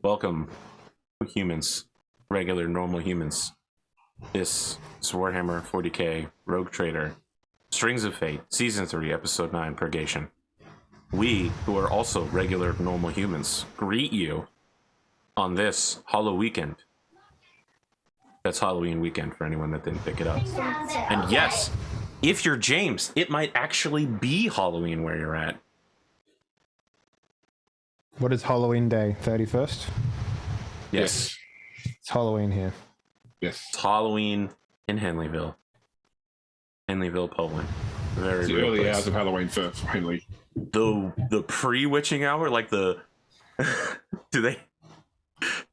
Welcome, humans, regular, normal humans. This is Warhammer 40K Rogue Trader, Strings of Fate, Season 3, Episode 9, Purgation. We, who are also regular, normal humans, greet you on this Hollow Weekend. That's Halloween weekend for anyone that didn't pick it up. And yes, if you're James, it might actually be Halloween where you're at. What is Halloween Day? 31st? Yes. It's Halloween here. Yes. It's Halloween in Henleyville, Poland. Very It's the real early place. hours of Halloween for Henley. The pre-witching hour, like the do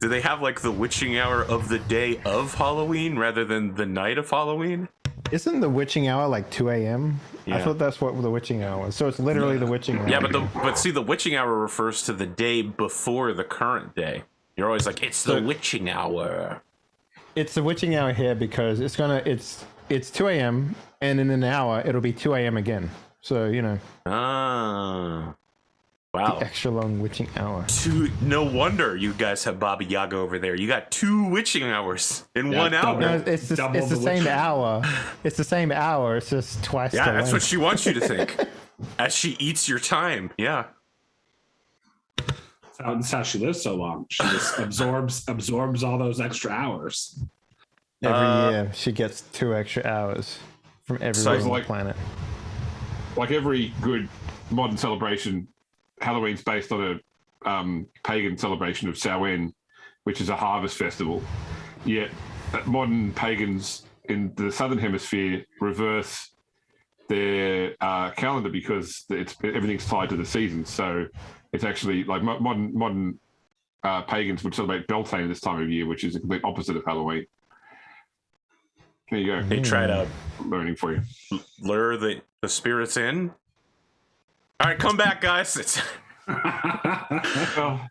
they have like the witching hour of the day of Halloween rather than the night of Halloween? Isn't the witching hour like 2 a.m.? Yeah. I thought that's what the witching hour was. So it's literally the witching hour. Yeah, but see, the witching hour refers to the day before the current day. You're always like, it's the witching hour. It's the witching hour here because it's 2 a.m. and in an hour it'll be 2 a.m. again. So, you know. Ah. Wow. The extra long witching hour. No wonder you guys have Baba Yaga over there. You got 2 witching hours in 1 hour. No, it's the same hour. It's the same hour. It's just twice the Yeah, that's length. what she wants you to think. As she eats your time. Yeah. That's how she lives so long. She just absorbs all those extra hours. Every year she gets 2 extra hours from everyone on the planet. Like every good modern celebration, Halloween's based on a pagan celebration of Samhain, which is a harvest festival. Yet modern pagans in the southern hemisphere reverse their calendar because everything's tied to the seasons. So it's actually like modern pagans would celebrate Beltane this time of year, which is the complete opposite of Halloween. There you go. They try to learning for you. Lure the spirits in. All right, come back, guys.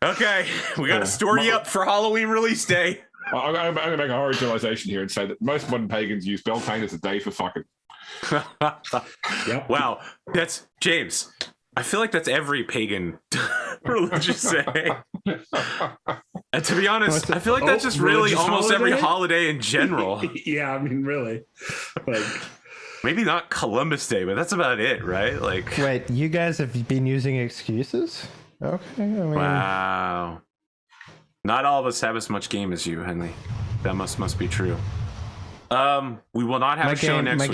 Okay, we got to store you up for Halloween release day. I'm going to make a horror generalization here and say that most modern pagans use Beltane as a day for fucking. Yep. Wow, that's James. I feel like that's every pagan religious day. And to be honest, I feel like that's just really almost every holiday in general. Yeah, I mean, really. Like, maybe not Columbus Day, but that's about it, right? Like, wait, you guys have been using excuses? Okay, I mean, wow. Not all of us have as much game as you, Henley. That must be true. We will not have a show next week.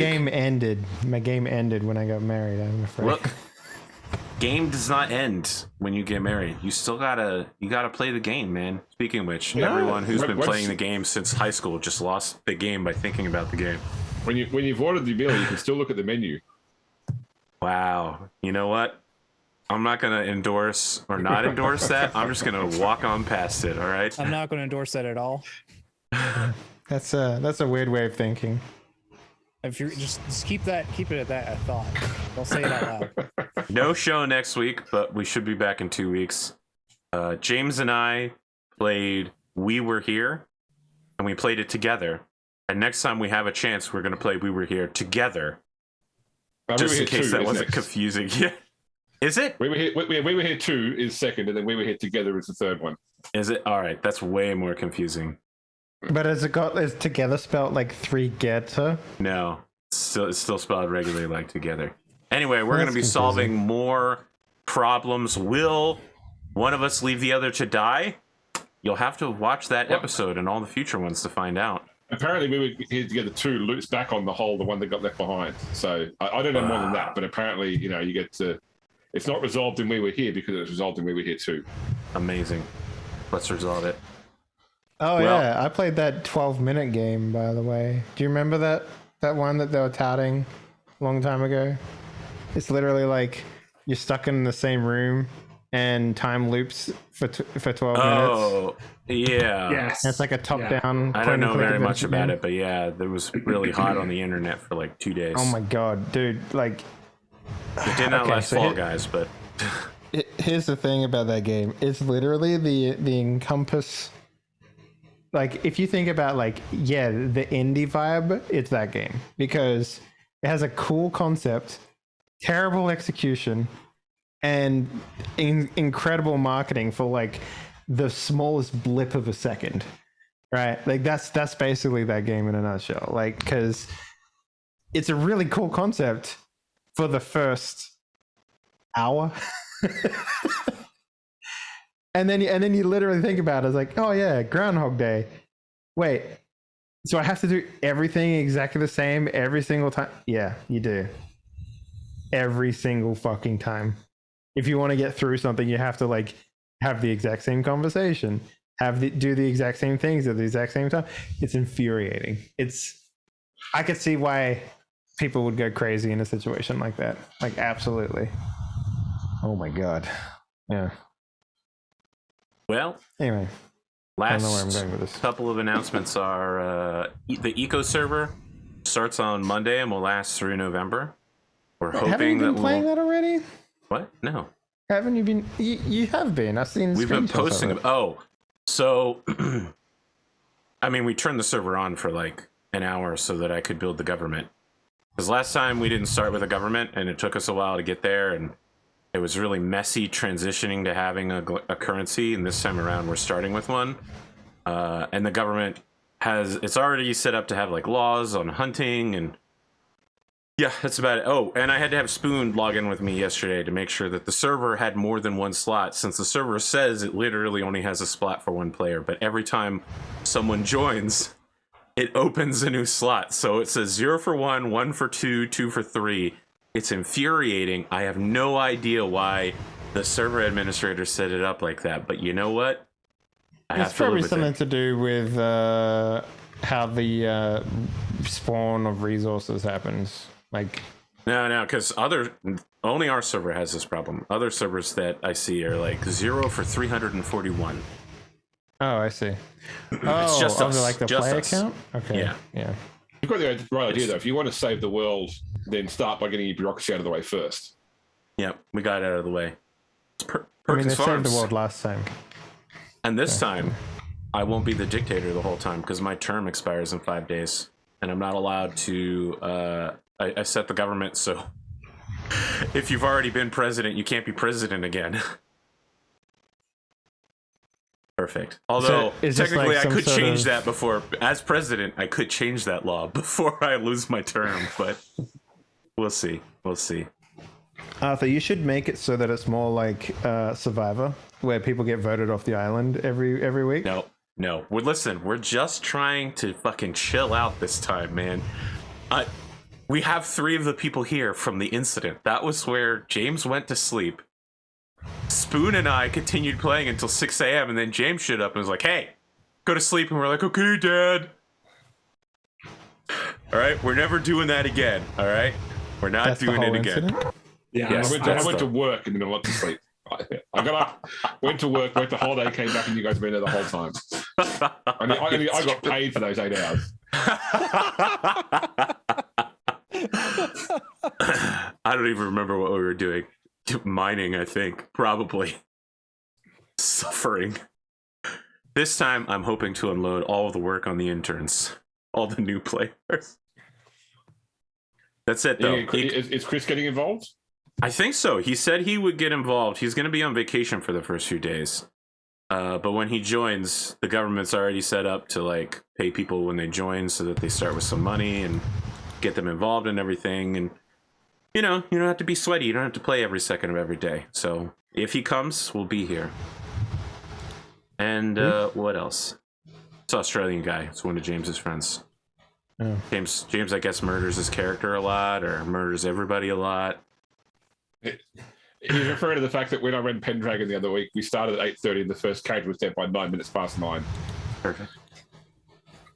My game ended when I got married, I'm afraid. Look, game does not end when you get married. You still gotta play the game, man. Speaking of which, everyone who's been playing the game since high school just lost the game by thinking about the game. When you've ordered the meal, you can still look at the menu. Wow. You know what? I'm not gonna endorse or not endorse that. I'm just gonna walk on past it. All right. I'm not gonna endorse that at all. That's a weird way of thinking. If you just keep it at that, I thought. I'll say it out loud. No show next week, but we should be back in 2 weeks. James and I played We Were Here, and we played it together. And next time we have a chance, we're going to play We Were Here together. Just in case that wasn't confusing. Yeah. Is it? We Were Here 2 is second, and then We Were Here Together is the third one. Is it? All right, that's way more confusing. But is together spelled like 3 getter? No, it's still spelled regularly like together. Anyway, we're going to be solving more problems. Will one of us leave the other to die? You'll have to watch that episode and all the future ones to find out. Apparently, We Were Here Together 2 loops back on the one that got left behind. So I don't know more than that, but apparently, you get to. It's not resolved in We Were Here because it's resolved in We Were Here 2. Amazing. Let's resolve it. Oh, yeah. I played that 12-minute game, by the way. Do you remember that one that they were touting a long time ago? It's literally like you're stuck in the same room and time loops for 12 minutes. Oh, yeah. yes. And it's like a top-down. I don't know very much about it, but yeah, it was really hot on the internet for like 2 days. Oh my god, dude! Like, it did not last Fall Guys, but here's the thing about that game: it's literally the encompass. Like, if you think about the indie vibe, it's that game because it has a cool concept, terrible execution, and incredible marketing for like the smallest blip of a second, right? Like that's basically that game in a nutshell. Like, because it's a really cool concept for the first hour. and then you literally think about it, it's like, oh yeah, Groundhog Day. Wait, so I have to do everything exactly the same every single time? Yeah, you do. Every single fucking time. If you want to get through something, you have to like have the exact same conversation, do the exact same things at the exact same time. It's infuriating. I could see why people would go crazy in a situation like that. Like, absolutely. Oh my god. Yeah. Well, anyway, I don't know where I'm going with this. Couple of announcements are the Eco server starts on Monday and will last through November. We're hoping haven't you been that playing that already? What? No. Haven't you been? You have been. I've seen. We've been posting. Oh, so I mean, we turned the server on for like an hour so that I could build the government. Because last time we didn't start with a government, and it took us a while to get there, and it was really messy transitioning to having a currency. And this time around, we're starting with one, and the government it's already set up to have like laws on hunting and. Yeah, that's about it. Oh, and I had to have Spoon log in with me yesterday to make sure that the server had more than one slot, since the server says it literally only has a slot for one player, but every time someone joins, it opens a new slot. So it says 0 for 1, 1 for 2, 2 for 3. It's infuriating. I have no idea why the server administrator set it up like that, but you know what? It's probably something to do with how the spawn of resources happens. Like, no, because only our server has this problem. Other servers that I see are like 0 for 341. Oh, I see. It's just us. Like the just player us. count? Okay. Yeah. You've got the right idea, though. If you want to save the world, then start by getting your bureaucracy out of the way first. Yeah, we got it out of the way. I mean, they saved the world last time. And this time, I won't be the dictator the whole time because my term expires in 5 days. And I'm not allowed to... I set the government so if you've already been president, you can't be president again. Perfect. Although, so technically, like I could change that before... As president, I could change that law before I lose my term, but we'll see. We'll see. Arthur, you should make it so that it's more like Survivor, where people get voted off the island every week. No. Listen, we're just trying to fucking chill out this time, man. We have 3 of the people here from the incident. That was where James went to sleep. Spoon and I continued playing until 6 a.m. and then James showed up and was like, hey, go to sleep. And we're like, okay, Dad. All right, we're never doing that again. All right? We're not doing it again. Incident? Yeah, yes, I went to work and then I went to sleep. I got up, went to work, went to holiday, came back, and you guys have been there the whole time. I got paid for those 8 hours. I don't even remember what we were doing. Mining, I think. Probably. Suffering. This time, I'm hoping to unload all of the work on the interns. All the new players. That's it, though. Is Chris getting involved? I think so. He said he would get involved. He's going to be on vacation for the first few days. But when he joins, the government's already set up to like pay people when they join so that they start with some money and get them involved in everything. And, you know, you don't have to be sweaty. You don't have to play every second of every day. So if he comes, we'll be here. And what else? It's an Australian guy. It's one of James's friends. Oh. James, I guess, murders his character a lot or murders everybody a lot. He's referring to the fact that when I ran Pendragon the other week, we started at 8:30 and the first cage was dead by 9 minutes past 9. Perfect.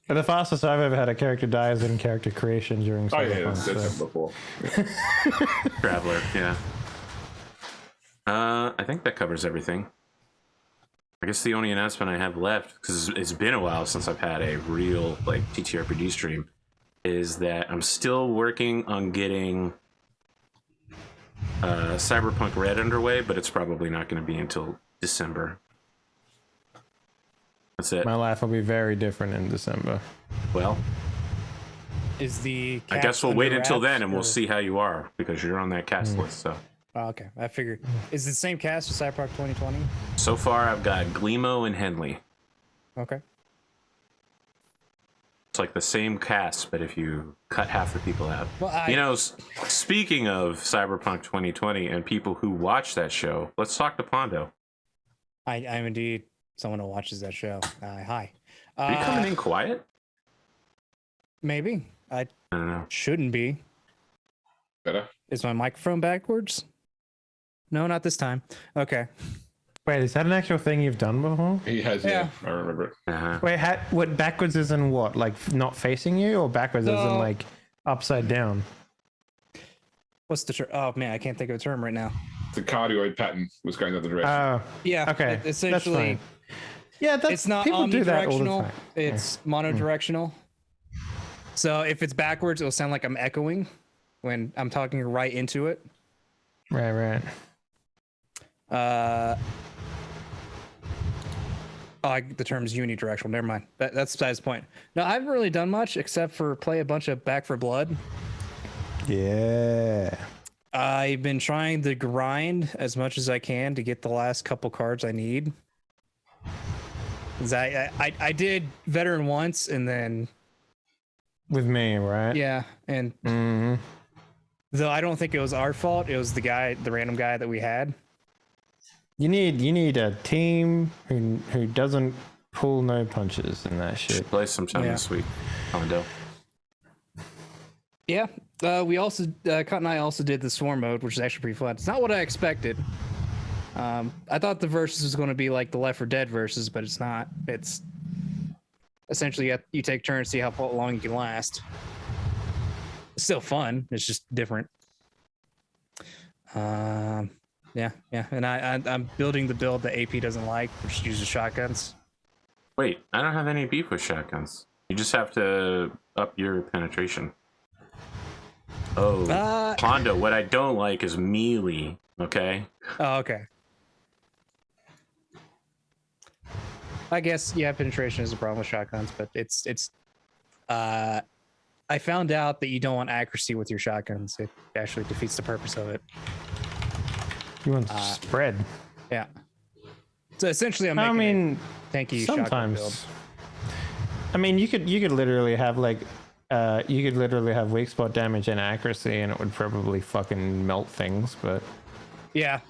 And the fastest I've ever had a character die is in character creation during that's happened before. Yeah. Traveler, yeah. I think that covers everything. I guess the only announcement I have left, because it's been a while since I've had a real like TTRPG stream, is that I'm still working on getting Cyberpunk Red underway, but it's probably not going to be until December. That's it. My life will be very different in December. Well, is the I guess we'll wait until then and we'll see how you are, because you're on that cast list. So Oh, okay, I figured. Is it the same cast as Cyberpunk 2020? So far, I've got Gleemo and Henley. Okay. It's like the same cast, but if you cut half the people out. Well, You know, speaking of Cyberpunk 2020 and people who watch that show, let's talk to Pondo. I'm indeed someone who watches that show. Hi. Are you coming in quiet? Maybe. I don't know. Shouldn't be. Better. Is my microphone backwards? No, not this time. Okay. Wait, is that an actual thing you've done before? He has, yeah. I remember it. Uh-huh. Wait, what backwards is in what? Like not facing you, or backwards is in like upside down? What's the term? Oh man, I can't think of a term right now. The cardioid pattern was going the other direction. Oh, Yeah. okay. Essentially, yeah, that's it's not people do that all the omnidirectional. time. It's monodirectional. So if it's backwards, it'll sound like I'm echoing when I'm talking right into it. Right. The term's unidirectional. Never mind. That's besides the point. No, I haven't really done much except for play a bunch of Back for Blood. Yeah. I've been trying to grind as much as I can to get the last couple cards I need. 'Cause I did veteran once and then With me, right? yeah, and though I don't think it was our fault, it was the random guy that we had. You need a team who doesn't pull no punches and that shit. Play sometime this week, Pondo. Yeah, we also Cut and I also did the Swarm mode, which is actually pretty fun. It's not what I expected. I thought the versus was going to be like the Left 4 Dead versus, but it's not. It's essentially you take turns, see how long you can last. It's still fun. It's just different. Yeah, and I'm building the build that AP doesn't like, which uses shotguns. Wait, I don't have any beef with shotguns. You just have to up your penetration. Oh, Pondo, what I don't like is melee, okay? Oh, okay. I guess, yeah, penetration is a problem with shotguns, but it's I found out that you don't want accuracy with your shotguns. It actually defeats the purpose of it. You want spread. Yeah. So essentially, I'm making a tanky shotgun build. Sometimes. I mean, you could literally have like, weak spot damage and accuracy, and it would probably fucking melt things. But yeah,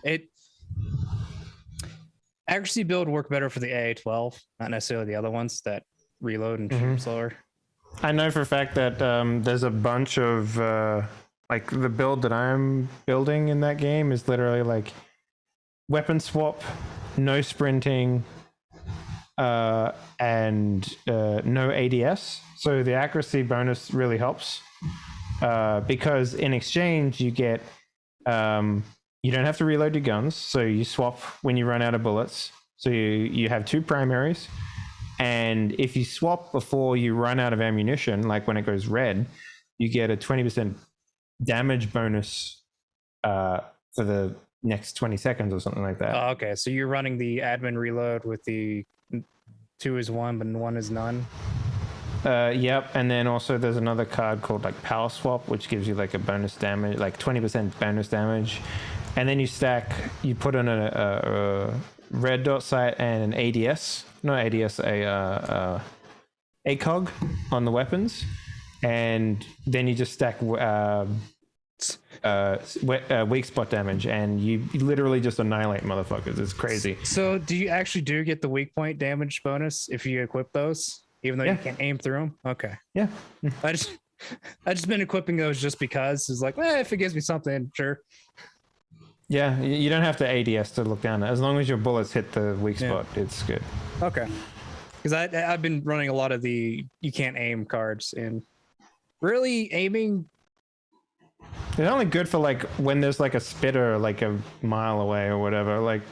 accuracy build would work better for the AA12, not necessarily the other ones that reload and shoot slower. I know for a fact that there's a bunch of like the build that I'm building in that game is literally like weapon swap, no sprinting, and no ADS. So the accuracy bonus really helps because in exchange you get you don't have to reload your guns, so you swap when you run out of bullets. So you have two primaries, and if you swap before you run out of ammunition, like when it goes red, you get a 20% damage bonus for the next 20 seconds or something like that. Oh, okay, so you're running the admin reload with the 2 is 1 but 1 is none. Yep, and then also there's another card called like Power Swap, which gives you like a bonus damage, like 20% bonus damage, and then you put in a red dot sight and an ADS, not ADS, a ACOG on the weapons, and then you just stack weak spot damage, and you literally just annihilate motherfuckers. It's crazy. So do you actually get the weak point damage bonus if you equip those, even though you can't aim through them? Okay. Yeah. I just been equipping those just because it's like, if it gives me something, sure. Yeah, you don't have to ADS to look down. As long as your bullets hit the weak spot, it's good. Okay. Because I've been running a lot of the you can't aim cards, and really aiming. It's only good for like when there's like a spitter like a mile away or whatever. Like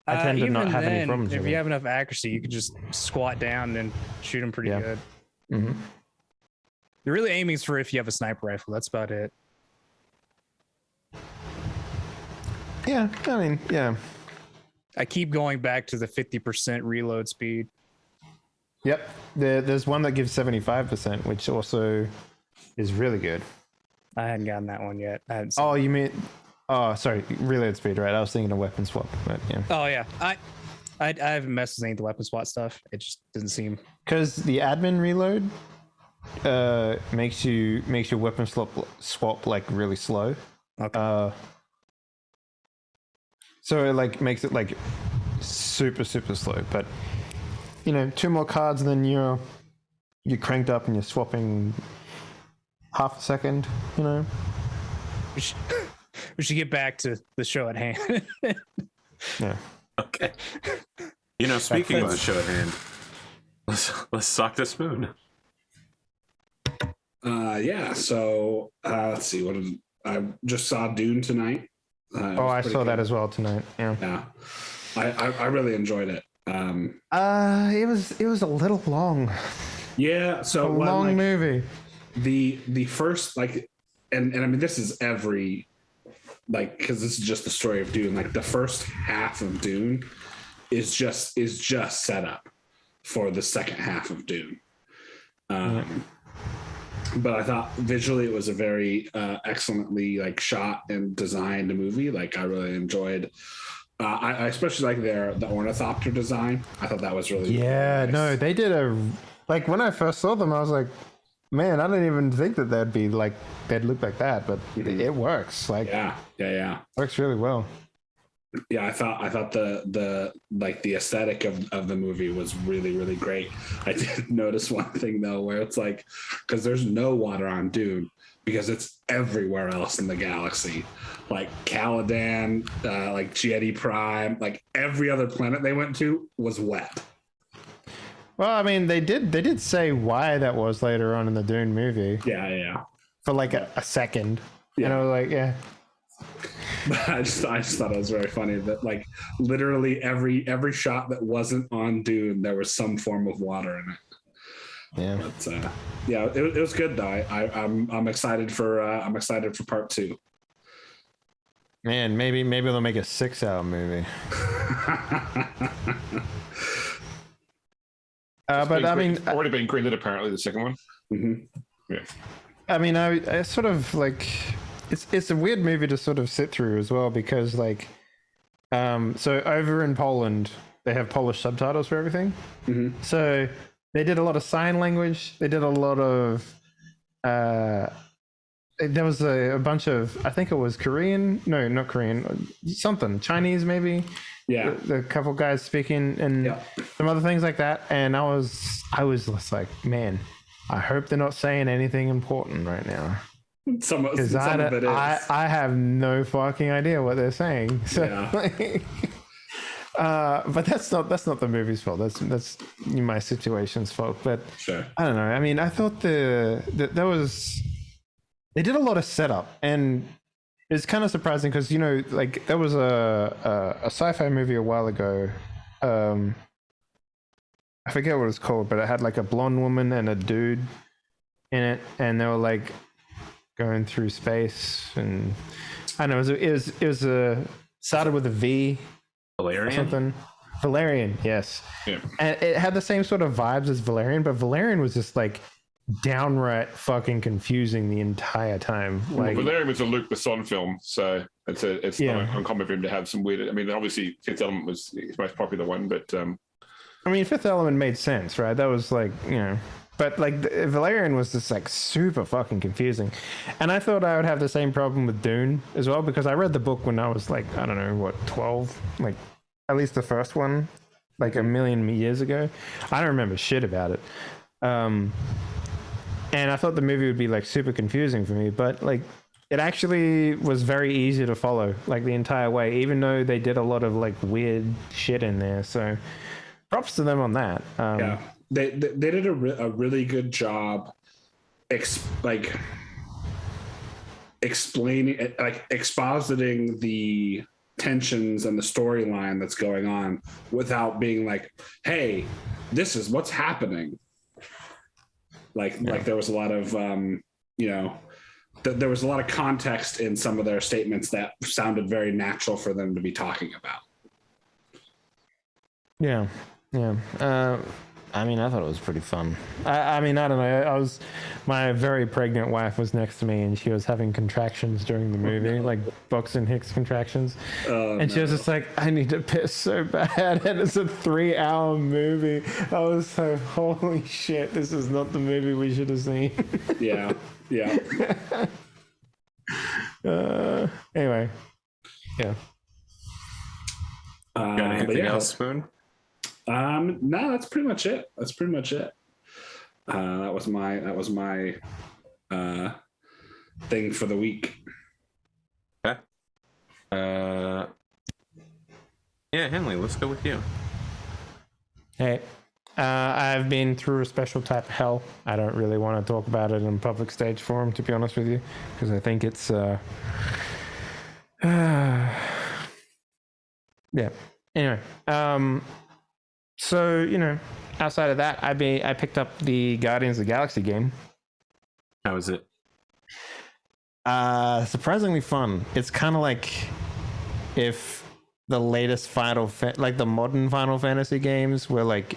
I tend to not have any problems. If you have enough accuracy, you can just squat down and shoot them pretty good. Mm-hmm. You're really aiming for if you have a sniper rifle. That's about it. Yeah, I mean, yeah. I keep going back to the 50% reload speed. Yep. There's one that gives 75%, which also is really good. I hadn't gotten that one yet. Oh, you mean Oh, sorry, reload speed, right? I was thinking a weapon swap, but yeah. Oh yeah, I haven't messed with any of the weapon swap stuff. It just doesn't seem. Because the admin reload makes your weapon swap like really slow. Okay. So it like makes it like super slow. But you know, 2 more cards, then you're cranked up and you're swapping half a second. You know. We should get back to the show at hand. Yeah. Okay. You know, speaking of the show at hand, let's sock this moon. Yeah. So let's see. I just saw Dune tonight. I saw that as well tonight. Yeah. Yeah. I really enjoyed it. It was a little long. Yeah. So a long movie. The first like, and I mean this is every. Like, because this is just the story of Dune. Like the first half of Dune is just set up for the second half of Dune. But I thought visually it was a very excellently like shot and designed movie. Like I really enjoyed. I especially like the ornithopter design. I thought that was really nice. No, they did like when I first saw them, I was like, man, I didn't even think that they'd look like that, but it works. Like yeah, works really well. Yeah, I thought the like the aesthetic of the movie was really great. I did notice one thing though, where it's like, because there's no water on Dune because it's everywhere else in the galaxy, like Caladan, like Giedi Prime, like every other planet they went to was wet. Well, I mean, they did say why that was later on in the Dune movie. Yeah. For like a second. Yeah. And I was like, yeah. But I just thought it was very funny that like literally every shot that wasn't on Dune, there was some form of water in it. Yeah. But yeah, it was good though. I'm excited for part 2. Man, maybe they'll make a 6-hour movie. But I mean, already been greenlit apparently, the second one. Mm-hmm. Yeah. I mean, I sort of like it's a weird movie to sort of sit through as well because like, so over in Poland they have Polish subtitles for everything. Mm-hmm. So they did a lot of sign language. They did a lot of there was a bunch of, I think it was Korean. No, not Korean. Something Chinese maybe. Yeah, the couple guys speaking and some other things like that, and I was just like, man, I hope they're not saying anything important right now. Some of it is. I have no fucking idea what they're saying. So, but that's not the movie's fault. That's my situation's fault. But sure. I don't know. I mean, I thought they did a lot of setup and. It's kind of surprising because, you know, like there was a sci-fi movie a while ago. I forget what it's called, but it had like a blonde woman and a dude in it, and they were like going through space, and I don't know. It was started with a V. Valerian? Or something. Valerian, yes. Yeah. And it had the same sort of vibes as Valerian, but Valerian was just like downright fucking confusing the entire time. Like Valerian was a Luc Besson film, so it's not uncommon for him to have some weird. I mean, obviously, Fifth Element was his most popular one, but I mean, Fifth Element made sense, right? That was like, you know, but like Valerian was just like super fucking confusing, and I thought I would have the same problem with Dune as well because I read the book when I was like, I don't know, what, 12, like at least the first one, like a million years ago. I don't remember shit about it. And I thought the movie would be like super confusing for me, but like it actually was very easy to follow like the entire way, even though they did a lot of like weird shit in there. So props to them on that. Yeah, they did a really good job explaining, like expositing the tensions and the storyline that's going on without being like, hey, this is what's happening. Like there was a lot of, there was a lot of context in some of their statements that sounded very natural for them to be talking about. Yeah. I I mean, I thought it was pretty fun. I mean, I don't know. My very pregnant wife was next to me, and she was having contractions during the movie, like Boxing Hicks contractions. And she was just like, "I need to piss so bad," and it's a 3-hour movie. I was so, holy shit, this is not the movie we should have seen. Yeah. Anyway, yeah. Got anything else, Spoon? No, that's pretty much it. That was my thing for the week. Okay. Yeah, Henley, let's go with you. Hey, I've been through a special type of hell. I don't really want to talk about it in public stage forum, to be honest with you, because I think it's yeah. Anyway, so, you know, outside of that, I picked up the Guardians of the Galaxy game. How was it? Surprisingly fun. It's kind of like if the latest like the modern Final Fantasy games were like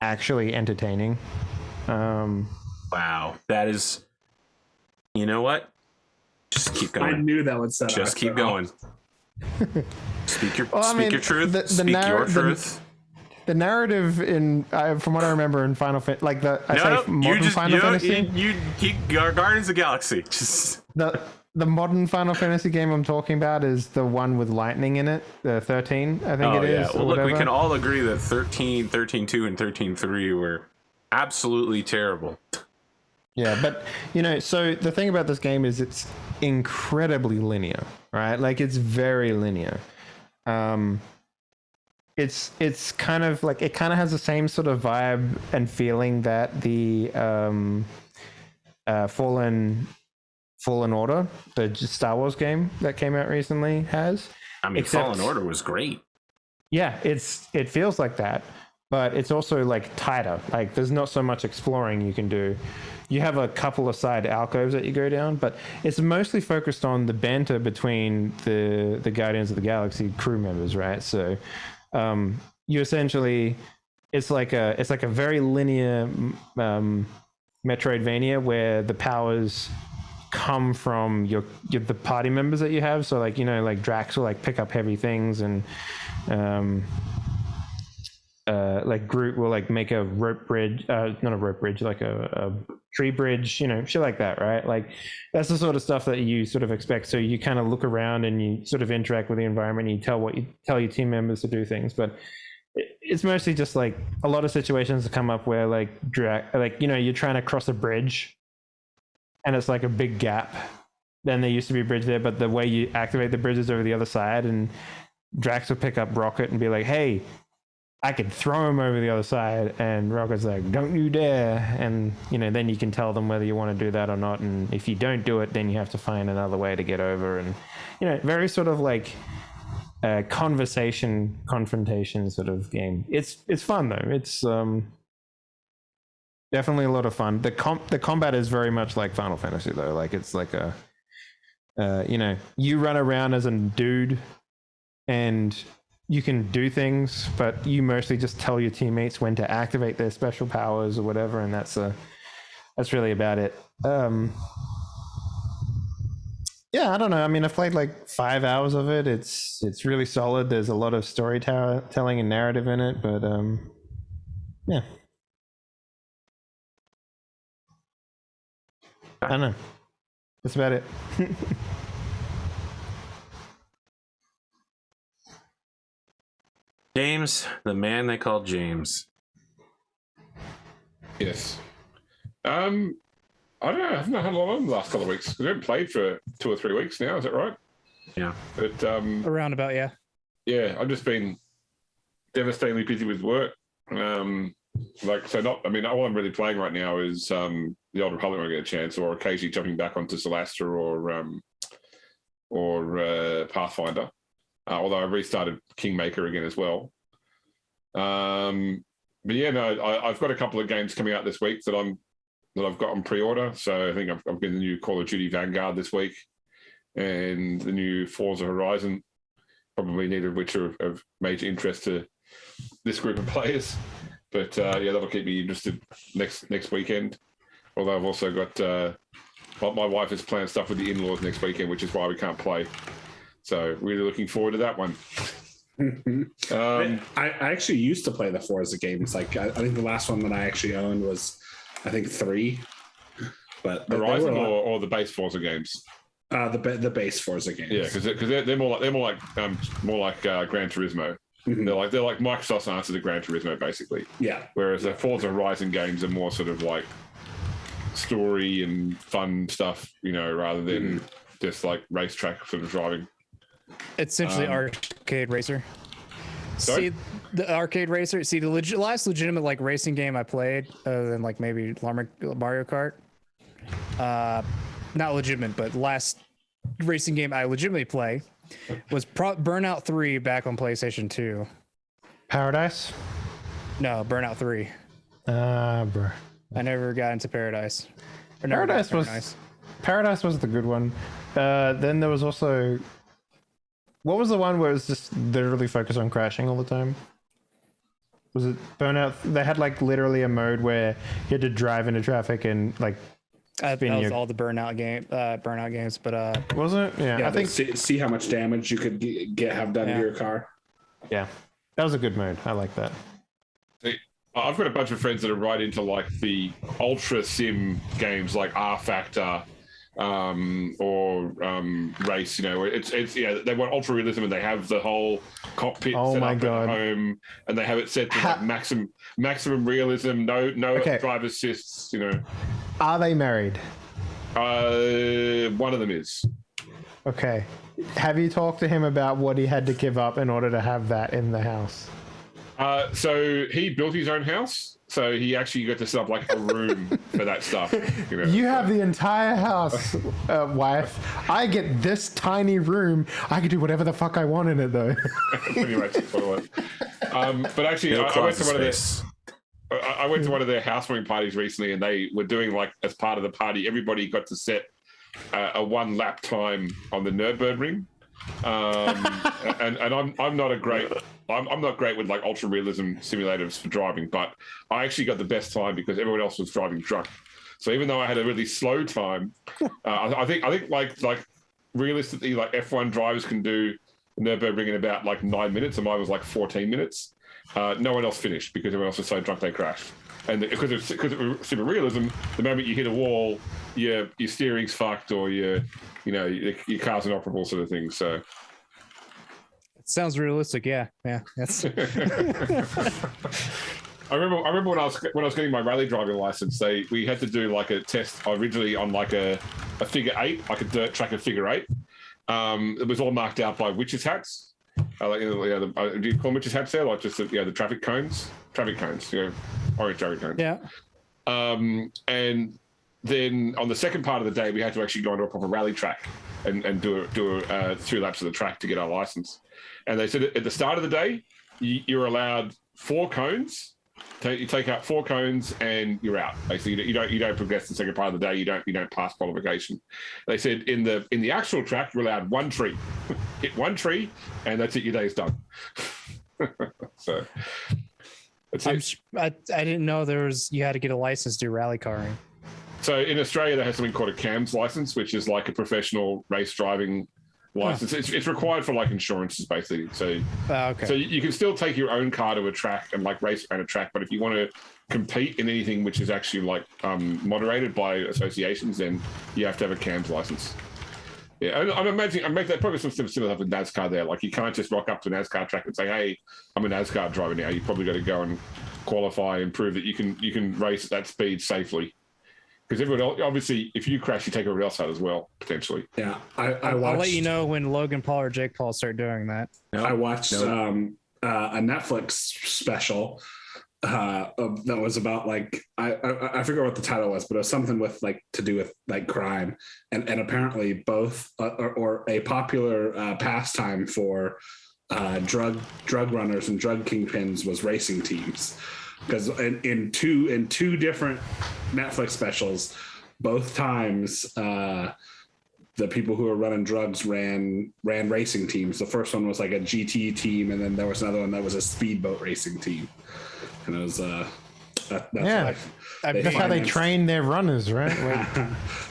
actually entertaining. Wow, that is. You know what? Just keep going. I knew that would set. Just keep going. Speak your truth. Speak your truth. The narrative from what I remember in Final Fantasy, like modern Final Fantasy. You keep Guardians of the Galaxy. Just the modern Final Fantasy game I'm talking about is the one with lightning in it, the 13, I think it is. Yeah. Well, look, we can all agree that 13, 13.2, and 13.3 were absolutely terrible. Yeah, but, you know, so the thing about this game is it's incredibly linear, right? Like, it's very linear. It's kind of like, it kind of has the same sort of vibe and feeling that the Fallen Order, the Star Wars game that came out recently, has. I mean, Fallen Order was great. Yeah, it feels like that, but it's also like tighter. Like, there's not so much exploring you can do. You have a couple of side alcoves that you go down, but it's mostly focused on the banter between the Guardians of the Galaxy crew members, right? So you essentially, it's like a very linear Metroidvania where the powers come from the party members that you have. So, like, you know, like Drax will like pick up heavy things, and like Groot will like make a rope bridge, not a rope bridge, like a tree bridge, you know, shit like that, right? Like, that's the sort of stuff that you sort of expect. So you kind of look around and you sort of interact with the environment, and you tell your team members to do things. But it's mostly just like a lot of situations that come up where like you know, you're trying to cross a bridge and it's like a big gap. Then there used to be a bridge there, but the way you activate the bridge is over the other side, and Drax will pick up Rocket and be like, "Hey, I could throw him over the other side," and Rocket's like, "Don't you dare!" And, you know, then you can tell them whether you want to do that or not. And if you don't do it, then you have to find another way to get over. And, you know, very sort of like confrontation sort of game. It's fun though. It's definitely a lot of fun. The combat is very much like Final Fantasy though. Like, it's like a you know, you run around as a dude and you can do things, but you mostly just tell your teammates when to activate their special powers or whatever, and that's really about it. Yeah, I don't know. I mean, I've played like 5 hours of it. It's really solid. There's a lot of storytelling and narrative in it, but yeah. I don't know. That's about it. James, the man they call James. Yes. I don't know. I haven't had a lot on the last couple of weeks. We haven't played for 2 or 3 weeks now. Is that right? Yeah. But around about, yeah. Yeah, I've just been devastatingly busy with work. Like, so not. I mean, all I'm really playing right now is the Old Republic when I get a chance, or occasionally jumping back onto Celestia or Pathfinder. Although I restarted Kingmaker again as well. But yeah, no, I've got a couple of games coming out this week that I've got on pre-order. So I think I'm getting the new Call of Duty Vanguard this week, and the new Forza Horizon. Probably neither of which are of major interest to this group of players. But yeah, that'll keep me interested next weekend. Although I've also got my wife has planned stuff with the in-laws next weekend, which is why we can't play. So really looking forward to that one. I actually used to play the Forza games. Like I think the last one that I actually owned was, I think 3. But Horizon or the base Forza games. The base Forza games. Yeah, because they're more like Gran Turismo. Mm-hmm. They're like Microsoft's answer to Gran Turismo, basically. Yeah. Whereas the Forza Horizon games are more sort of like story and fun stuff, rather than just like racetrack sort of driving. It's essentially arcade racer. Sorry? See the arcade racer. See the last legitimate like racing game I played, other than like maybe Mario Kart. Not legitimate, but last racing game I legitimately play was Burnout 3 back on PlayStation 2. Paradise? No, Burnout 3. Bro. I never got into Paradise. Paradise was the good one. Then there was also, what was the one where it was just literally focused on crashing all the time? Was it Burnout? They had like literally a mode where you had to drive into traffic and like that was all the Burnout games, but was it? Yeah, I think see how much damage you could have done to your car. Yeah, that was a good mode. I like that. I've got a bunch of friends that are right into like the ultra sim games like R Factor or Race, it's they want ultra realism and they have the whole cockpit set up at home and they have it set to like maximum realism, no driver assists, Are they married? One of them is. Okay. Have you talked to him about what he had to give up in order to have that in the house? So he built his own house. So he actually got to set up like a room for that stuff. You have the entire house, wife. I get this tiny room. I can do whatever the fuck I want in it, though. Pretty much. But actually, I went to one of their housewarming parties recently, and they were doing like as part of the party, everybody got to set a 1 lap time on the Nürburgring. And I'm not great with like ultra realism simulators for driving, but I actually got the best time because everyone else was driving drunk. So even though I had a really slow time, I think like realistically, like F1 drivers can do Nürburgring in about like 9 minutes, and mine was like 14 minutes. No one else finished because everyone else was so drunk they crashed. And because of super realism, the moment you hit a wall, your steering's fucked, or your car's inoperable, sort of thing. So it sounds realistic. Yeah. That's. I remember when I was getting my rally driving license, we had to do like a test originally on like a figure 8, like a dirt track of figure 8. It was all marked out by witches' hats. Do you call them witches' hats there? Like just the traffic cones, orange traffic cones. Yeah. And then on the second part of the day, we had to actually go onto a proper rally track and do 3 laps of the track to get our license. And they said at the start of the day, you're allowed 4 cones. You take out 4 cones and you're out. Basically, you don't progress the second part of the day. You don't pass qualification. They said in the actual track, you're allowed 1 tree. Hit 1 tree, and that's it. Your day's done. So that's it. I didn't know you had to get a license to do rally carring. So in Australia, they have something called a CAMS license, which is like a professional race driving license. It's required for like insurances, basically. So okay. So you can still take your own car to a track and like race around a track, but if you want to compete in anything which is actually like moderated by associations, then you have to have a CAMS license. Yeah, I'm imagining that probably some similar stuff with NASCAR there. Like you can't just rock up to a NASCAR track and say, "Hey, I'm a NASCAR driver now." You probably got to go and qualify and prove that you can race at that speed safely. Because everyone else, obviously, if you crash, you take everyone else out as well, potentially. Yeah, I'll let you know when Logan Paul or Jake Paul start doing that. I watched a Netflix special that was about like I forget what the title was, but it was something with like to do with like crime, and apparently both or a popular pastime for drug runners and drug kingpins was racing teams. Because in two different Netflix specials, both times the people who were running drugs ran racing teams. The first one was like a GT team, and then there was another one that was a speedboat racing team. and it was that's Yeah. That's how they train their runners, right?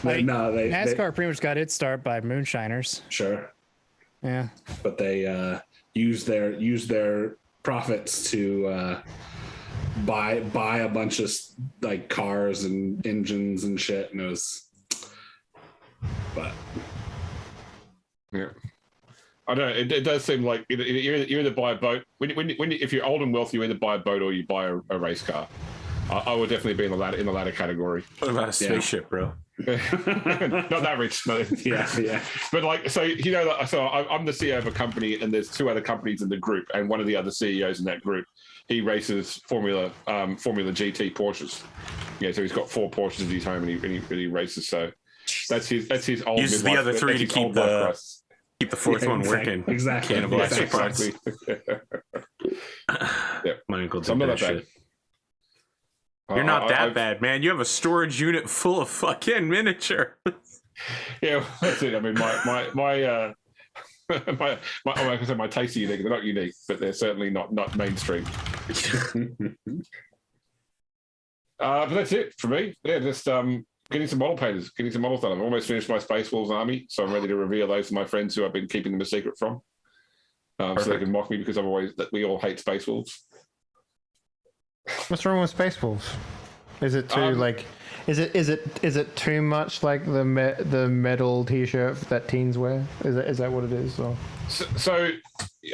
Like, they NASCAR pretty much got its start by moonshiners. sure, Yeah. but they use their profits to buy a bunch of like cars and engines and shit, and it was, but yeah. I don't know. It does seem like you either buy a boat when if you're old and wealthy, you either buy a boat or you buy a race car. I would definitely be in the latter category. What about a spaceship, bro? Not that rich, no. yeah. But like, so you know, so I'm the CEO of a company, and there's 2 other companies in the group, and one of the other CEOs in that group, he races Formula GT Porsches. Yeah, so he's got 4 Porsches at his home, and he races. So that's his old. Uses the other 3 to keep the 4th one working. Exactly. Cannibalize parts. Yeah, my uncle did so I'm not that that bad. shit. You're not that bad, man. You have a storage unit full of fucking miniature. Yeah, that's it. I mean, like I said, my tastes are unique. They're not unique, but they're certainly not mainstream. But that's it for me. Yeah, just getting some model painters, getting some models done. I've almost finished my Space Wolves army, so I'm ready to reveal those to my friends who I've been keeping them a secret from, so they can mock me because we all hate Space Wolves. What's wrong with Space Wolves? Is it too is it too much like the metal T-shirt that teens wear? Is that what it is? Or? So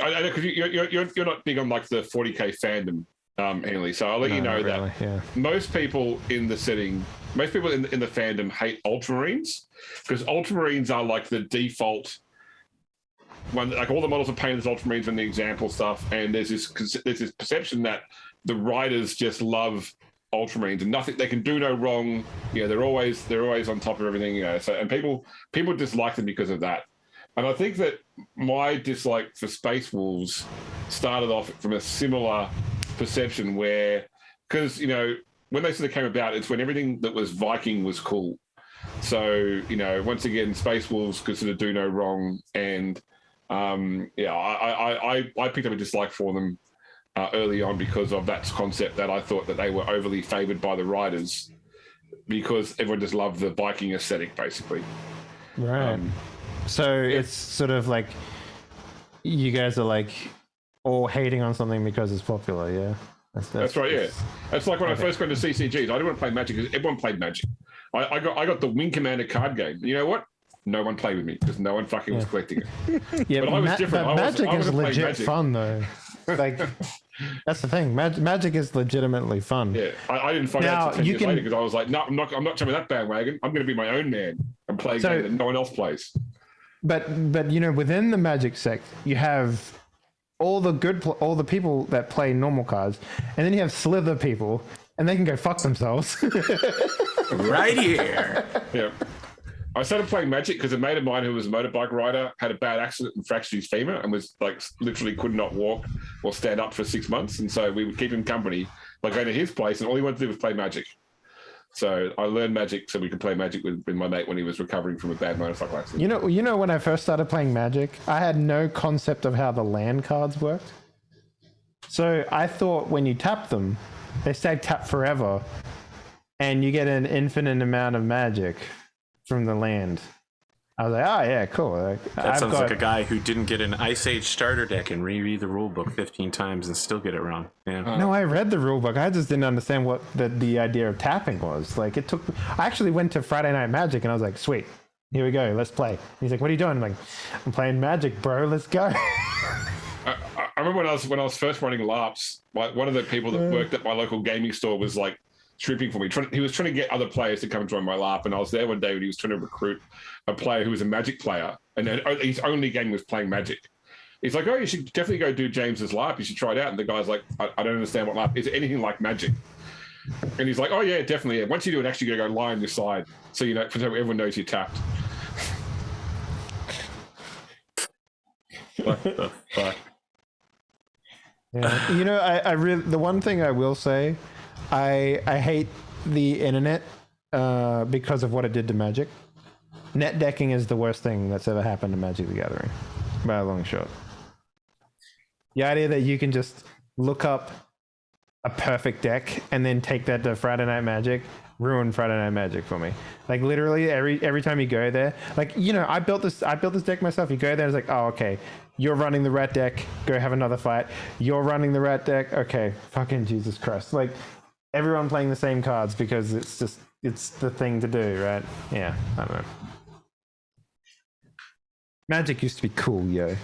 I know because you're not big on like the 40K fandom, Henley. So I'll let you know that most people in the fandom hate Ultramarines because Ultramarines are like the default one. Like all the models are painted as Ultramarines in the example stuff, and there's this perception that the writers just love Ultramarines and nothing, they can do no wrong. You know, they're always on top of everything. You know, so and people dislike them because of that. And I think that my dislike for Space Wolves started off from a similar perception where, because you know, when they sort of came about, it's when everything that was Viking was cool. So you know, once again, Space Wolves could sort of do no wrong, and I picked up a dislike for them early on because of that concept that I thought that they were overly favoured by the writers because everyone just loved the Viking aesthetic, basically. Right. So it's sort of like you guys are like all hating on something because it's popular, yeah? That's right, yeah. It's like when I first got into CCGs, I didn't want to play Magic because everyone played Magic. I got the Wing Commander card game. You know what? No one played with me because no one fucking was collecting it. Yeah, but I was different. But Magic is legit fun, though. Like, that's the thing. Magic is legitimately fun. Yeah, I didn't find out until 10 years later because I was like, no, I'm not jumping that bandwagon. I'm going to be my own man and play a game that no one else plays. But you know, within the Magic sect, you have all the people that play normal cards, and then you have Slither people, and they can go fuck themselves. Right here. Yeah. I started playing Magic because a mate of mine who was a motorbike rider had a bad accident and fractured his femur and was like literally could not walk or stand up for 6 months. And so we would keep him company by going to his place, and all he wanted to do was play Magic. So I learned Magic so we could play Magic with my mate when he was recovering from a bad motorcycle accident. You know, when I first started playing Magic, I had no concept of how the land cards worked. So I thought when you tap them, they stay tapped forever, and you get an infinite amount of magic from the land. I was like, oh yeah, cool. That sounds like a guy who didn't get an Ice Age starter deck and reread the rule book 15 times and still get it wrong. Yeah. No, I read the rule book. I just didn't understand what the idea of tapping was. Like I actually went to Friday Night Magic and I was like, sweet, here we go, let's play. He's like, what are you doing? I'm like, I'm playing Magic, bro. Let's go. I remember when I was first running LARPs, one of the people that worked at my local gaming store was like stripping for me. He was trying to get other players to come and join my LARP, and I was there one day when he was trying to recruit a player who was a Magic player, and his only game was playing Magic. He's like, oh, you should definitely go do James's LARP. You should try it out. And the guy's like, I don't understand what LARP is. It anything like Magic? And he's like, oh yeah, definitely. Yeah. Once you do it, actually, you gotta go lie on your side, so you know, so everyone knows you're tapped. What the fuck? Yeah. You know, I really, the one thing I will say, I hate the internet because of what it did to Magic. Net decking is the worst thing that's ever happened to Magic the Gathering, by a long shot. The idea that you can just look up a perfect deck and then take that to Friday Night Magic, ruin Friday Night Magic for me. Like literally every time you go there, like, you know, I built this deck myself. You go there, it's like, oh, okay, you're running the rat deck, go have another fight. You're running the rat deck, okay, fucking Jesus Christ. Like everyone playing the same cards because it's the thing to do, right? Yeah, I don't know. Magic used to be cool, yo.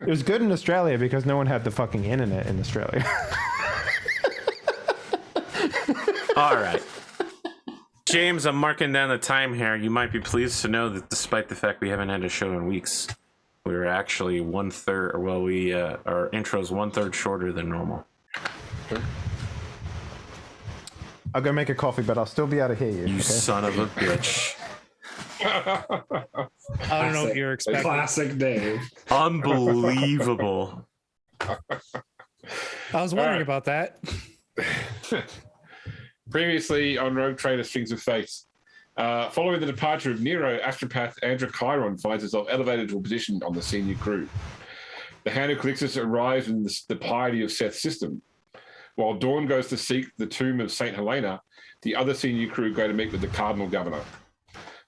It was good in Australia because no one had the fucking internet in Australia. All right. James, I'm marking down the time here. You might be pleased to know that despite the fact we haven't had a show in weeks, we were actually our intro's 1/3 shorter than normal. I'll go make a coffee, but I'll still be able to hear you. You son of a bitch. I don't know what you're expecting. Classic Dave. Unbelievable. I was wondering about that. Previously on Rogue Trader Strings of Fate, following the departure of Nero, astropath Andrew Chiron finds himself elevated to a position on the senior crew. The Hand of Calixis arrives in the Piety of Seth's system. While Dawn goes to seek the tomb of St. Helena, the other senior crew go to meet with the Cardinal Governor.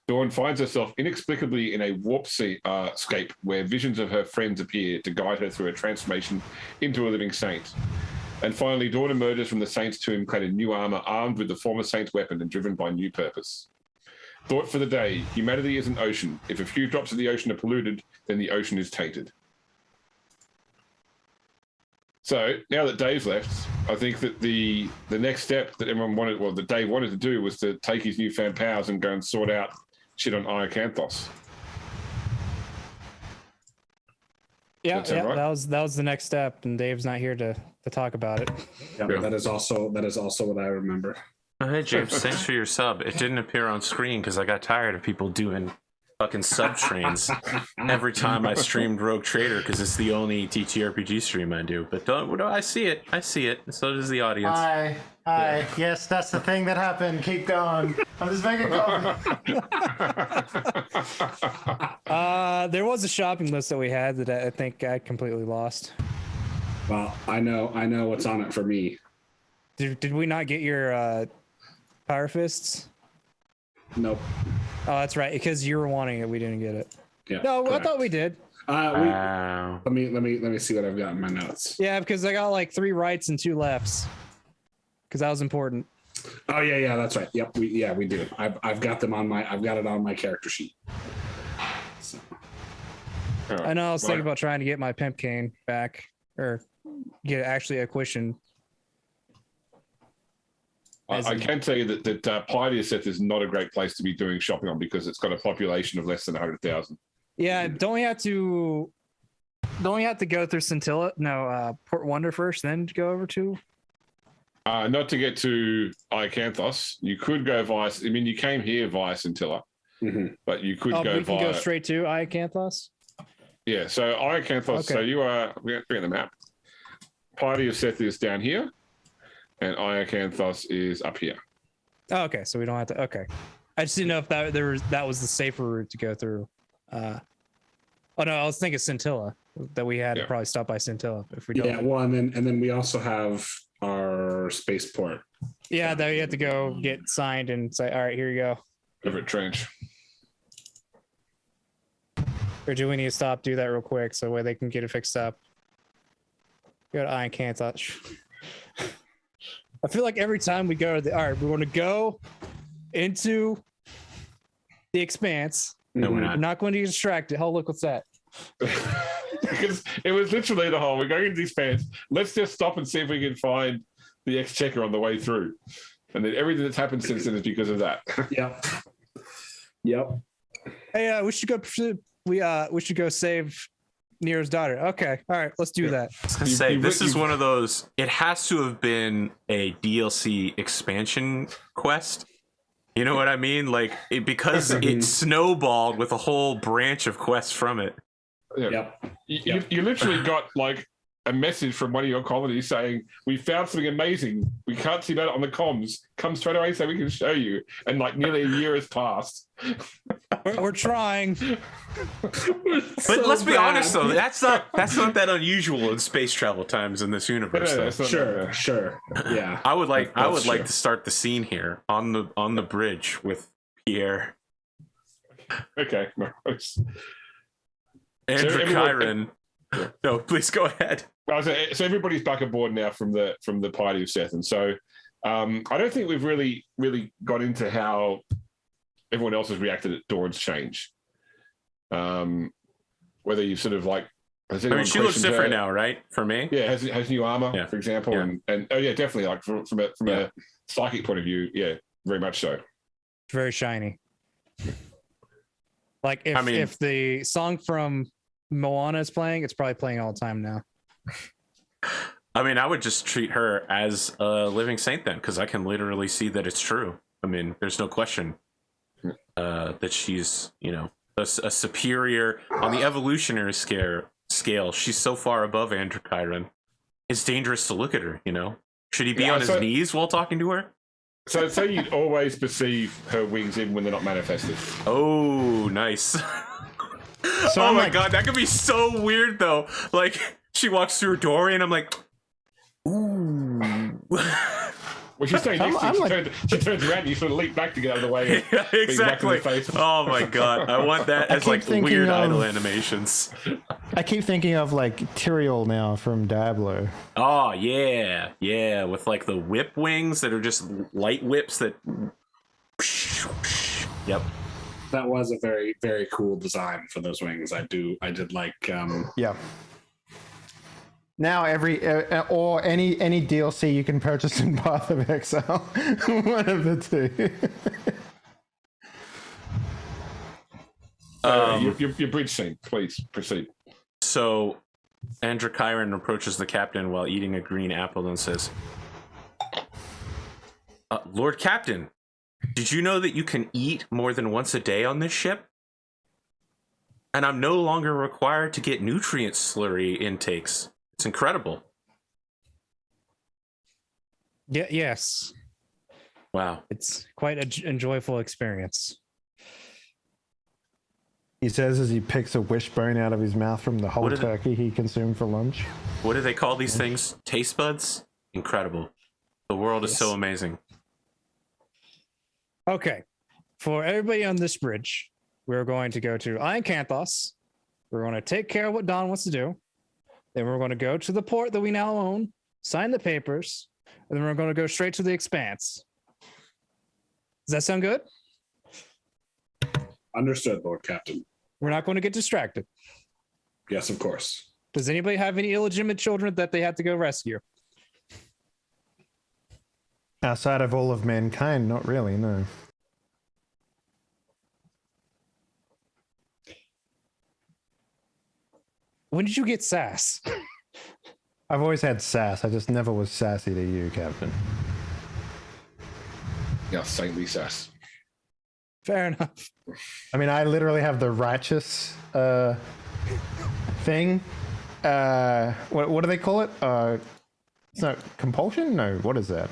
Dawn finds herself inexplicably in a warp scape where visions of her friends appear to guide her through a transformation into a living saint. And finally, Dawn emerges from the saint's tomb clad in new armor, armed with the former saint's weapon and driven by new purpose. Thought for the day: humanity is an ocean. If a few drops of the ocean are polluted, then the ocean is tainted. So now that Dave's left, I think that the next step that everyone wanted, well, that Dave wanted to do, was to take his newfound powers and go and sort out shit on Iacanthos. Yeah, Does that sound right? that was the next step, and Dave's not here to talk about it. Yeah, that is also what I remember. Oh, hey, James, thanks for your sub. It didn't appear on screen because I got tired of people doing fucking sub trains every time I streamed Rogue Trader because it's the only TTRPG stream I do. But I see it. I see it. And so does the audience. Hi. Yes, that's the thing that happened. Keep going. I'm just making coffee. There was a shopping list that we had that I think I completely lost. Well, I know what's on it for me. Did we not get your Power Fists? Nope. Oh, that's right. Because you were wanting it, we didn't get it. Yeah. No, correct. I thought we did. Wow. Let me see what I've got in my notes. Yeah, because I got like 3 rights and 2 lefts. Because that was important. Oh yeah, that's right. Yep, we do. I've got them on I've got it on my character sheet. So. I know I was thinking about trying to get my pimp cane back, or get actually a question. I can tell you that Piety of Seth is not a great place to be doing shopping on because it's got a population of less than 100,000. Yeah, don't we have to go through Scintilla? No, Port Wonder first, then go over to. Not to get to Iacanthos, you could go via. I mean, you came here via Scintilla, but you could go we can via. go straight to Iacanthos. Yeah, so Iacanthos. Okay. So you are. We're getting the map. Piety of Seth is down here, and Iacanthos is up here. Oh, okay, so we don't have to. Okay, I just didn't know if that was the safer route to go through. Oh no, I was thinking Scintilla that we had to probably stop by Scintilla if we don't. Yeah, well, and then we also have our spaceport. Yeah, that you have to go get signed and say, all right, here you go. Everett Trench. Or do we need to stop, do that real quick so way they can get it fixed up? Go to Iacanthos. I feel like every time we go to all right, we want to go into the Expanse. No, we're We're not. not going to get distracted. Oh, look, what's that? Because it was literally the whole, we're going into the Expanse. Let's just stop and see if we can find the Exchequer on the way through. And then everything that's happened since then is because of that. Yep. Hey, we should go. We should go save Nero's daughter. Okay, all right, let's do that. I was gonna say, this is one of those. It has to have been a DLC expansion quest. You know what I mean? Like because it snowballed with a whole branch of quests from it. Yeah. You literally got like a message from one of your colonies saying, "We found something amazing. We can't see about it on the comms. Come straight away so we can show you." And like nearly a year has passed. We're trying. But let's be honest though, that's not that unusual in space travel times in this universe. Sure. Yeah. I would like to start the scene here on the bridge with Pierre. Okay. Andrew So Chiron. Yeah. No, please go ahead. So everybody's back aboard now from the party of Seth, and so I don't think we've really got into how everyone else has reacted at Dawn's change. Whether you sort of like, she looks different now, right? For me, yeah, has new armor, for example, and oh yeah, definitely like from a psychic point of view, yeah, very much so. Very shiny. Like if the song from Moana is playing, it's probably playing all the time now. I mean, I would just treat her as a living saint then, because I can literally see that it's true. I mean, there's no question that she's, a superior on the evolutionary scale. She's so far above Andrew Chiron. It's dangerous to look at her. Should he be on his knees while talking to her? So you'd always perceive her wings in when they're not manifested. Oh, nice. So oh my god, that could be so weird though. Like she walks through a doorway and I'm like, ooh. Well, she's saying she turns around and you sort of leap back to get out of the way. Yeah, exactly. Oh my god, I want that as like weird idle animations. I keep thinking of like Tyrael now from Diablo. Oh yeah, with like the whip wings that are just light whips that. Yep. That was a very, very cool design for those wings. I did like. Yeah. Now or any DLC you can purchase in Path of Exile, one of the two. Your bridge scene, please proceed. So, Andrew Chiron approaches the captain while eating a green apple and says, "Lord Captain, did you know that you can eat more than once a day on this ship? And I'm no longer required to get nutrient slurry intakes. It's incredible." Yeah. Yes. Wow. It's quite an enjoyable experience. He says as he picks a wishbone out of his mouth from the whole turkey he consumed for lunch. What do they call these things? Taste buds? Incredible. The world is so amazing. Okay. For everybody on this bridge, we're going to go to Iron Canthos. We're going to take care of what Don wants to do. Then we're going to go to the port that we now own, sign the papers, and then we're going to go straight to the Expanse. Does that sound good? Understood, Lord Captain. We're not going to get distracted. Yes, of course. Does anybody have any illegitimate children that they have to go rescue? Outside of all of mankind, not really, no. When did you get sass? I've always had sass. I just never was sassy to you, Captain. Yeah, saintly sass. Fair enough. I mean, I literally have the righteous thing. What do they call it? It's not compulsion? No, what is that?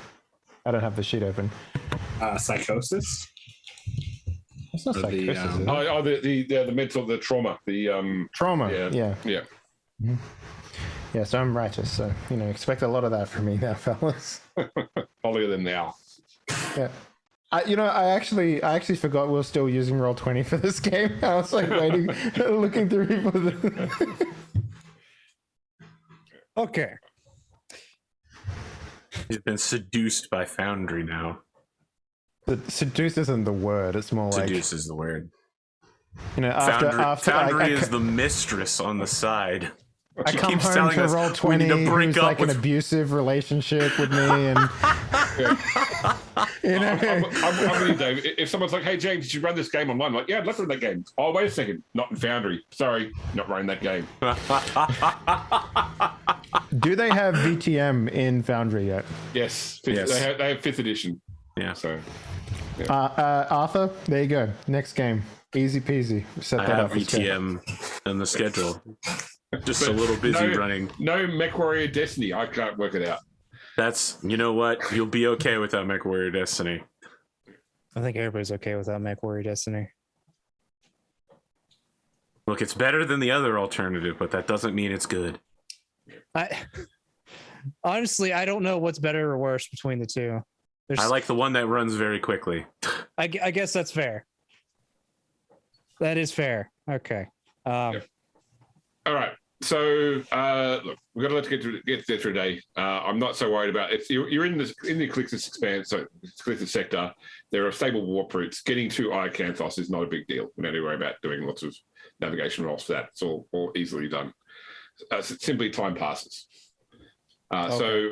I don't have the sheet open. Psychosis? It's not psychosis. The mental, the trauma. Trauma, yeah. Mm-hmm. Yeah, so I'm righteous, so, expect a lot of that from me now, fellas. Holier than thou. Yeah. I actually forgot we were still using Roll20 for this game. I was like waiting, looking through for the... Okay. He's been seduced by Foundry now. Seduce isn't the word. It's more like... Seduce is the word. After Foundry is the mistress on the side. I come home to Roll20 who's like an abusive relationship with me, and I'm with you, Dave. If someone's like, "Hey, James, did you run this game online?" I'm like, "Yeah, I'd love to run that game." Oh, wait a second, not in Foundry. Sorry, not running that game. Do they have VTM in Foundry yet? Yes. They have 5th edition. Yeah. So. Yeah. Arthur, there you go. Next game, easy peasy. Set that I up. have VTM in the schedule. Just a little busy running. No Mech Warrior Destiny. I can't work it out. That's, you know what? You'll be okay without Mech Warrior Destiny. I think everybody's okay without Mech Warrior Destiny. Look, it's better than the other alternative, but that doesn't mean it's good. Honestly, I don't know what's better or worse between the two. I like the one that runs very quickly. I guess that's fair. That is fair. Okay. All right. So look, we've got a lot to get there today. I'm not so worried about it. You're in the Calixis Expanse, so Calixis sector. There are stable warp routes. Getting to Iacanthos is not a big deal. We don't need to worry about doing lots of navigation rolls for that. It's all easily done. Simply time passes. So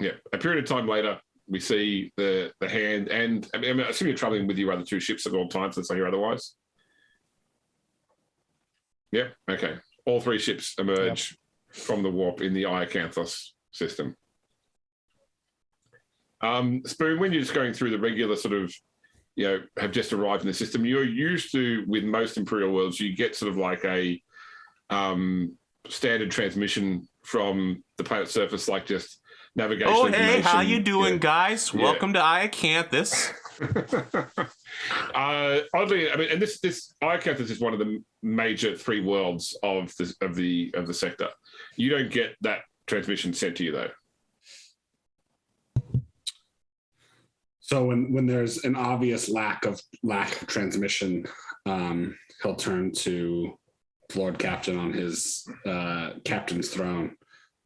yeah, a period of time later, we see the hand, and I assume you're traveling with your other two ships at all times. Let's say you're otherwise. Yeah. Okay. All three ships emerge from the warp in the Iacanthos system. Spoon, when you're just going through the regular sort of, have just arrived in the system, you're used to, with most Imperial worlds, you get sort of like a standard transmission from the planet's surface, like just navigation. Oh, hey, how you doing, guys? Yeah. Welcome to Iacanthos. Oddly, and this Iacanthos is one of the major three worlds of the sector. You don't get that transmission sent to you though. So when there's an obvious lack of transmission, he'll turn to Lord Captain on his captain's throne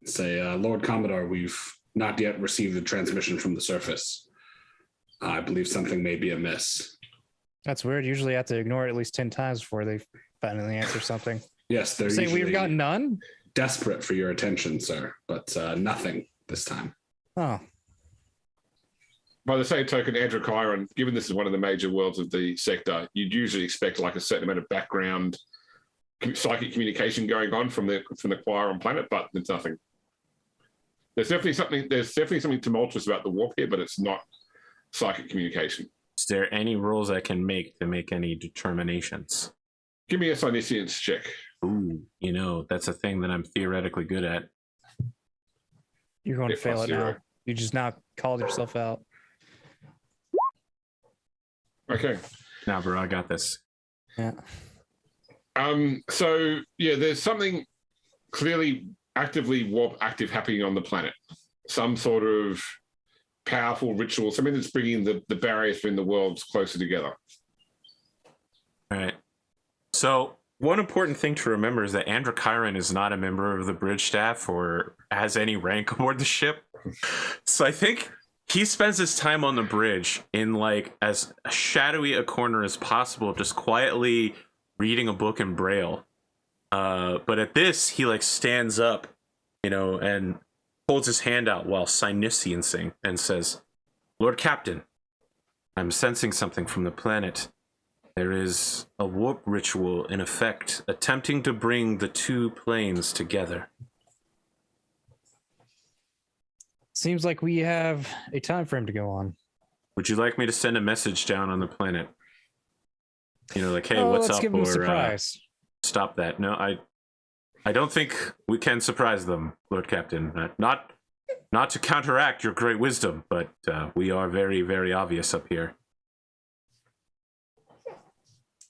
and say, Lord Commodore, we've not yet received the transmission from the surface. I believe something may be amiss. That's weird. Usually I have to ignore it at least 10 times before they finally answer something. Yes, they're saying we've got none? Desperate for your attention, sir, but nothing this time. Oh. By the same token, Andrew Chiron, given this is one of the major worlds of the sector, you'd usually expect like a certain amount of background psychic communication going on from the Chiron planet, but there's nothing. There's definitely something tumultuous about the warp here, but it's not psychic communication. Is there any rolls I can make to make any determinations? Give me a Psyniscience check. Ooh, that's a thing that I'm theoretically good at. You're going to fail it now. You just now called yourself out. Okay. Now, bro, I got this. Yeah. So yeah, there's something clearly actively warp active happening on the planet. Some sort of powerful ritual, something that's bringing the barriers between the worlds closer together. All right. So one important thing to remember is that Andrew Chiron is not a member of the bridge staff or has any rank aboard the ship. So I think he spends his time on the bridge in like as shadowy a corner as possible, just quietly reading a book in Braille. But at this, he like stands up, and holds his hand out while Psynisciencing and says, Lord Captain, I'm sensing something from the planet. There is a warp ritual in effect, attempting to bring the two planes together. Seems like we have a time frame to go on. Would you like me to send a message down on the planet? Like, hey, what's let's up? Give them or a surprise. Stop that. No, I don't think we can surprise them, Lord Captain. Not to counteract your great wisdom, but we are very, very obvious up here.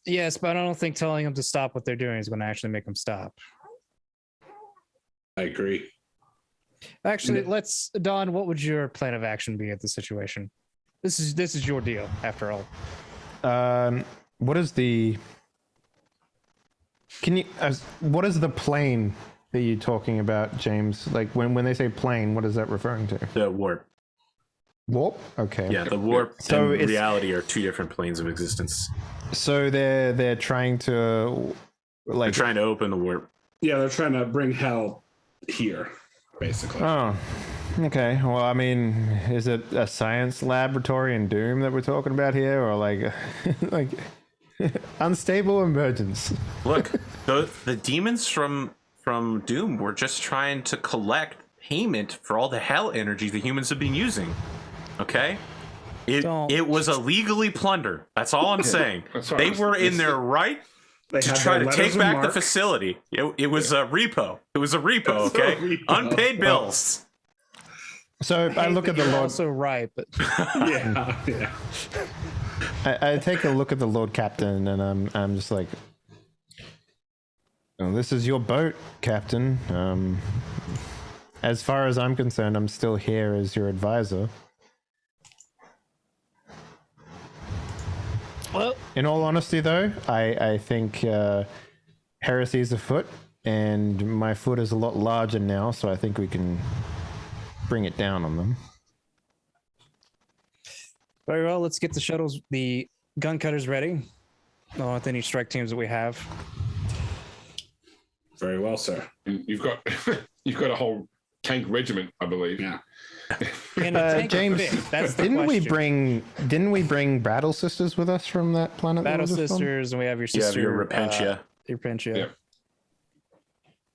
Yes, but I don't think telling them to stop what they're doing is going to actually make them stop. I agree. Actually, Don, what would your plan of action be at the situation? This is your deal, after all. What is the plane that you're talking about, James? Like when they say plane, what is that referring to? The warp. Warp? Okay. Yeah, the warp so and reality are two different planes of existence. So they're trying to They're trying to open the warp. Yeah, they're trying to bring hell here, basically. Oh. Okay. Well, I mean, is it a science laboratory in Doom that we're talking about here, or like unstable emergence? Look, the demons from Doom were just trying to collect payment for all the hell energy the humans have been using. Okay? It was illegally plundered. That's all I'm saying. That's right. They were in their right They to had try their to letters take of back the marque. facility. It was a repo. It was a repo, It was a okay? repo. Unpaid bills. So I look at the You're Lord. also right, but Yeah. I take a look at the Lord Captain, and I'm just like, oh, this is your boat, Captain. As far as I'm concerned, I'm still here as your advisor. well, In all honesty, though, I think Heresy is afoot, and my foot is a lot larger now, so I think we can bring it down on them. very well. Let's get the shuttles, the gun cutters ready, along with any strike teams that we have. Very well, sir. You've got you've got a whole tank regiment, I believe. Yeah. And a tank James, fit, that's the didn't question. we bring Battle Sisters with us from that planet? that Battle we just on? Sisters, and we have your You have sister. your Repentia. Your Repentia. Yeah.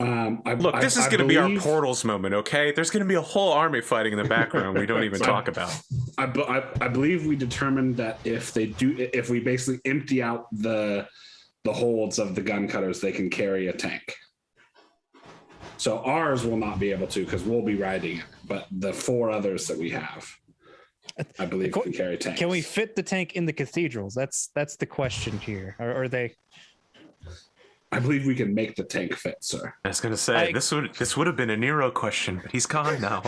Look, this is going to be our believe- portals moment, okay? There's going to be a whole army fighting in the background we don't even talk about. I believe we determined that if we basically empty out the holds of the gun cutters, they can carry a tank. So ours will not be able to because we'll be riding it, but the 4 others that we have, I believe, can carry tanks. Can we fit the tank in the cathedrals? That's the question here. Or are they? I believe we can make the tank fit, sir. I was going to say, this would have been a Nero question, but he's gone now.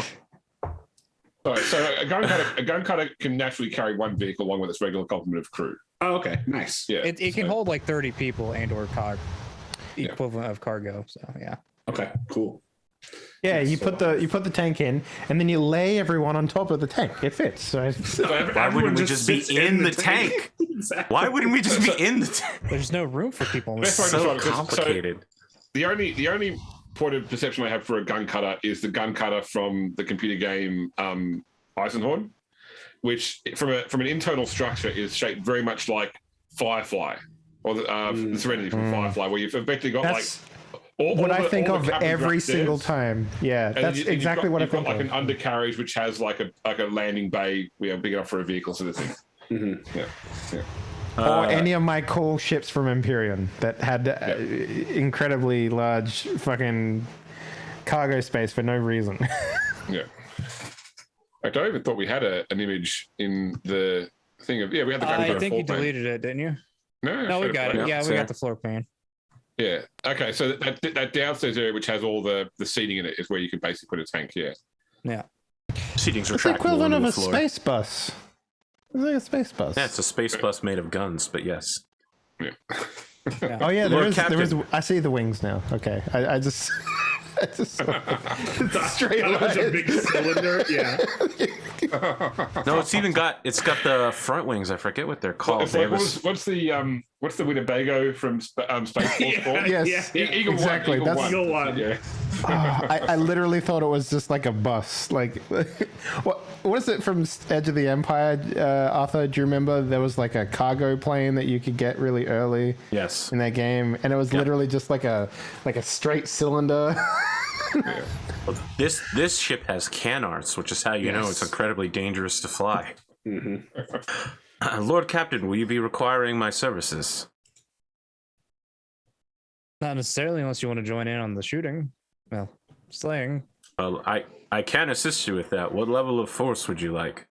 Sorry, so a gun cutter can naturally carry one vehicle along with its regular complement of crew. Oh, okay, nice. Yeah, It can hold like 30 people and/or equivalent of cargo. So yeah. Okay, cool. Yeah, you put the tank in, and then you lay everyone on top of the tank. It fits. So Why wouldn't we just be in the tank? Exactly. Why wouldn't we just be in the tank? There's no room for people. In That's this. right. So So- complicated. The only point of perception I have for a gun cutter is the gun cutter from the computer game Eisenhorn, which from an internal structure is shaped very much like Firefly or the Serenity from Firefly, where you've effectively got that's all what all I the- think all the of cabins every upstairs. single time. Yeah, And that's exactly what I you've got think like of. an undercarriage which has like a landing bay, big enough for a vehicle sort of thing. Mm-hmm. Yeah. Or any of my cool ships from Empyrean that had incredibly large fucking cargo space for no reason. Yeah. In fact, I even thought we had an image in the thing of we had the gun cutter I think floor you plan. deleted it, didn't you? No, We got it. Yeah, we got the floor plan. Yeah. Okay. So that downstairs area, which has all the seating in it, is where you can basically put a tank. Yeah. Yeah. Seating's It's the retractable equivalent of into a the floor. space bus. It's like a space bus. Yeah, it's a space bus made of guns, but yes. Yeah. Oh yeah, there Lord is. Captain. I see the wings now. Okay, I just. I just saw straight That was a lines. big cylinder. Yeah. No, it's got the front wings. I forget what they're called. It's They like, have a what's the Winnebago from Spaceforce? Yes, Eagle exactly. One. That's Eagle One. Yeah. I literally thought it was just like a bus. Like, what is it from Edge of the Empire, Arthur? Do you remember there was like a cargo plane that you could get really early yes. in that game, and it was literally just like a straight cylinder. This ship has canards, which is how you know it's incredibly dangerous to fly. Mm-hmm. Lord Captain, will you be requiring my services? Not necessarily, unless you want to join in on the shooting. Well, slaying. Well, I can assist you with that. What level of force would you like?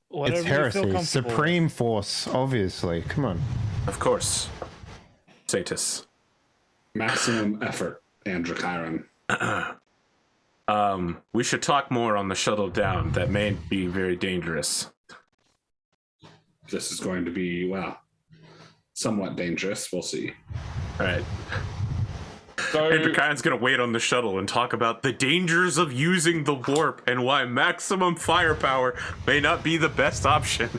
Whatever It's you feel heresy, comfortable supreme force. Obviously, come on. Of course. Satis. Maximum effort, Andrew Chiron. We should talk more on the shuttle down. That may be very dangerous. This is going to be, well, somewhat dangerous. We'll see. All right. So Andrew Kyan's gonna wait on the shuttle and talk about the dangers of using the warp and why maximum firepower may not be the best option.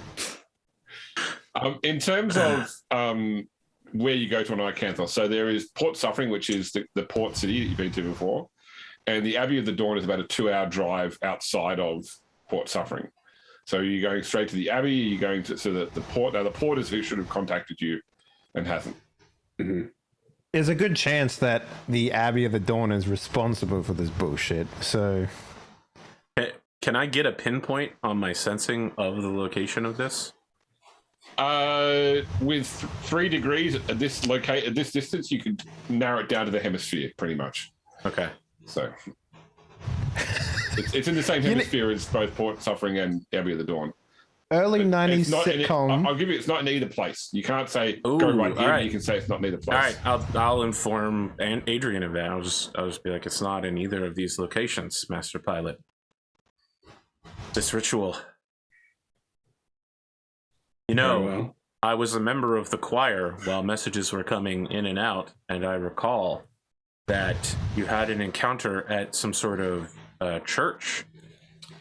in terms of where you go to on Icanthos, so there is Port Suffering, which is the port city that you've been to before, and the Abbey of the Dawn is about a 2-hour drive outside of Port Suffering. So you're going straight to the Abbey, you're going to the port. Now the port is who should have contacted you and hasn't. Mm-hmm. There's a good chance that the Abbey of the Dawn is responsible for this bullshit. So, Can I get a pinpoint on my sensing of the location of this? With 3 degrees at this distance, you can narrow it down to the hemisphere, pretty much. Okay. So it's in the same hemisphere as both Port Suffering and Abbey of the Dawn. Early 90s sitcom. I'll give you, it's not in either place. You can't say go right here. Right. You can say it's not in either place. All right, I'll inform Adrian of that. I'll just be like, it's not in either of these locations, Master Pilot. This ritual. You know, I was a member of the choir while messages were coming in and out, and I recall that you had an encounter at some sort of church,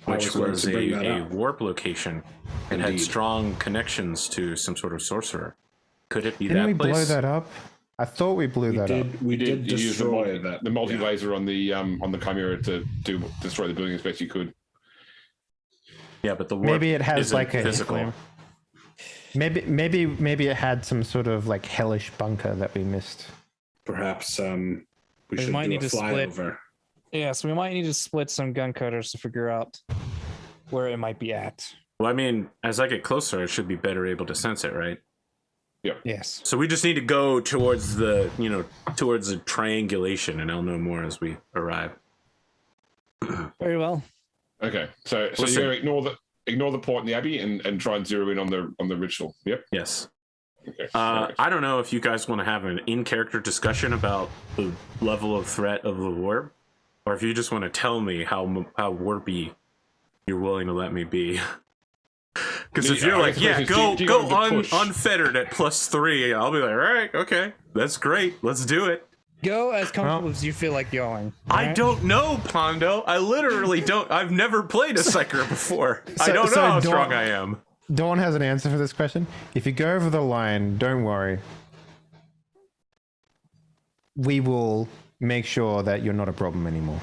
which was a warp location and had strong connections to some sort of sorcerer. Could it be that place? Didn't we blow that up? I thought we blew that up. We did destroy the multi-laser on the Chimera to destroy the building as best you could. Yeah, but the warp maybe it has like a physical. Maybe it had some sort of like hellish bunker that we missed. Perhaps we should might do need a to split. flyover. Yeah, so we might need to split some gun cutters to figure out where it might be at. Well, I mean, as I get closer, I should be better able to sense it, right? Yeah. Yes. So we just need to go towards the triangulation, and I'll know more as we arrive. Very well. Okay, so you're gonna ignore the port and the Abbey and try and zero in on the ritual. Yep. Yes. Okay. I don't know if you guys want to have an in-character discussion about the level of threat of the warp, or if you just want to tell me how warpy you're willing to let me be. Because if you're like, yeah, go unfettered at +3, I'll be like, all right, okay, that's great, let's do it. Go as comfortable as you feel like going. Right? I don't know, Pondo. I literally don't. I've never played a Psyker before. I don't know how strong I am. Dawn has an answer for this question. If you go over the line, don't worry. We will make sure that you're not a problem anymore.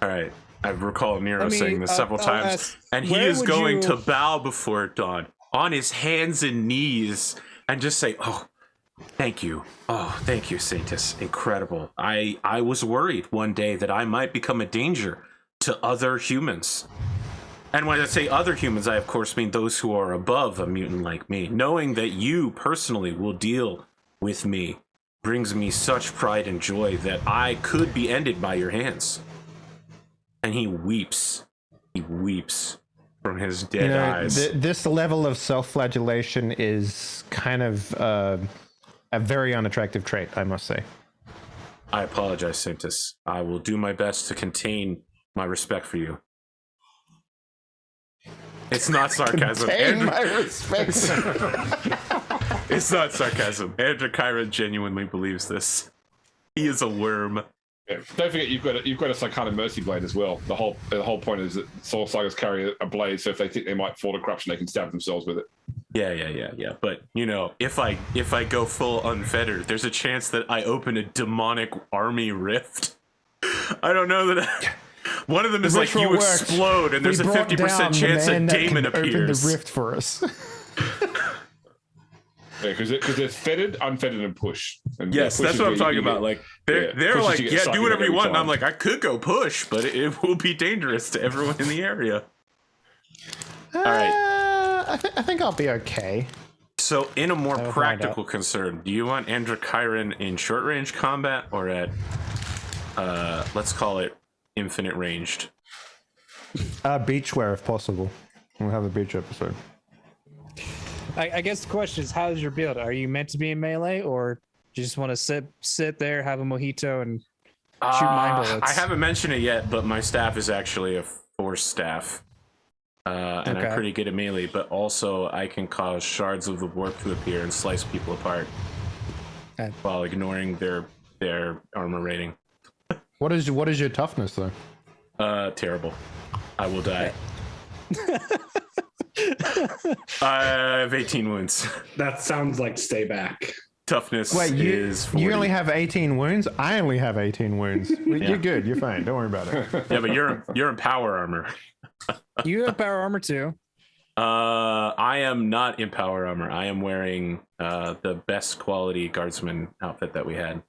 All right. I recall Nero saying this several times. And he is going to bow before Dawn on his hands and knees and just say, oh, thank you. Oh, thank you, Saintus. Incredible. I was worried one day that I might become a danger to other humans. And when I say other humans, I of course mean those who are above a mutant like me. Knowing that you personally will deal with me brings me such pride and joy that I could be ended by your hands. And he weeps. He weeps from his dead eyes. This level of self-flagellation is kind of a very unattractive trait, I must say. I apologize, Saintus. I will do my best to contain my respect for you. It's not sarcasm. Contain my respect. It's not sarcasm. Andrew Kyra genuinely believes this. He is a worm. Yeah. Don't forget, you've got a Psychotic Mercy Blade as well. The whole point is that Soul Sagas carry a blade, so if they think they might fall to corruption, they can stab themselves with it. Yeah. But you know, if I go full unfettered, there's a chance that I open a demonic army rift. I don't know that. One of them is like you explode, and there's a 50% chance a Daemon appears. Open the rift for us. Yeah, because it's fettered, unfettered, and push. And yes, that's what I'm talking about. Like they're like, yeah, do whatever you want. And I'm like, I could go push, but it will be dangerous to everyone in the area. All right, I think I'll be okay. So, in a more practical concern, do you want Andrew Kyron in short range combat or at, let's call it infinite ranged? Beachwear if possible. We'll have a beach episode. I guess the question is, how's your build? Are you meant to be in melee, or do you just want to sit there, have a mojito, and shoot mind bullets? I haven't mentioned it yet, but my staff is actually a force staff. And I'm pretty good at melee, but also I can cause shards of the warp to appear and slice people apart while ignoring their armor rating. What is your toughness, though? Terrible. I will die. I have 18 wounds. That sounds like stay back. Toughness is 40. You only have 18 wounds? I only have 18 wounds. You're good. You're fine. Don't worry about it. Yeah, but you're in power armor. You have power armor too. I am not in power armor. I am wearing the best quality guardsman outfit that we had.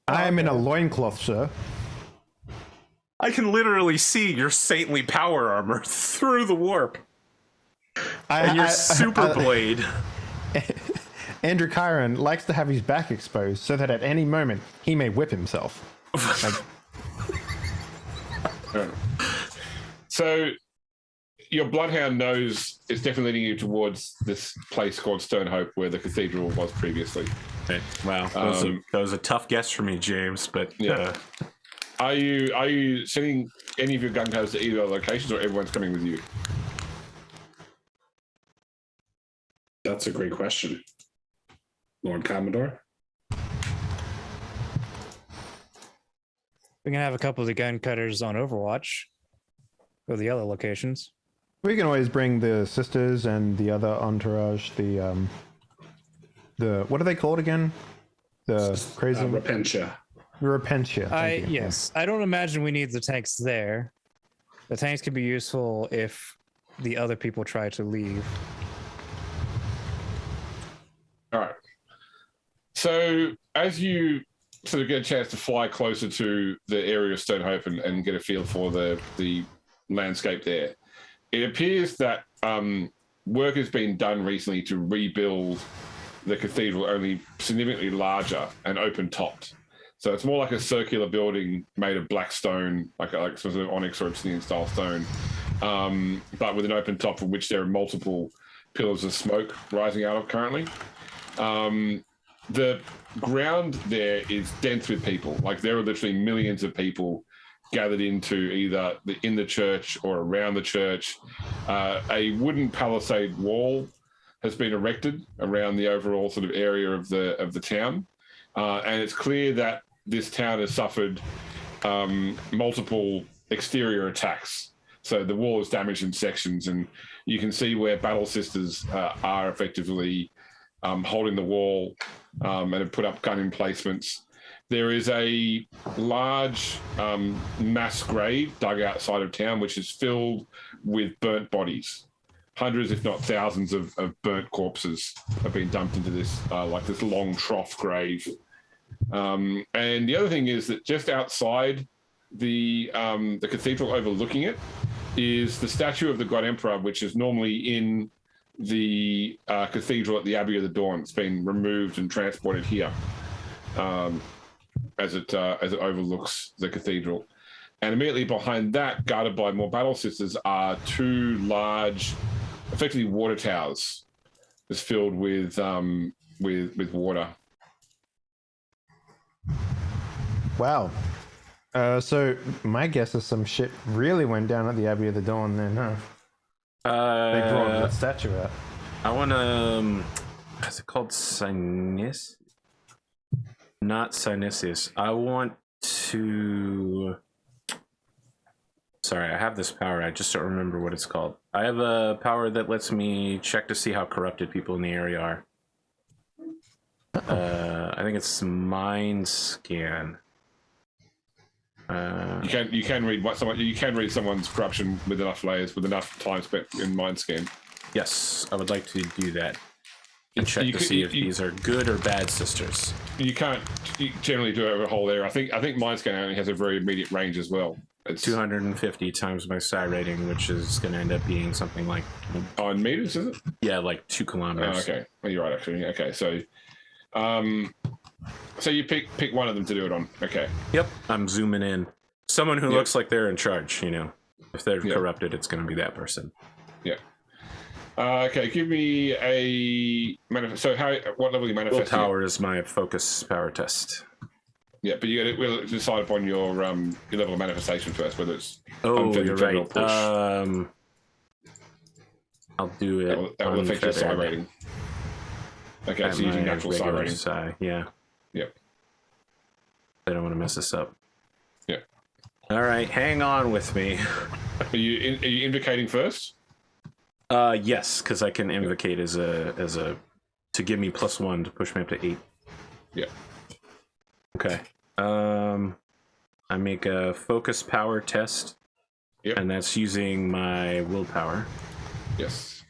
I am in a loincloth, sir. I can literally see your saintly power armor through the warp. And your super blade. Andrew Chiron likes to have his back exposed so that at any moment he may whip himself. Like, so your bloodhound knows it's definitely leading you towards this place called Stonehope, where the cathedral was previously. Okay. Wow, that was a tough guess for me, James. But yeah. Are you sending any of your gun cutters to either of the locations, or everyone's coming with you? That's a great question, Lord Commodore. We can have a couple of the gun cutters on Overwatch. Go to the other locations. we can always bring the sisters and the other entourage. The what are they called again? The crazy Repentia. Repentia. Yes. I don't imagine we need the tanks there. The tanks can be useful if the other people try to leave. All right. So as you sort of get a chance to fly closer to the area of Stonehope and get a feel for the landscape there, it appears that work has been done recently to rebuild the cathedral, only significantly larger and open-topped. So it's more like a circular building made of black stone, like some sort of onyx or obsidian-style stone, but with an open top from which there are multiple pillars of smoke rising out of currently. The ground there is dense with people. Like there are literally millions of people gathered into either in the church or around the church. A wooden palisade wall has been erected around the overall sort of area of the town, and it's clear that this town has suffered multiple exterior attacks. So the wall is damaged in sections, and you can see where battle sisters are effectively holding the wall and have put up gun emplacements. There is a large mass grave dug outside of town, which is filled with burnt bodies. Hundreds, if not thousands, of burnt corpses have been dumped into this like this long trough grave. And the other thing is that just outside the cathedral overlooking it is the statue of the God Emperor, which is normally in the cathedral at the Abbey of the Dawn. It's been removed and transported here as it overlooks the cathedral. And immediately behind that, guarded by more battle sisters, are two large, effectively water towers, just filled with water. Wow. So my guess is some shit really went down at the Abbey of the Dawn then, huh? They brought that statue out. I want to. What's it called? Sinus? Not Sinisius. I want to. Sorry, I have this power. I just don't remember what it's called. I have a power that lets me check to see how corrupted people in the area are. I think it's Mind Scan. You can read someone's corruption with enough layers, with enough time spent in Mind Scan. Yes, I would like to do that. And check to see if these are good or bad sisters. You can't generally do it over a whole area. I think Mind Scan only has a very immediate range as well. It's 250 times my psi rating, which is going to end up being something like... in meters, is it? Yeah, like 2 kilometers. Oh, okay. Well, you're right, actually. Okay, so... so you pick one of them to do it on. Okay. Yep, I'm zooming in. Someone who looks like they're in charge, you know. If they're corrupted, it's going to be that person. Yeah. Okay, give me a manifest. So what level are you manifesting? Willpower is my focus power test. Yeah, but we'll decide upon your level of manifestation first, whether it's you're right. or push. I'll do it. That will affect your psi rating. Okay, so using natural psi rating. Yeah. Yep. I don't want to mess this up. Yeah. All right, hang on with me. Are you invocating first? Yes, because I can invocate as a to give me +1 to push me up to 8. Yeah. Okay. I make a focus power test. Yep. And that's using my willpower. Yes.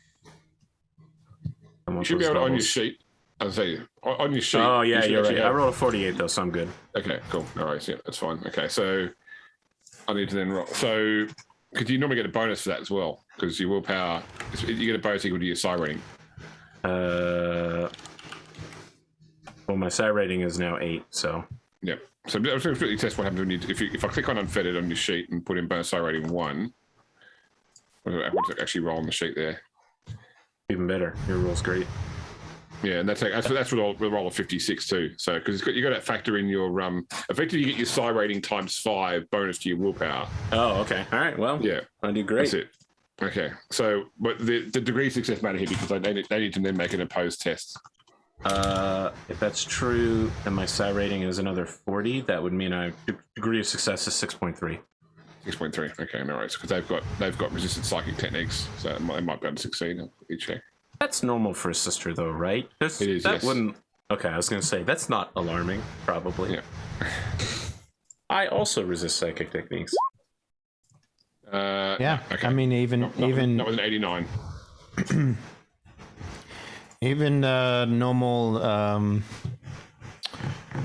You should be able to on your sheet. I'll say on your sheet. Oh yeah, you're right. I rolled a 48 though, so I'm good. Okay, cool. All right, yeah, that's fine. Okay, so I need to then roll. So, because you normally get a bonus for that as well, because your willpower, you get a bonus equal to your psi rating. Well, my psi rating is now 8, so. Yep. So I'm just going to quickly test what happens when if I click on unfettered on your sheet and put in bonus psi rating 1. What does it actually roll on the sheet there? Even better. Your roll's great. Yeah, and that's what we'll roll a 56 too. So because you got that factor in your effectively you get your psi rating times 5 bonus to your willpower. Oh, okay. All right. Well, yeah, I do great. That's it. Okay. So, but the degree of success matter here because they need to then make an opposed test. If that's true, and my psi rating is another 40, that would mean I degree of success is 6.3. 6.3. Okay, no worries. Because they've got resistant psychic techniques, so they might be able to succeed each check. That's normal for a sister, though, right? It is. That yes. wouldn't. Okay, I was going to say that's not alarming. Probably. Yeah. I also resist psychic techniques. Yeah. Okay. I mean, even not with an 89. even normal.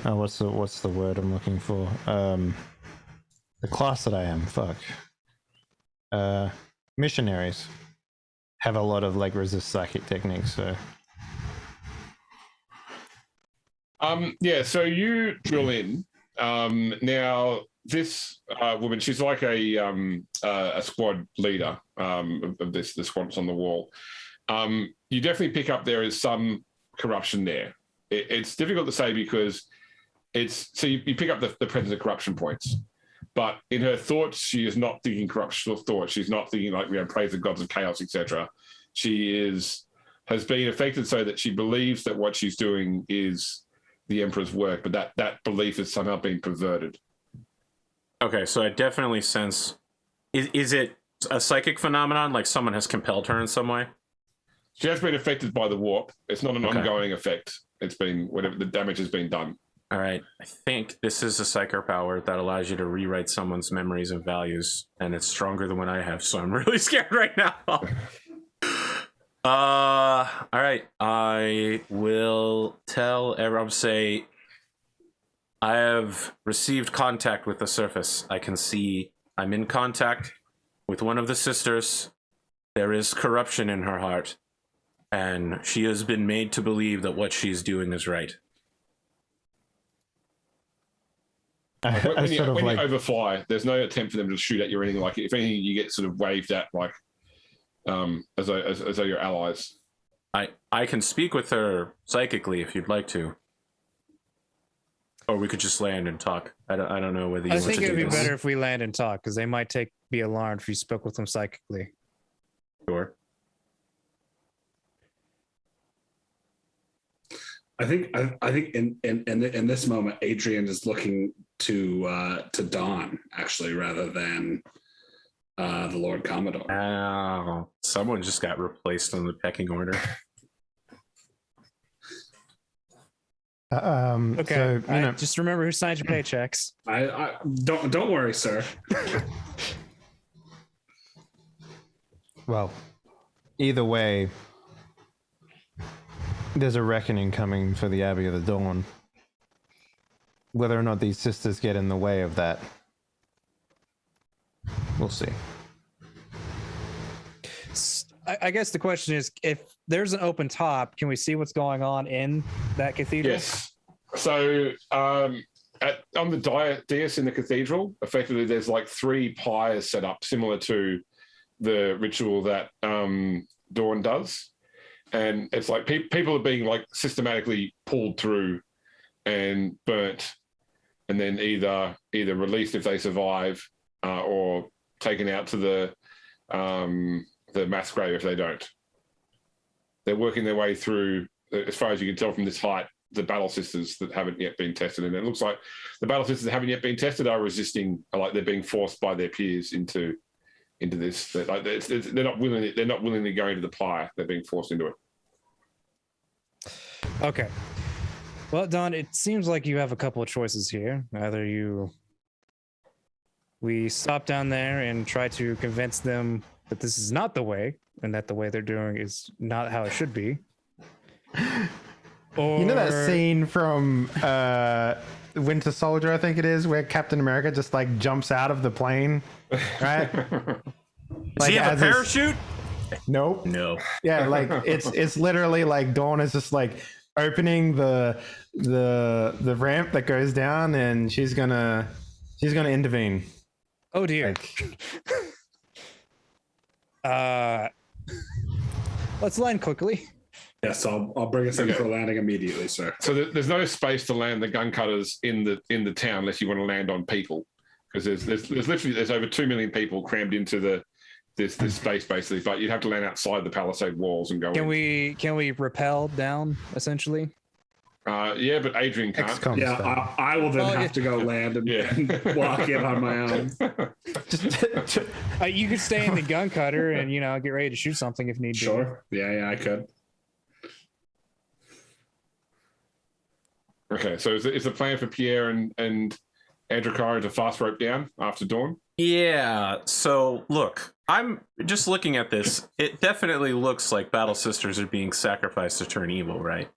What's the word I'm looking for? The class that I am. Fuck. Missionaries have a lot of like resist psychic techniques. So. Yeah. So you drill in. Now this woman, she's like a squad leader of the squad on the wall. You definitely pick up there is some corruption there. It's difficult to say because you pick up the presence of corruption points, but in her thoughts she is not thinking corruptional thoughts. She's not thinking like praise the gods of chaos, etc. She has been affected so that she believes that what she's doing is the Emperor's work, but that belief has somehow been perverted. Okay, so I definitely sense. Is it a psychic phenomenon? Like someone has compelled her in some way? She has been affected by the warp. It's not an ongoing effect. It's been whatever the damage has been done. All right. I think this is a psychic power that allows you to rewrite someone's memories and values, and it's stronger than what I have, so I'm really scared right now. All right. I will tell everyone, say, I have received contact with the surface. I can see I'm in contact with one of the sisters. There is corruption in her heart, and she has been made to believe that what she's doing is right. When you overfly, there's no attempt for them to shoot at you or anything like it. If anything, you get sort of waved at like as though you're allies. I can speak with her psychically if you'd like to. Or we could just land and talk. I don't know whether you want to do this. I think it'd be better if we land and talk, because they might be alarmed if you spoke with them psychically. Sure. I think in this moment, Adrian is looking to Dawn actually, rather than the Lord Commodore. Oh, someone just got replaced on the pecking order. Okay, so, just remember who signed your paychecks. I don't worry, sir. Well, either way, there's a reckoning coming for the Abbey of the Dawn. Whether or not these sisters get in the way of that, we'll see. I guess the question is, if there's an open top, can we see what's going on in that cathedral? Yes. So on the dais in the cathedral, effectively there's like 3 pyres set up, similar to the ritual that Dawn does. And it's like people are being like systematically pulled through and burnt, and then either released if they survive, or taken out to the mass grave if they don't. They're working their way through, as far as you can tell from this height, the battle sisters that haven't yet been tested. And it looks like the battle sisters that haven't yet been tested are resisting, like they're being forced by their peers into this. They're not willingly going to the pyre. They're being forced into it. Okay. Well, Don, it seems like you have a couple of choices here. Either we stop down there and try to convince them that this is not the way, and that the way they're doing is not how it should be. Or... You know that scene from Winter Soldier, I think it is, where Captain America just like jumps out of the plane, right? Does he have a parachute? Nope. No. Yeah, like it's literally like Dawn is just like opening the ramp that goes down, and she's gonna intervene. Oh dear. Let's land quickly. Yes, I'll bring us in for landing immediately, sir. So there's no space to land the gun cutters in the town unless you want to land on people, because there's literally over 2 million people crammed into this space basically. But you'd have to land outside the palisade walls and go. Can we rappel down essentially? Yeah, but Adrian can't. XCOM Yeah, stuff. I will then have to go land and walk in on my own. You could stay in the gun cutter and get ready to shoot something if need be. Sure. Yeah, I could. Okay, so is the plan for Pierre and Andrakara to fast rope down after dawn? Yeah, so look, I'm just looking at this. It definitely looks like Battle Sisters are being sacrificed to turn evil, right?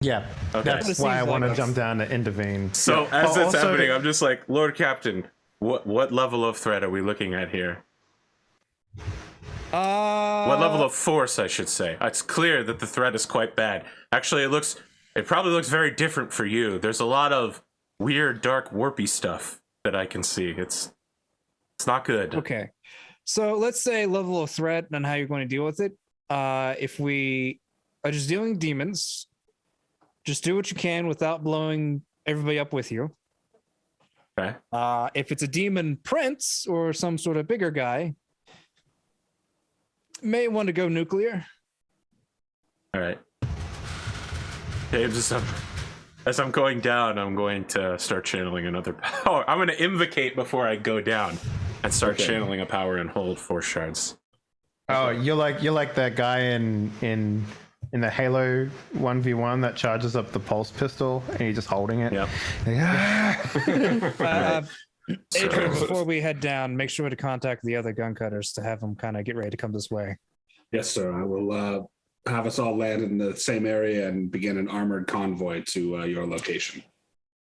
Yeah, Okay. that's why I want to jump down to intervene. So as Oh, it's also- happening, I'm just like, Lord Captain, what level of threat are we looking at here? What level of force, I should say. It's clear that the threat is quite bad. Actually, it probably looks very different for you. There's a lot of weird, dark, warpy stuff that I can see. It's not good. Okay, so let's say level of threat and how you're going to deal with it. If we are just dealing with demons, just do what you can without blowing everybody up with you. Okay. If it's a demon prince or some sort of bigger guy, may want to go nuclear. All right. James, as I'm going down, I'm going to start channeling another power. I'm going to invocate before I go down and start channeling a power and hold 4 shards. Oh, you're like that guy in the Halo 1v1 that charges up the pulse pistol and you're just holding it. Yep. Adrian, before we head down, make sure to contact the other gun cutters to have them kind of get ready to come this way. Yes, sir. I will have us all land in the same area and begin an armored convoy to your location.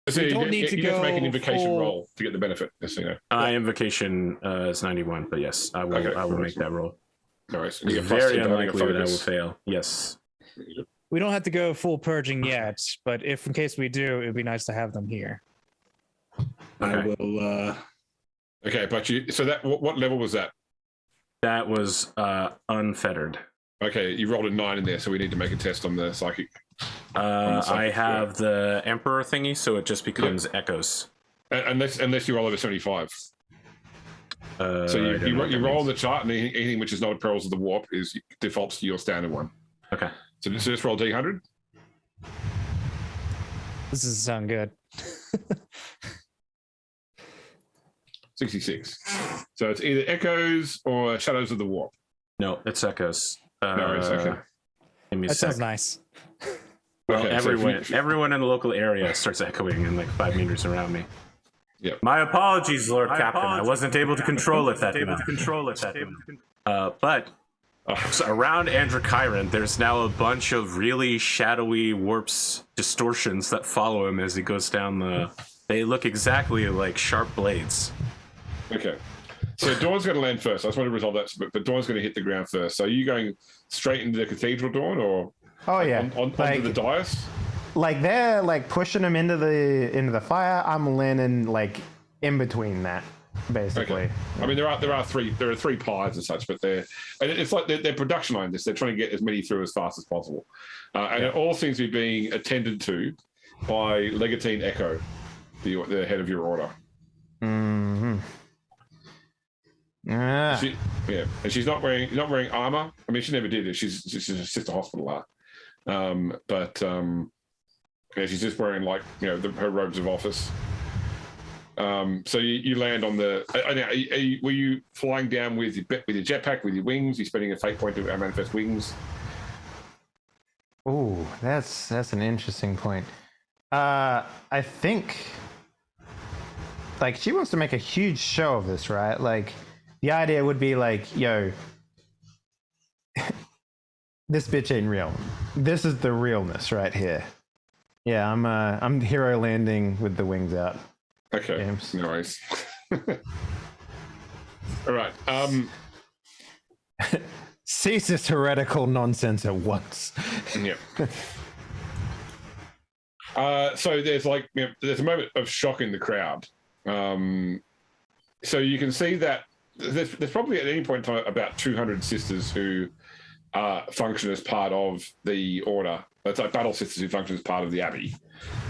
So We you don't need to have to make an go invocation full- roll to get the benefit. Just so you know. Invocation is 91, but yes, I will. Okay, I will cool. make that roll. No worries. It's You get plus very 2 to having a unlikely that I will focus. fail. Yes. We don't have to go full purging yet, but if in case we do, it'd be nice to have them here. I Okay. will. Okay, but what level was that? That was unfettered. Okay, you rolled a 9 in there, so we need to make a test on the psychic. I have the Emperor thingy, so it just becomes echoes. Unless you roll over 75. So I don't know what you that roll means. the chart, and anything which is not a Perils of the Warp is defaults to your standard one. Okay. So just roll D100. This doesn't sound good. 66. So it's either Echoes or Shadows of the Warp. No, it's echoes. No, it's okay. Give me a That sounds sec. nice. Well, Okay, so everyone in the local area starts echoing in like 5 meters around me. Yep. My apologies, Lord Captain. I wasn't able to control it that enough. But so around Andrakara, there's now a bunch of really shadowy warps, distortions that follow him as he goes down the. They look exactly like sharp blades. Okay. So Dawn's going to land first. I just want to resolve that, but Dawn's going to hit the ground first. So are you going straight into the cathedral, Dawn, or Oh yeah, onto the dais? like they're like pushing him into the fire. I'm landing like in between that, basically. Okay. I mean, there are three pies and such, but it's like their production line. They're trying to get as many through as fast as possible, and it all seems to be being attended to by Legatine Echo, the head of your order. Mm-hmm. Ah. And she's not wearing armor. I mean, she never did. She's just a hospital but she's just wearing her robes of office. So you land on the. Were you flying down with your jetpack, with your wings? You spending a fate point to manifest wings? Ooh, that's an interesting point. I think like she wants to make a huge show of this, right? Like the idea would be like, yo, this bitch ain't real. This is the realness right here. Yeah, I'm hero landing with the wings out. Okay, James. no worries. All right. Cease this heretical nonsense at once. Yeah. So there's like there's a moment of shock in the crowd. So you can see that there's probably at any point in time about 200 sisters who function as part of the order. It's like battle sisters who function as part of the abbey,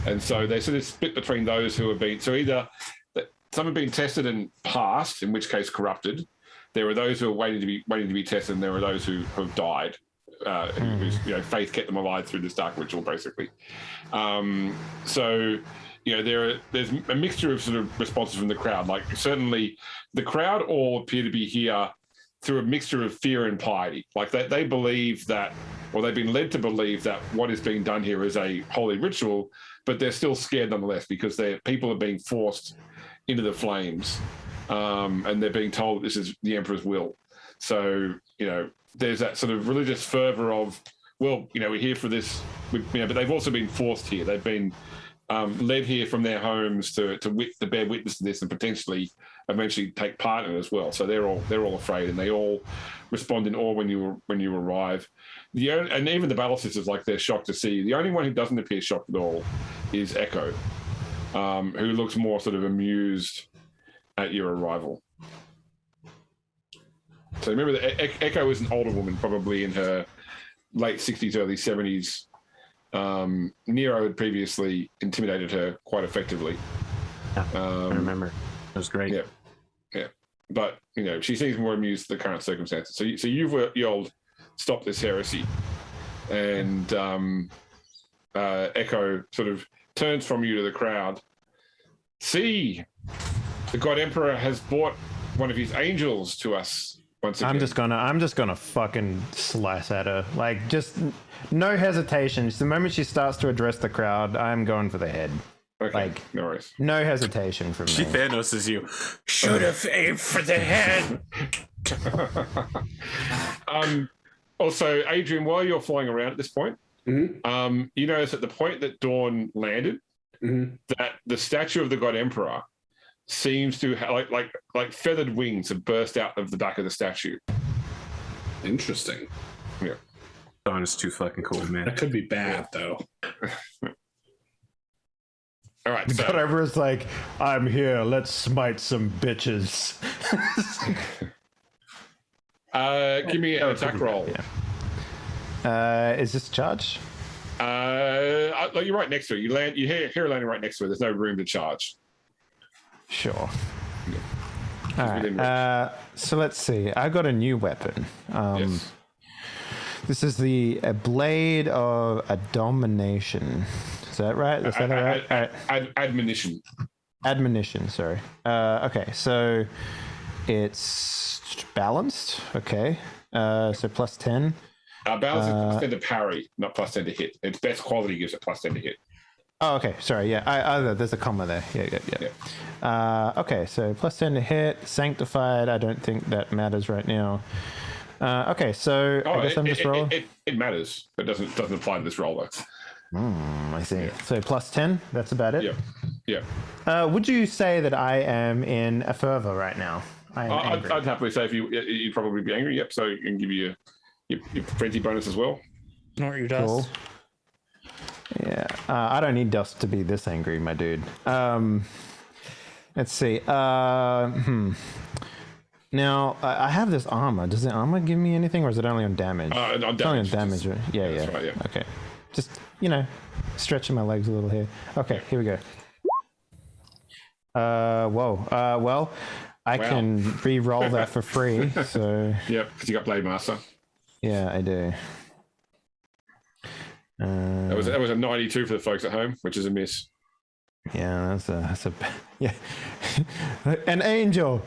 and so they sort of split between those who have been. So either some have been tested and passed, in which case corrupted. There are those who are waiting to be tested, and there are those who have died. Whose faith kept them alive through this dark ritual, basically. So there's a mixture of sort of responses from the crowd. Like certainly, the crowd all appear to be here through a mixture of fear and piety. Like they believe that, or they've been led to believe that what is being done here is a holy ritual, but they're still scared nonetheless because people are being forced into the flames, and they're being told this is the Emperor's will. So there's that sort of religious fervor of, we're here for this, but they've also been forced here. They've been led here from their homes to bear witness to this and potentially eventually take part in it as well. So they're all afraid, and they all respond in awe when you arrive. And even the battle sisters, like, they're shocked to see you. The only one who doesn't appear shocked at all is Echo, who looks more sort of amused at your arrival. So remember that Echo is an older woman, probably in her late 60s, early 70s. Nero had previously intimidated her quite effectively. Yeah, I remember. It was great. Yeah. But, she seems more amused at the current circumstances. So you've yelled, "Stop this heresy." And Echo sort of turns from you to the crowd. "See, the God Emperor has brought one of his angels to us once again." I'm just gonna fucking slice at her. Like, just no hesitation. Just the moment she starts to address the crowd, I'm going for the head. Okay, Like, no worries. No hesitation from me. She Thanos' you. Should have aimed for the head. Also, Adrian, while you're flying around at this point, you notice at the point that Dawn landed, that the statue of the God Emperor seems to have like feathered wings have burst out of the back of the statue. Interesting. Yeah. Dawn is too fucking cool, man. That could be bad, though. All right. The So, God Emperor's like, "I'm here. Let's smite some bitches." give me an attack roll. Yeah. Is this charge? You're right next to her. You hear her landing right next to her. There's no room to charge. Sure. Yeah. All right. So let's see. I got a new weapon. Yes. This is the Blade of Domination. Is that right? Is that right? Admonition. Admonition. Sorry. Okay. So it's balanced. Okay. So plus 10. Balance is plus 10 to parry, not plus 10 to hit. Its best quality gives it plus 10 to hit. Oh, okay. Sorry. Yeah. There's a comma there. Yeah. Okay. So plus 10 to hit. Sanctified. I don't think that matters right now. Okay. So I guess I'm just rolling. It matters, but doesn't apply to this roll though. I see. Yeah. So plus 10. That's about it. Yeah. Would you say that I am in a fervor right now? I'd happily say if you'd probably be angry. Yep. So you can give you your frenzy bonus as well. Snort your dust. Cool. Yeah, I don't need dust to be this angry, my dude. Let's see. Now, I have this armor. Does the armor give me anything, or is it only on damage? On damage. It's only on damage, right? Yeah. That's right, yeah. Okay. Just, stretching my legs a little here. Okay, here we go. Well, I can re-roll that for free, so... Yep, because you got Blade Master. Yeah, I do. That was a 92 for the folks at home, which is a miss. Yeah, that's a yeah. An angel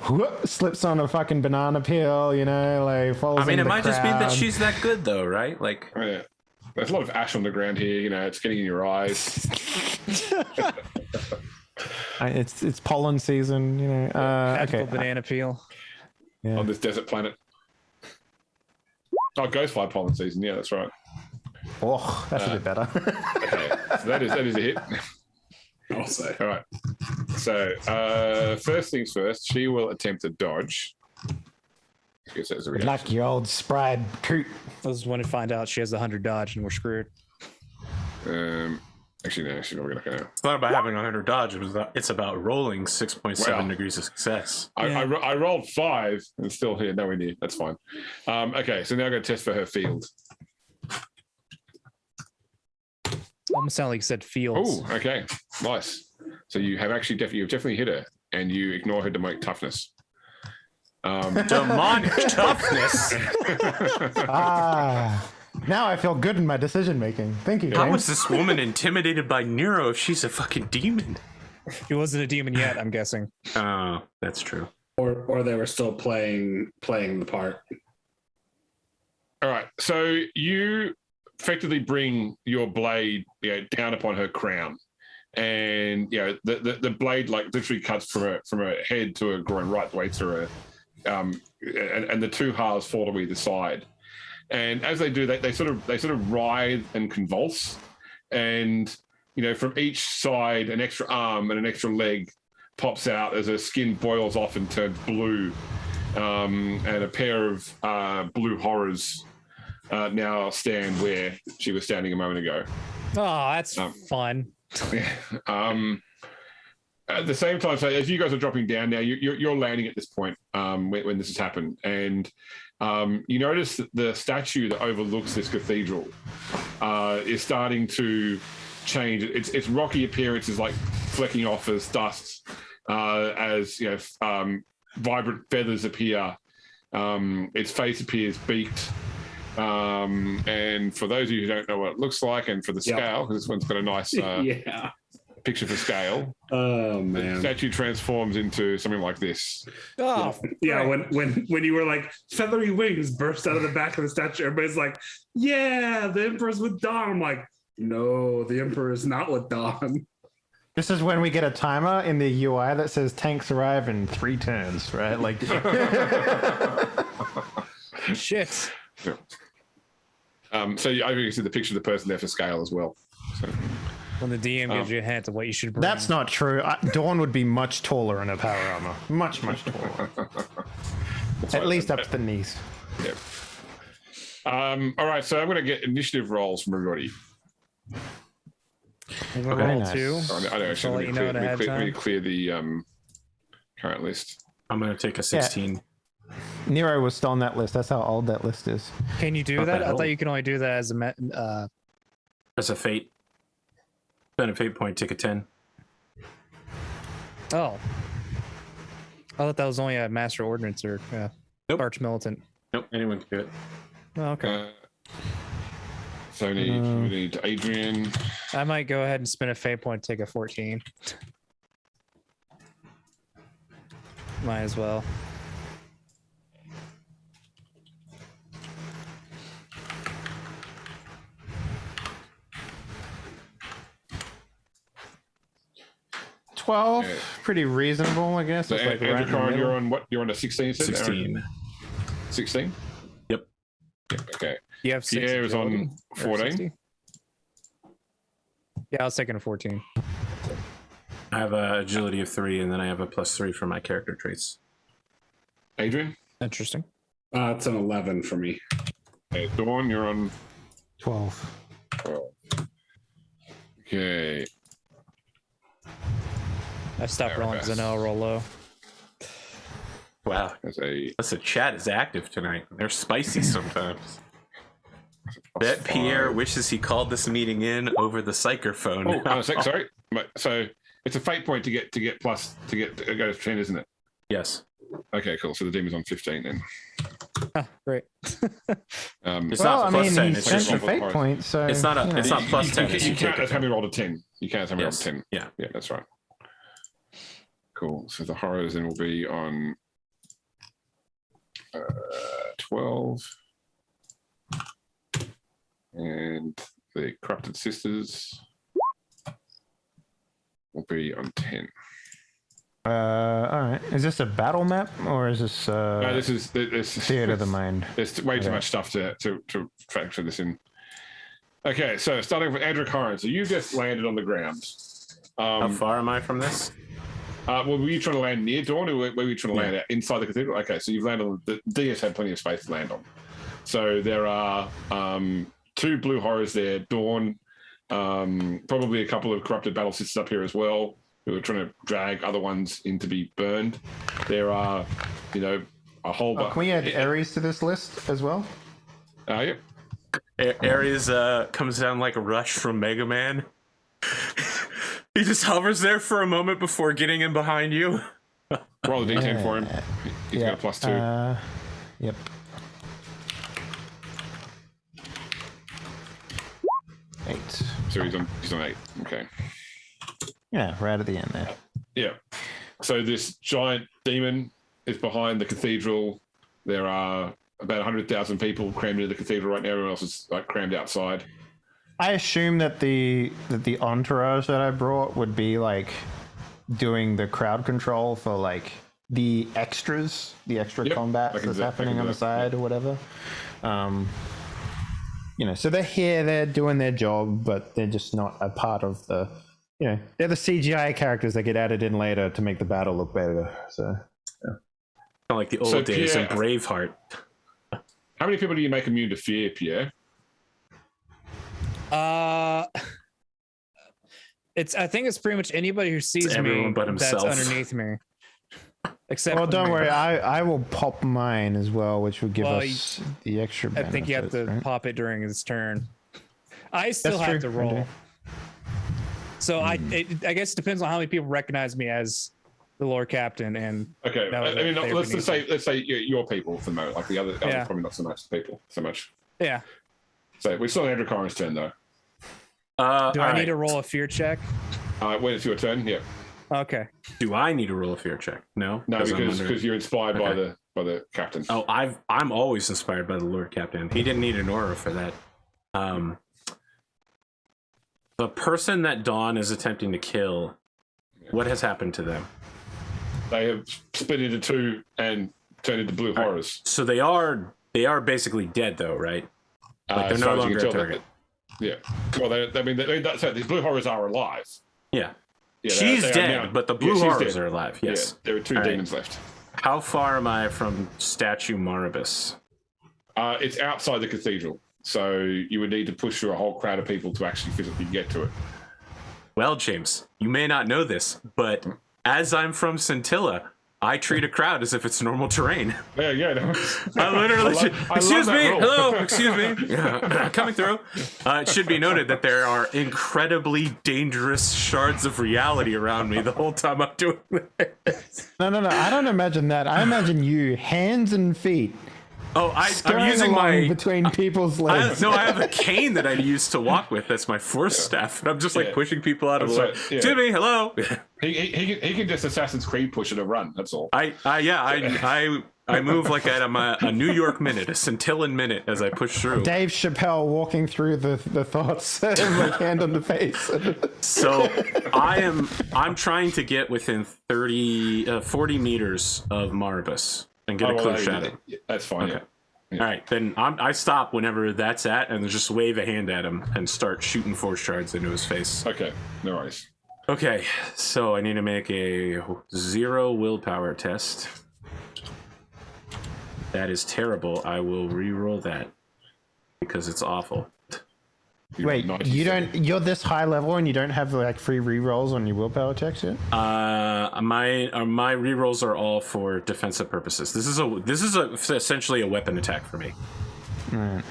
slips on a fucking banana peel, falls. I mean, it might crowd. just be that she's that good, though, right? Like, oh, yeah. There's a lot of ash on the ground here. It's getting in your eyes. It's pollen season, Magical okay. banana peel. Yeah. On this desert planet. Oh, Ghostfly pollen season. Yeah, that's right. Oh, that's a bit better. Okay, so that is a hit. I'll say. All right. So first things first, she will attempt to dodge. guess that's a Good reaction. luck, you old spry coot. This is when we find out she has 100 dodge and we're screwed. Actually, no, she's not going to go. It's not about having 100 dodge. It's about rolling 6.7 Wow. degrees of success. I rolled 5 and still here. Nowhere near. That's fine. Okay, so now I'm going to test for her field. Almost sound like you said fields. Oh, okay, nice. So you have actually you've definitely hit her, and you ignore her demonic toughness. Demonic toughness. Now I feel good in my decision making. Thank you, How James. was this woman intimidated by Nero if she's a fucking demon? He wasn't a demon yet, I'm guessing. Oh, that's true. Or they were still playing the part. All right, so you effectively bring your blade, down upon her crown, and the blade like literally cuts from her head to her groin right the way through her, and the two halves fall to either side. And as they do that, they sort of writhe and convulse, and from each side an extra arm and an extra leg pops out as her skin boils off and turns blue, and a pair of blue horrors now stand where she was standing a moment ago. Oh, that's fun. At the same time, so as you guys are dropping down now, you're landing at this point when this has happened, and you notice that the statue that overlooks this cathedral is starting to change. Its rocky appearance is like flecking off as dust, as vibrant feathers appear. Its face appears beaked. And for those of you who don't know what it looks like, and for the scale, because this one's got a nice picture for scale. Oh man! The statue transforms into something like this. Oh, yeah. When you were like feathery wings burst out of the back of the statue, everybody's like, "Yeah, the Emperor's with Dawn." I'm like, "No, the Emperor is not with Dawn." This is when we get a timer in the UI that says tanks arrive in 3 turns, right? Like, shit. Yeah. So I can see the picture of the person there for scale as well. So. When the DM gives you a hint of what you should bring. That's not true. Dawn would be much taller in her power armor. Much taller. At least up to the knees. Yeah. All right, so I'm going to get initiative rolls from everybody. We're gonna roll nice. 2. I know. Actually, let me clear the current list. I'm going to take a 16. Nero was still on that list. That's how old that list is. Can you do that? I thought you can only do that as a As a fate. Spend a fate point, take a 10. Oh. I thought that was only a master ordnance or Nope. Arch-Militant. Nope, anyone can do it. Oh, okay. So we need Adrian. I might go ahead and spend a fate point, take a 14. Might as well. Okay. Pretty reasonable, I guess. So It's like Andrew right in the Corin, middle. you're on what? You're on a 16. 16. 16. Yep. Okay. You have 6 Pierre is on agility, or 14. 60? Yeah, I was taking a 14. I have a agility of 3, and then I have a +3 for my character traits. Adrian. Interesting. It's an 11 for me. Okay. Dawn, you're on 12. 12. Okay. I stopped rolling because I know I'll roll low. Wow. The chat is active tonight. They're spicy sometimes. Bet Pierre wishes he called this meeting in over the psychophone. Oh, sorry. So it's a fate point to get go to 10, isn't it? Yes. Okay, cool. So the demon's on 15 then. Great. It's Well, not I plus mean, 10. he It's sent just the roll fate for point, so It's not you know. plus 10. You can't have me roll a 10. You can't have me roll a 10. Yeah. Yeah, that's right. Cool. So the horrors then will be on 12. And the corrupted sisters will be on 10. All right. Is this a battle map or is this No, this is theater of the mind? There's way too much stuff to factor this in. Okay, so starting with Andrew Corin. So you just landed on the ground. How far am I from this? Well, were you trying to land near Dawn, or were you trying to land out inside the cathedral? Okay, so you've landed on the DS had plenty of space to land on. So there are 2 blue horrors there. Dawn, probably a couple of corrupted battle sisters up here as well, who are trying to drag other ones in to be burned. There are, a whole bunch. Can we add Ares to this list as well? Yep. Ares comes down like a Rush from Mega Man. He just hovers there for a moment before getting in behind you. Roll the D10 for him. He's got a +2. Yep. Eight. So he's on 8. Okay. Yeah, right at the end there. Yeah. So this giant demon is behind the cathedral. There are about 100,000 people crammed into the cathedral right now. Everyone else is like crammed outside. I assume that the entourage that I brought would be like doing the crowd control for like the extra combat that's happening on the side or whatever. So they're here, they're doing their job, but they're just not a part of the, they're the CGI characters that get added in later to make the battle look better. So, kind of like the old days in Braveheart. How many people do you make immune to fear, Pierre? I think it's pretty much anybody who sees me but himself. that's underneath me. Except well, don't worry, I will pop mine as well, which will give us the extra benefits. I think you have to pop it during his turn. I still have to roll. So I guess it depends on how many people recognize me as the Lord Captain. And okay, let's say your people for the moment. Like the others probably not so much. Yeah. So we're still on Andrew Corin's turn though. Do I need to roll a fear check? When it's your turn, yeah. Okay. Do I need to roll a fear check? No. No, because you're inspired by the captain. Oh, I'm always inspired by the Lord Captain. He didn't need an aura for that. The person that Dawn is attempting to kill, what has happened to them? They have split into 2 and turned into blue horrors. So they are basically dead though, right? Like they're no longer a target. Yeah. Well, these blue horrors are alive. Yeah. She's dead, but the blue horrors are alive. Yes. Yeah, there are 2 demons left. How far am I from Statue Maribus? It's outside the cathedral, so you would need to push through a whole crowd of people to actually physically get to it. Well, James, you may not know this, but as I'm from Scintilla, I treat a crowd as if it's normal terrain. Yeah. No. I literally. Excuse me. Hello. Excuse me. Coming through. It should be noted that there are incredibly dangerous shards of reality around me the whole time I'm doing this. No. I don't imagine that. I imagine you, hands and feet. Oh, I'm using my between people's legs. I have a cane that I used to walk with. That's my force staff, and I'm just like pushing people out of the way. Excuse me, hello. He can just Assassin's Creed push it and run. That's all. I move like at a New York minute, a scintillant minute as I push through. Dave Chappelle walking through the thoughts, like hand on the face. So I'm trying to get within 40 meters of Maribus and get a clear shadow. That's fine. Okay. Yeah. All right, then I stop whenever that's at, and just wave a hand at him and start shooting force shards into his face. Okay, no worries. Okay, so I need to make a 0 willpower test. That is terrible. I will re-roll that because it's awful. Wait, you're this high level and you don't have like free re-rolls on your willpower checks yet? My re-rolls are all for defensive purposes. This is essentially a weapon attack for me. Right.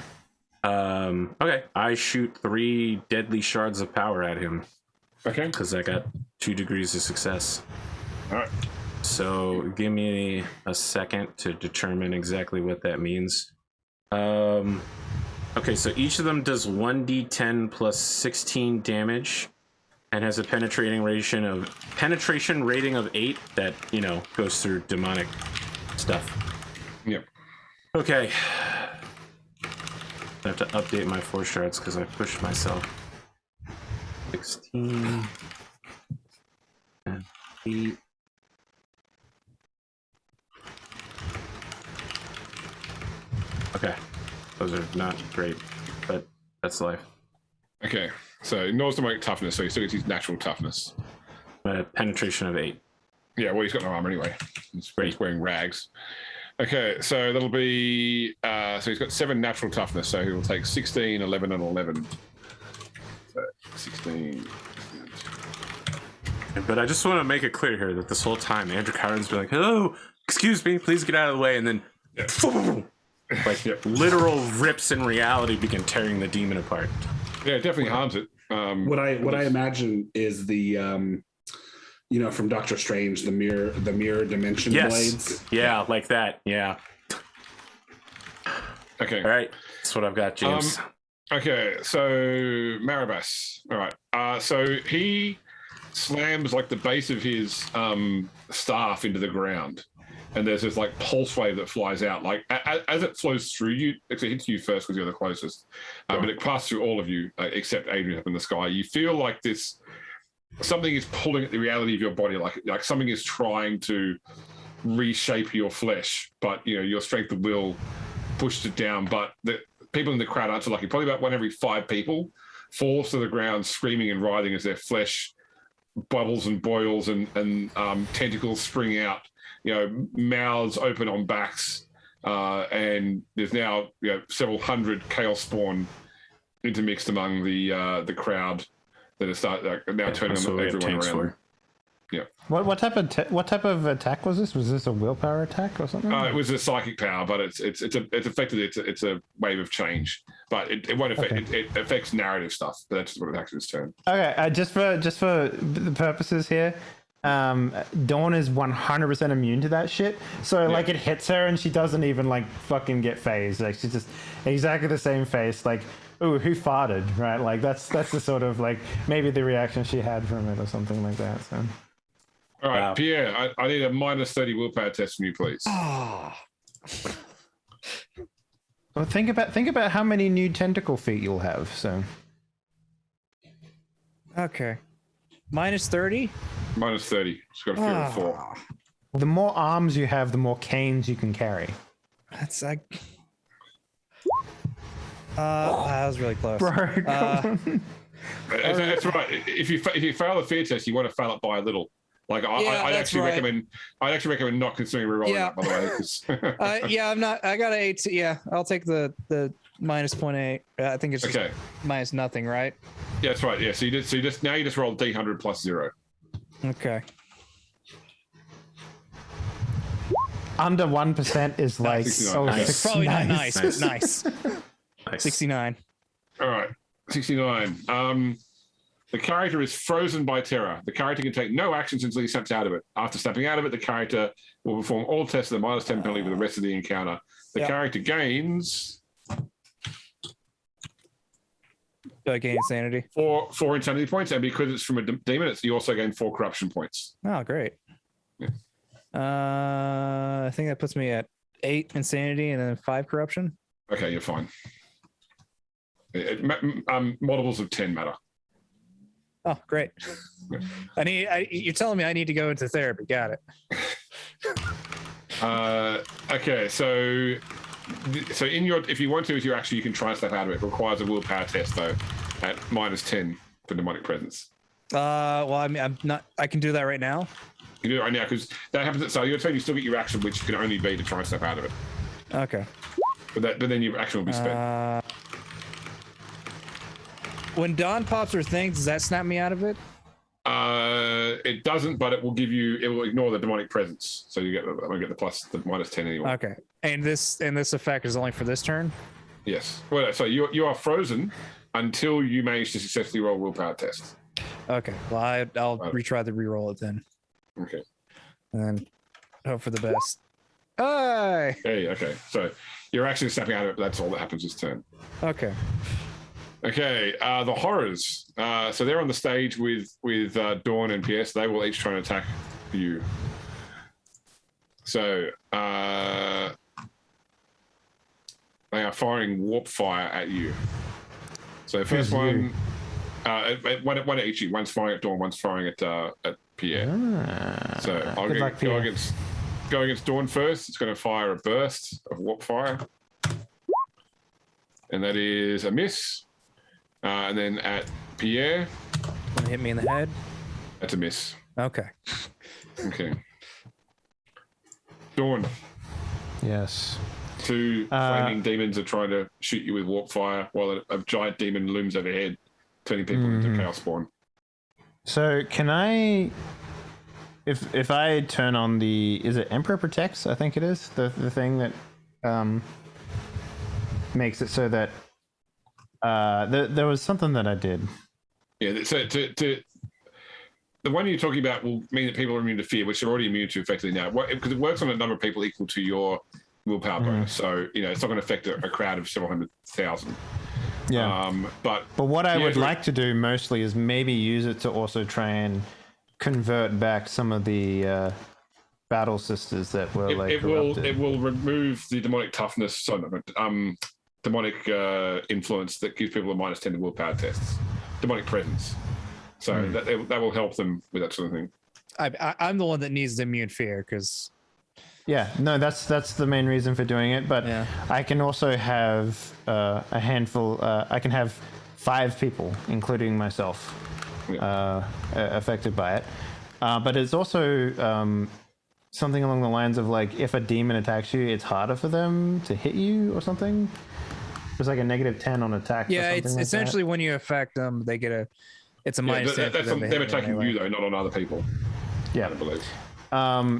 Okay, I shoot 3 deadly shards of power at him. Okay. Because I got 2 degrees of success. All right. So give me a second to determine exactly what that means. Okay, so each of them does 1d10 plus 16 damage and has a penetration rating of 8 that, goes through demonic stuff. Yep. Okay. I have to update my force shards because I pushed myself. 16 and 8. Okay. Those are not great, but that's life. Okay, so ignores the toughness, so you still get his natural toughness. Penetration of 8. Yeah, well, he's got no armor anyway. He's wearing rags. Okay, so that'll be... so he's got 7 natural toughness, so he will take 16, 11, and 11. So 16... But I just want to make it clear here that this whole time, Andrew Curran's been like, "Hello, excuse me, please get out of the way," and then, literal rips in reality begin tearing the demon apart. Yeah, it definitely harms it. What I imagine is the from Doctor Strange, the mirror dimension blades. Yeah, like that. Yeah. Okay. All right. That's what I've got, James. Okay, so Maribas. All right. So he slams like the base of his staff into the ground, and there's this like pulse wave that flies out. Like as it flows through you, it hits you first because you're the closest, but it passes through all of you except Adrian up in the sky. You feel like something is pulling at the reality of your body, like something is trying to reshape your flesh, but your strength of will pushed it down. But the people in the crowd aren't so lucky. Probably about 1 every 5 people falls to the ground screaming and writhing as their flesh bubbles and boils and tentacles spring out. Mouths open on backs, and there's now several hundred chaos spawn intermixed among the crowd that are now turning on everyone around. Yeah. What type of attack was this? Was this a willpower attack or something? It was a psychic power, but it's effectively it's a wave of change, but it won't affect it affects narrative stuff. But that's what it actually is turned. Okay, just for the purposes here, Dawn is 100% immune to that shit. So like it hits her and she doesn't even like fucking get phased. Like she's just exactly the same face. Like, ooh, who farted? Right? Like that's the sort of like maybe the reaction she had from it or something like that. So. All right, Pierre, I need a -30 willpower test from you, please. Well, think about how many new tentacle feet you'll have. So. Okay. -30? -30. It's got a fear of 4. The more arms you have, the more canes you can carry. That's like. That was really close. Bro, that's right. If you fail the fear test, you want to fail it by a little. Like I'd actually recommend not considering rerolling that, by the way. 'Cause I'm not. I got an 8. Yeah, I'll take the -0.8. I think it's just minus nothing, right? Yeah, that's right. Yeah, so you just roll D100 plus 0. Okay. Under 1% is like 69. It's probably not nice. It's nice. 69. All right, 69. The character is frozen by terror. The character can take no actions until he snaps out of it. After snapping out of it, the character will perform all tests at a -10 penalty for the rest of the encounter. The character gains... Do I gain insanity? 4 insanity points, and because it's from a demon, you also gain 4 corruption points. Oh, great. Yeah. I think that puts me at 8 insanity and then 5 corruption. Okay, you're fine. Multiples of 10 matter. Oh, great. You're telling me I need to go into therapy. Got it. Okay, so if you want to, you can try and snap out of it. It requires a willpower test though, at -10 for demonic presence. Well, I mean, I'm not. I can do that right now. You can do it right now because that happens. So your turn, you still get your action, which can only be to try and snap out of it. Okay. But then your action will be spent. When Dawn pops her thing, does that snap me out of it? It doesn't, but it will ignore the demonic presence. So you get the -10 anyway. Okay. And this effect is only for this turn? Yes. Well, so you are frozen until you manage to successfully roll a willpower test. Okay. Well, I'll retry to reroll it then. Okay. And then hope for the best. Hey. Hey. Okay. So you're actually snapping out of it. But that's all that happens this turn. Okay. Okay, the horrors. So they're on the stage with Dawn and Pierre. So they will each try and attack you. So they are firing warp fire at you. So the first one, one at each. One's firing at Dawn. One's firing at Pierre. So I'll go against Dawn first. It's going to fire a burst of warp fire, and that is a miss. And then at Pierre, Hit me in the head. that's a miss. Okay. Okay. Dawn. Yes. Two flaming demons are trying to shoot you with warp fire while a giant demon looms overhead, turning people into chaos spawn. So can I, if I turn on is it Emperor Protects? I think it is the thing that makes it so that there was something that I did. Yeah. So the one you're talking about will mean that people are immune to fear, which they're already immune to effectively now, because it works on a number of people equal to your willpower bonus. So it's not going to affect a crowd of several 100,000. Yeah. But what I would like to do mostly is maybe use it to also try and convert back some of the battle sisters that were corrupted. It will remove the demonic toughness, demonic influence that gives people a -10 to willpower tests, demonic presence. So that will help them with that sort of thing. I'm the one that needs the immune fear because. Yeah, no, that's the main reason for doing it. But I can also have a handful. I can have 5 people, including myself, affected by it. But it's also something along the lines of like, if a demon attacks you, it's harder for them to hit you or something. It's like a -10 on attack. Yeah, it's like essentially when you affect them, they get it's a -10. That's on them attacking you though, not on other people. Yeah. I believe.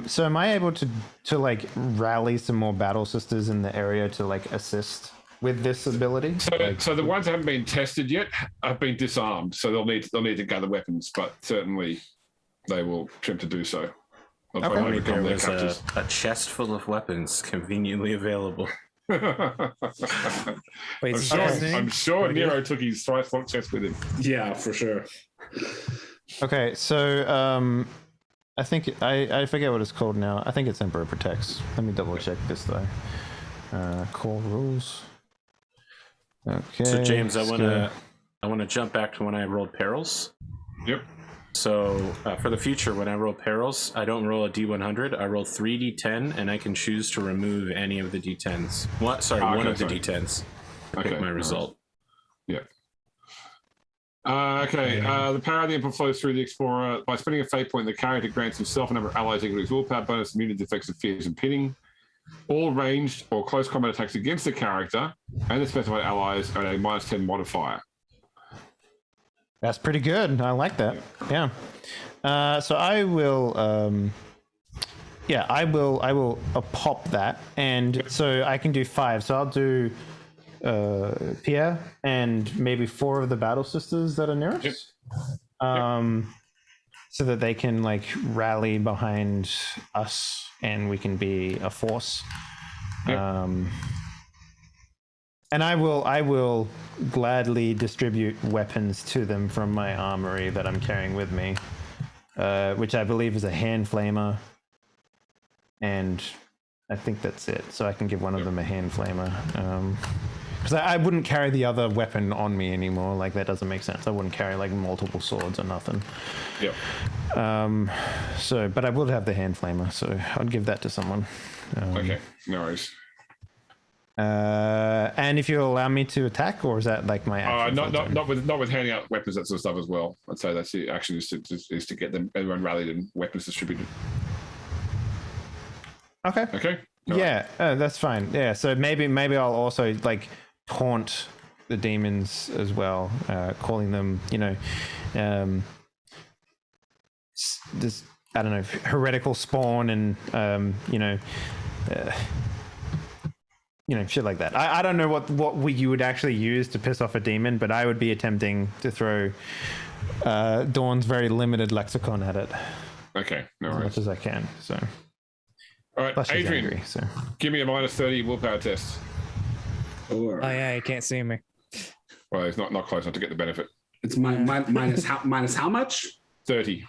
So am I able to like rally some more battle sisters in the area to like assist with this ability? So the ones that haven't been tested yet have been disarmed, so they'll need to gather weapons, but certainly they will attempt to do so. Okay. There was a chest full of weapons conveniently available. Wait, I'm sure Nero took his Trice chest with him. Yeah, for sure. Okay, so I think I forget what it's called now. I think it's Emperor Protects. Let me double check this though. Core rules. Okay. So James, I want to jump back to when I rolled perils. Yep. So for the future, when I roll perils, I don't roll a D100. I roll 3D10, and I can choose to remove any of the D10s. One of the D10s. To pick my result. Yeah. The power of the Emperor flows through the Explorer. By spending a fate point, the character grants himself a number of allies equal to his willpower bonus, immunity to effects of fears and pinning. All ranged or close combat attacks against the character and the specified allies are a -10 modifier. That's pretty good. I like that. Yeah. So I will. I will pop that, and so I can do 5. So I'll do Pierre and maybe 4 of the battle sisters that are nearest. So that they can like rally behind us, and we can be a force. And I will gladly distribute weapons to them from my armory that I'm carrying with me, which I believe is a hand flamer, and I think that's it. So I can give one of them a hand flamer, because I wouldn't carry the other weapon on me anymore. Like that doesn't make sense. I wouldn't carry like multiple swords or nothing. Yep. But I would have the hand flamer, so I'd give that to someone. Okay, no worries. And if you allow me to attack, or is that like my action? Not with handing out weapons, that sort of stuff as well. I'd say that's the action is to get everyone rallied and weapons distributed. Okay. Okay. That's fine. Yeah. So maybe I'll also like taunt the demons as well, calling them, this I don't know, heretical spawn and shit like that. I don't know what you would actually use to piss off a demon, but I would be attempting to throw Dawn's very limited lexicon at it. Okay, no worries. As much as I can. So. All right, Plus Adrian, angry, so. Give me a -30 willpower test. Sure. Oh yeah, you can't see me. Well, it's not close enough to get the benefit. It's minus how much? 30.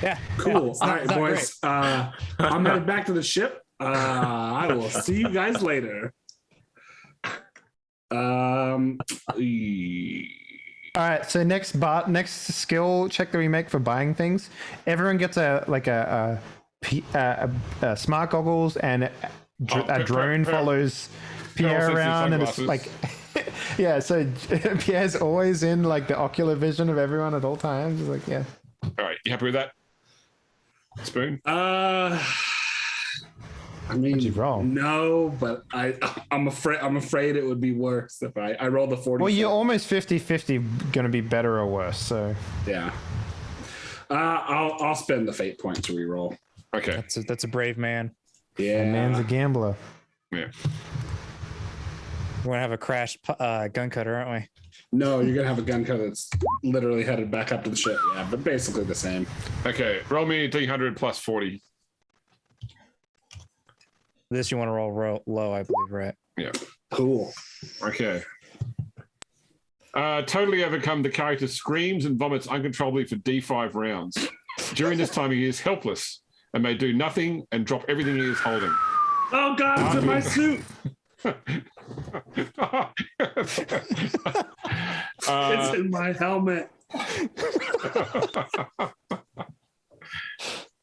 Yeah. Cool. All right, boys. I'm headed back to the ship. I will see you guys later. All right. So next skill check that we make for buying things, everyone gets a smart goggles, and a drone follows Pierre around, and it's like, yeah. So Pierre's always in like the ocular vision of everyone at all times. It's like, yeah. All right, you happy with that? Spoon? I mean, What'd you roll? no, but I'm afraid it would be worse if I rolled a 40. Well, you're almost 50-50 going to be better or worse. So Yeah. I'll spend the fate point to reroll. Okay. That's a brave man. Yeah. that man's a gambler. Yeah. We're gonna have a crashed gun cutter, aren't we? No, you're gonna have a gun cutter that's literally headed back up to the ship. Yeah, but basically the same. Okay. Roll me D100 plus 40. This you want to roll low, I believe, right? Yeah. Cool. Okay. Totally overcome, the character screams and vomits uncontrollably for D5 rounds. During this time, he is helpless and may do nothing and drop everything he is holding. Oh God, it's in my suit. It's in my helmet.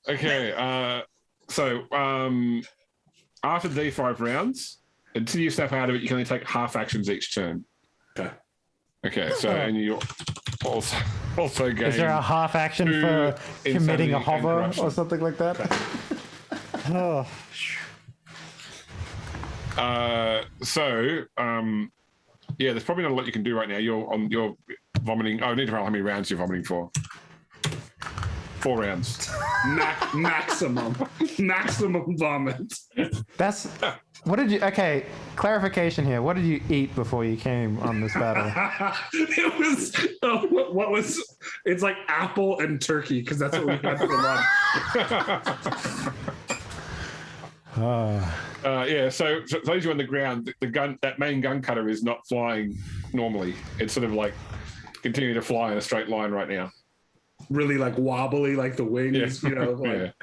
Okay. So after D5 rounds, until you snap out of it, you can only take half actions each turn. Okay. Okay. So and you also gain. Is there a half action two for committing insanity a and hover corruption. or something like that? Oh, Yeah, there's probably not a lot you can do right now. You're vomiting. Oh, I need to roll how many rounds you're vomiting for. 4 rounds. Maximum vomit. That's what did you? Okay, clarification here. What did you eat before you came on this battle? It was what was? It's like apple and turkey because that's what we had for lunch. Yeah, so those you on the ground, the gun, that main gun cutter is not flying normally. It's sort of like continuing to fly in a straight line right now. Really like wobbly, like the wings, you know. Like,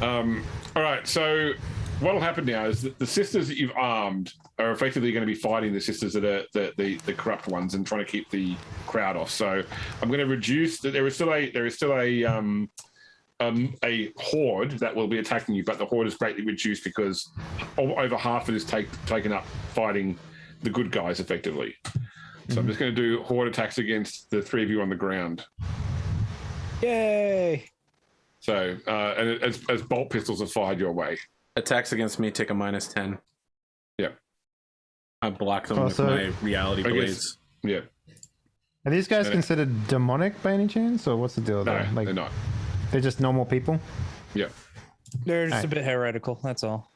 Yeah. All right, so what'll happen now is that the sisters that you've armed are effectively going to be fighting the sisters that are the corrupt ones and trying to keep the crowd off. So I'm going to reduce that. There is still a horde that will be attacking you, but the horde is greatly reduced because over half of it is taken up fighting the good guys effectively. So I'm just going to do horde attacks against the 3 of you on the ground. yay! So and as bolt pistols are fired your way. Attacks against me take a -10. Yeah. I block them Also- with my reality I guess- blades. Yeah. Are these guys considered demonic by any chance, or what's the deal No, there? Like they're not. they're just normal people? Yeah. They're just Alright. a bit heretical. That's all.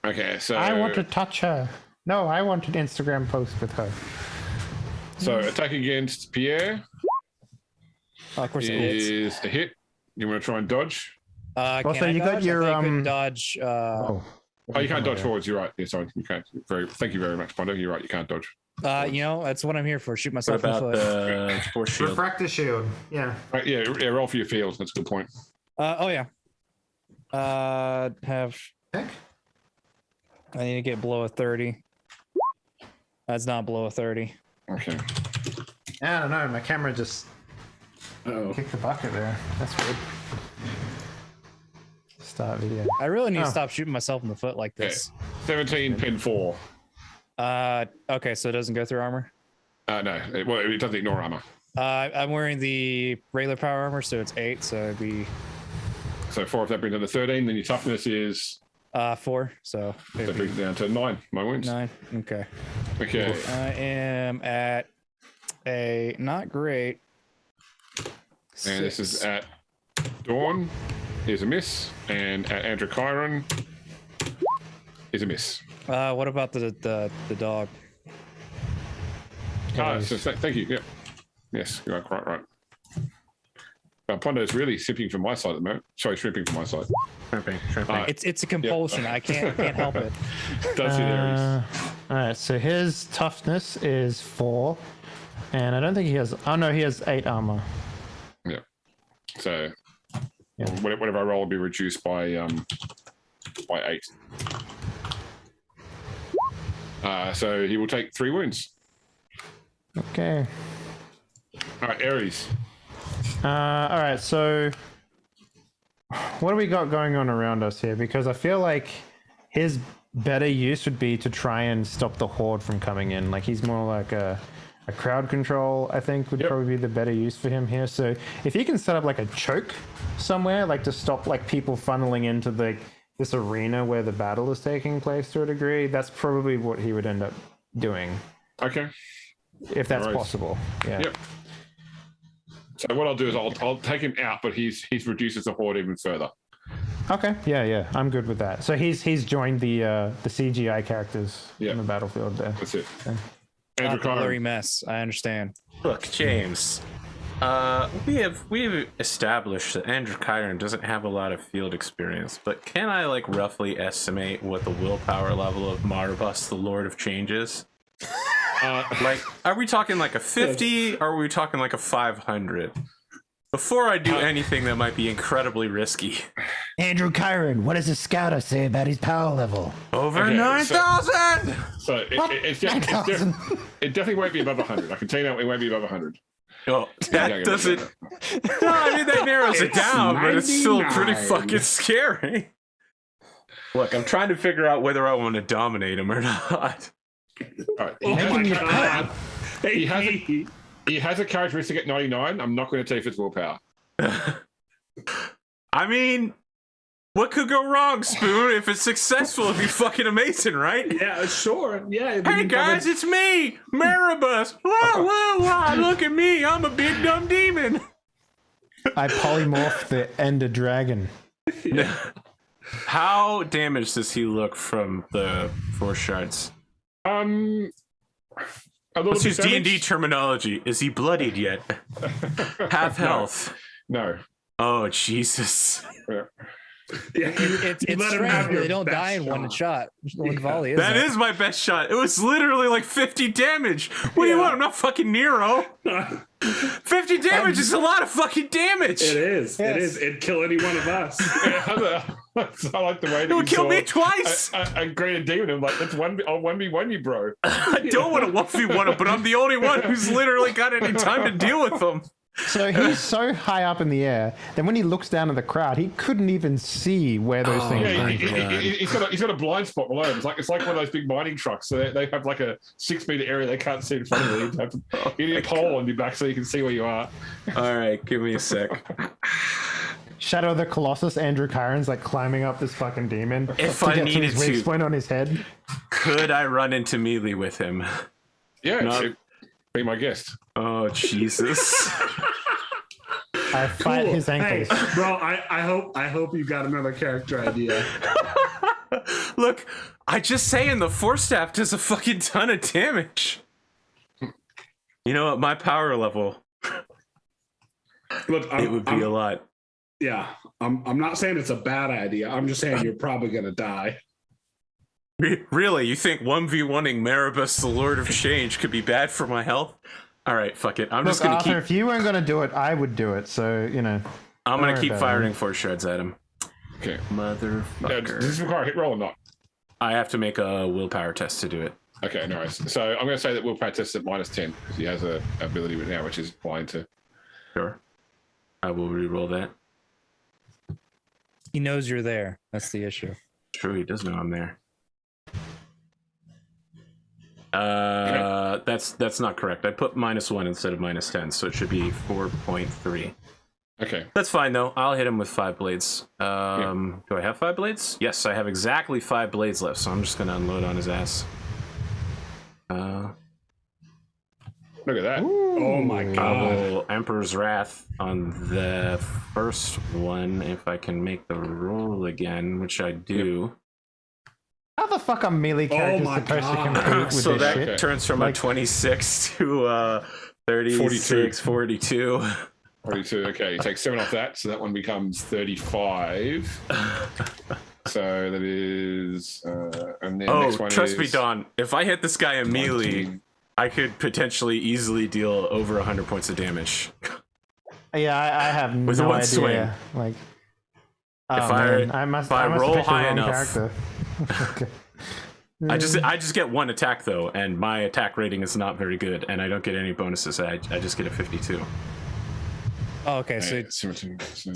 Okay, so I want to touch her. No, I want an Instagram post with her. So attack against Pierre Oh, of course, it is. is a hit. You want to try and dodge? Can Also, I you got dodge? your, I think I couldn't dodge. Oh, Oh, you can't dodge forwards. You're right. Yeah, sorry. You can't. Thank you very much, Pondo. You're right. You can't dodge. You know, that's what I'm here for. Shoot What myself in the about foot. the force shield? refractor shield. Yeah. Right, yeah, roll for your field. That's a good point. Oh yeah. Have Heck. I need to get below a 30. That's not below a 30. Okay. I don't know. My camera just oh. kicked the bucket there. That's weird. Start video. I really need Oh. to stop shooting myself in the foot like Okay. this. 17 pin 4. Okay, so it doesn't go through armor. No, it doesn't ignore armor. I'm wearing the regular power armor, so it's 8. So it'd be So 4 if that brings it to 13. Then your toughness is 4. So that it'd brings be it down to 9. My wounds. 9. Okay. Okay. I am at a not great. And this is 6. at Dawn is a miss, and at Andrew Chiron is a miss. What about the dog? Thank you. Yeah. Yes, you're quite right. Pondo's really sipping from my side at the moment. Sorry, shrimping from my side. Shrimping. It's a compulsion. I can't help it. Does it, Aries? All right. So his toughness is 4, and I don't think he has. Oh no, he has 8 armor. Yeah. So Yeah. whatever I roll will be reduced by 8. So he will take 3 wounds. Okay. All right, Aries. All right. So what do we got going on around us here? Because I feel like his better use would be to try and stop the horde from coming in. Like he's more like a a crowd control, I think, would probably be the better use for him here. So if he can set up like a choke somewhere, like to stop like people funneling into this arena where the battle is taking place to a degree, that's probably what he would end up doing. Okay. If that's possible. Yeah. Yep. So what I'll do is I'll take him out, but he's reduces the horde even further. Okay. Yeah. I'm good with that. So he's joined the CGI characters in the battlefield there. That's it. Okay. Andrew blurry mess. I understand. Look, James. We have established that Andrew Chiron doesn't have a lot of field experience, but can I like roughly estimate what the willpower level of Maribus, the Lord of Change is? Like, are we talking like a 50 or are we talking like a 500? Before I do anything that might be incredibly risky. Andrew Chiron, what does the scouter say about his power level? Over 9,000! So it definitely won't be above 100. I can tell you now, it won't be above 100. Oh, that doesn't... No, I mean, that narrows it down, but it's still pretty fucking scary. Look, I'm trying to figure out whether I want to dominate him or not. All right. He has a characteristic at 99. I'm not going to tell you if it's willpower. I mean, what could go wrong, Spoon? If it's successful, it'd be fucking amazing, right? Yeah, sure. Yeah. Hey guys, it's me, Maribus. Whoa, look at me. I'm a big dumb demon. I polymorph the Ender Dragon. Yeah. How damaged does he look from the 4 shards? Let's use D&D terminology. Is he bloodied yet? Half health. No. Oh, Jesus. It's strange. They don't die in one shot. One volley. That is my best shot. It was literally like 50 damage. What do you want? I'm not fucking Nero. 50 damage is a lot of fucking damage. It is. Yes. It is. It'd kill any one of us. I like the way that it would kill me twice. A greater demon. I'm like, I'll 1v1 you, bro. I don't want to 1v1 him, but I'm the only one who's literally got any time to deal with them. So he's so high up in the air that when he looks down at the crowd, he couldn't even see where those things are. He's got a blind spot below him. It's like one of those big mining trucks. So they have like a 6-meter area they can't see in front of them. You have to get a pole on your back so you can see where you are. All right, give me a sec. Shadow the Colossus, Andrew Chiron's like climbing up this fucking demon. If I needed to, his point on his head. Could I run into melee with him? Yeah, be my guest. Oh Jesus! I fight his ankles, hey, bro. I hope you got another character idea. Look, I just saying the Force Staff does a fucking ton of damage. You know, at my power level, look, it would be a lot. Yeah, I'm not saying it's a bad idea. I'm just saying you're probably gonna die. Really? You think 1v1ing Maribus, the Lord of Change, could be bad for my health? All right, fuck it. I'm just gonna Arthur, if you weren't gonna do it, I would do it. So you know, I'm gonna keep firing 4 shards at him. Okay, motherfucker. Does this require a hit roll or not? I have to make a willpower test to do it. Okay, nice. So I'm gonna say that willpower test is at -10 because he has a ability right now, which is blind to. Sure. I will re-roll that. He knows you're there. That's the issue. True, he does know I'm there. That's not correct. I put -1 instead of -10, so it should be 4.3. Okay. That's fine though. I'll hit him with 5 blades. Do I have 5 blades? Yes, I have exactly 5 blades left, so I'm just gonna unload on his ass. Look at that. Ooh. Oh my god. Emperor's Wrath on the first one, if I can make the roll again, which I do. How the fuck are melee characters supposed to compete with so this that shit? turns from a 26 to 36, 42. 42, okay. You take 7 off that, so that one becomes 35. So that is... and then next one trust is... me, Don. If I hit this guy in melee, I could potentially easily deal over 100 points of damage. Yeah, I have with no one idea. swing. Like, if I roll high enough, okay. I just get 1 attack though, and my attack rating is not very good, and I don't get any bonuses. I just get a 52. Oh, okay, so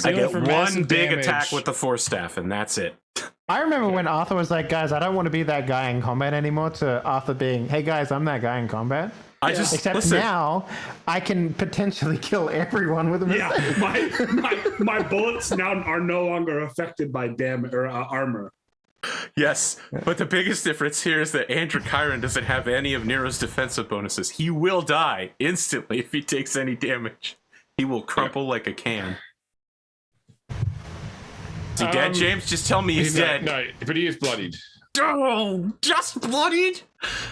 I get 1 big attack with the Force Staff, and that's it. I remember when Arthur was like, guys, I don't want to be that guy in combat anymore, to Arthur being, hey guys, I'm that guy in combat. Except now, I can potentially kill everyone with a mistake. Yeah, my bullets now are no longer affected by damage or armor. Yes, but the biggest difference here is that Andrew Chiron doesn't have any of Nero's defensive bonuses. He will die instantly if he takes any damage. He will crumple like a can. Is he dead, James? Just tell me he's dead. No, but he is bloodied. Oh, just bloodied?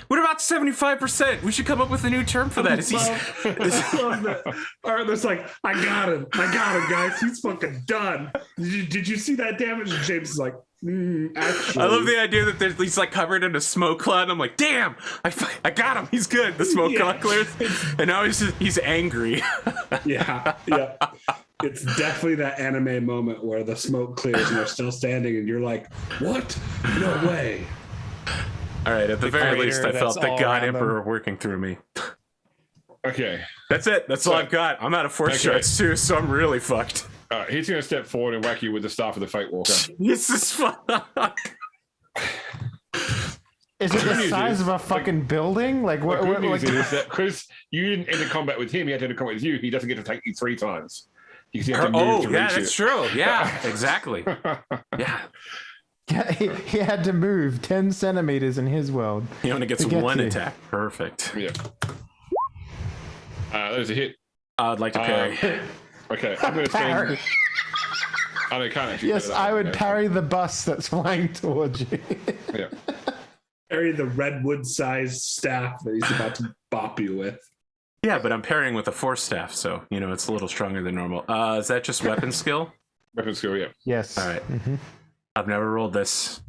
What about 75%? We should come up with a new term for that. Is he? Arthur's like, I got him, guys. He's fucking done. Did you see that damage? And James is like, actually. I love the idea that he's like covered in a smoke cloud. And I'm like, damn, I got him. He's good. The smoke cloud clears, and now he's angry. Yeah. It's definitely that anime moment where the smoke clears and they're still standing, and you're like, what? No way. All right, at the very least, I felt the God Emperor working through me. Okay. That's it. That's all I've got. I'm out of force shards too, so I'm really fucked. He's going to step forward and whack you with the staff of the Fate Walker. This is fun. Is it the size of a fucking building? Like what? The good news is that because you didn't enter combat with him, he had to enter combat with you. He doesn't get to take you 3 times. You have to move to reach that's true. Yeah, exactly. Yeah. He had to move 10 centimeters in his world. He only gets one attack. Perfect. Yeah. There's a hit. I'd like to parry. Okay, I'm going to spend... I can't actually. Yes, I would parry the bus that's flying towards you. Yeah. Parry the redwood-sized staff that he's about to bop you with. Yeah, but I'm parrying with a force staff, so, it's a little stronger than normal. Is that just weapon skill? Weapon skill, yeah. Yes. All right. Mm-hmm. I've never rolled this.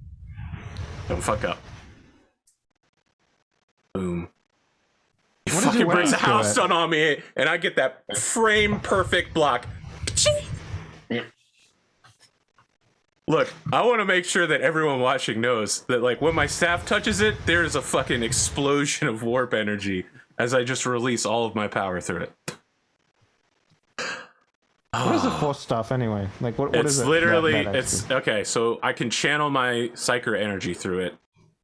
Don't fuck up. Boom. He fucking brings a house stun on me, and I get that frame-perfect block. Yeah. Look, I want to make sure that everyone watching knows that, like, when my staff touches it, there's a fucking explosion of warp energy as I just release all of my power through it. What is a force staff anyway? Like, what is it? It's literally, it's okay. So I can channel my psyker energy through it,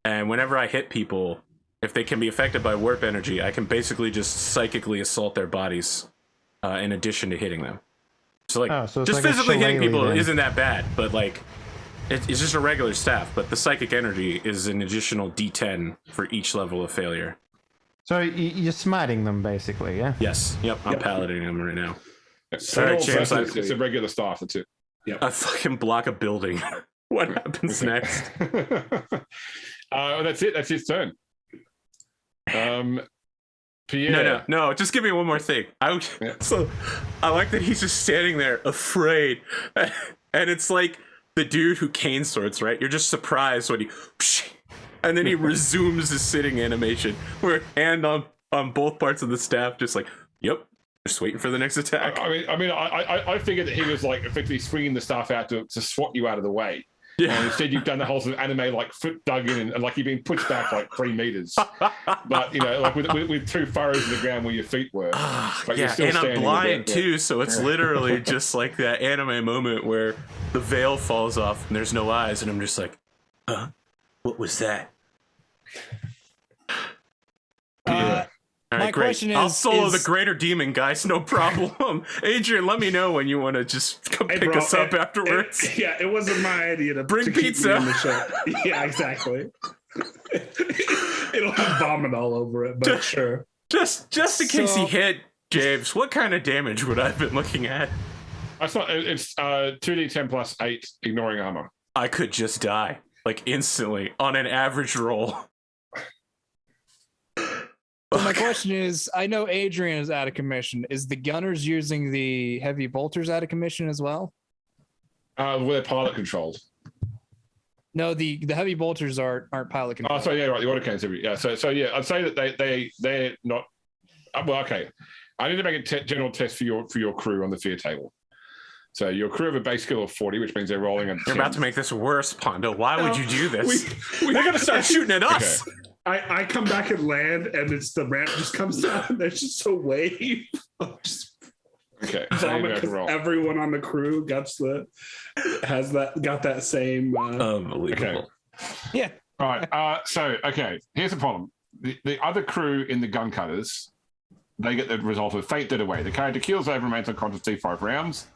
and whenever I hit people, if they can be affected by warp energy, I can basically just psychically assault their bodies, in addition to hitting them. So like, just like physically hitting people isn't that bad, but like, it's just a regular staff. But the psychic energy is an additional D10 for each level of failure. So you're smiting them, basically, yeah? Yes. Yep. I'm palading them right now. So right, James, it's a regular staff, that's it. Yep. I fucking block a building. What happens next? That's it. That's his turn. Pierre. No. Just give me one more thing. So I like that he's just standing there, afraid, and it's like the dude who cane swords, right? You're just surprised when he, and then he resumes his sitting animation, where hand on both parts of the staff, just like, yep. Just waiting for the next attack. I figured that he was like effectively swinging the staff out to swat you out of the way. Yeah. And instead, you've done the whole sort of anime like foot dug in and like you've been pushed back like 3 meters. But like with 2 furrows in the ground where your feet were. But you're still I'm blind too, so it's literally just like that anime moment where the veil falls off and there's no eyes, and I'm just like, what was that? All right, my question is, I'll solo the greater demon, guys. No problem. Adrian, let me know when you want to just come pick us up afterwards. It wasn't my idea to bring pizza. Keep me in the show. Yeah, exactly. It'll have vomit all over it, but sure. Just in case he hit, James, what kind of damage would I have been looking at? It's 2d10 plus 8, ignoring armor. I could just die, like instantly, on an average roll. So my question is, I know Adrian is out of commission. Is the gunners using the heavy bolters out of commission as well? Well, they're pilot controlled. No, the heavy bolters aren't pilot controlled. Oh, so yeah, right. The autocannons. Yeah. So yeah, I'd say that they're not. Well, okay. I need to make a general test for your crew on the fear table. So your crew have a base skill of 40, which means they're rolling. You're about to make this worse, Pondo. Why would you do this? They're gonna start shooting at us. Okay. I come back and land, and it's the ramp just comes down, and there's just a wave. Okay. So you have to roll. Everyone on the crew got that same. Unbelievable. Okay. Yeah. All right. Okay. Here's the problem. The other crew in the gun cutters, they get the result of fate dead away. The character keels over, remains unconscious D5 rounds.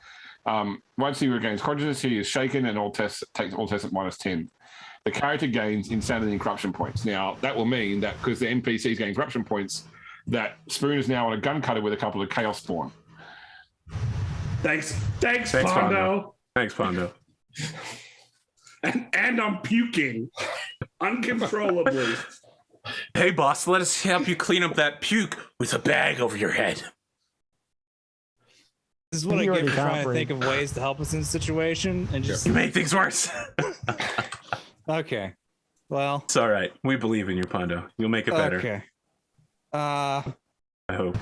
Once he regains consciousness, he is shaken and takes all tests at -10. The character gains insanity and corruption points. Now, that will mean that because the NPCs gain corruption points, that Spoon is now on a gun cutter with a couple of chaos spawn. Thanks, Pondo. Thanks, Pondo. And I'm puking uncontrollably. Hey, boss, let us help you clean up that puke with a bag over your head. This is what I get for trying to think of ways to help us in the situation and just. You make things worse. Okay. Well. It's all right. We believe in you, Pondo. You'll make it better. Okay. I hope.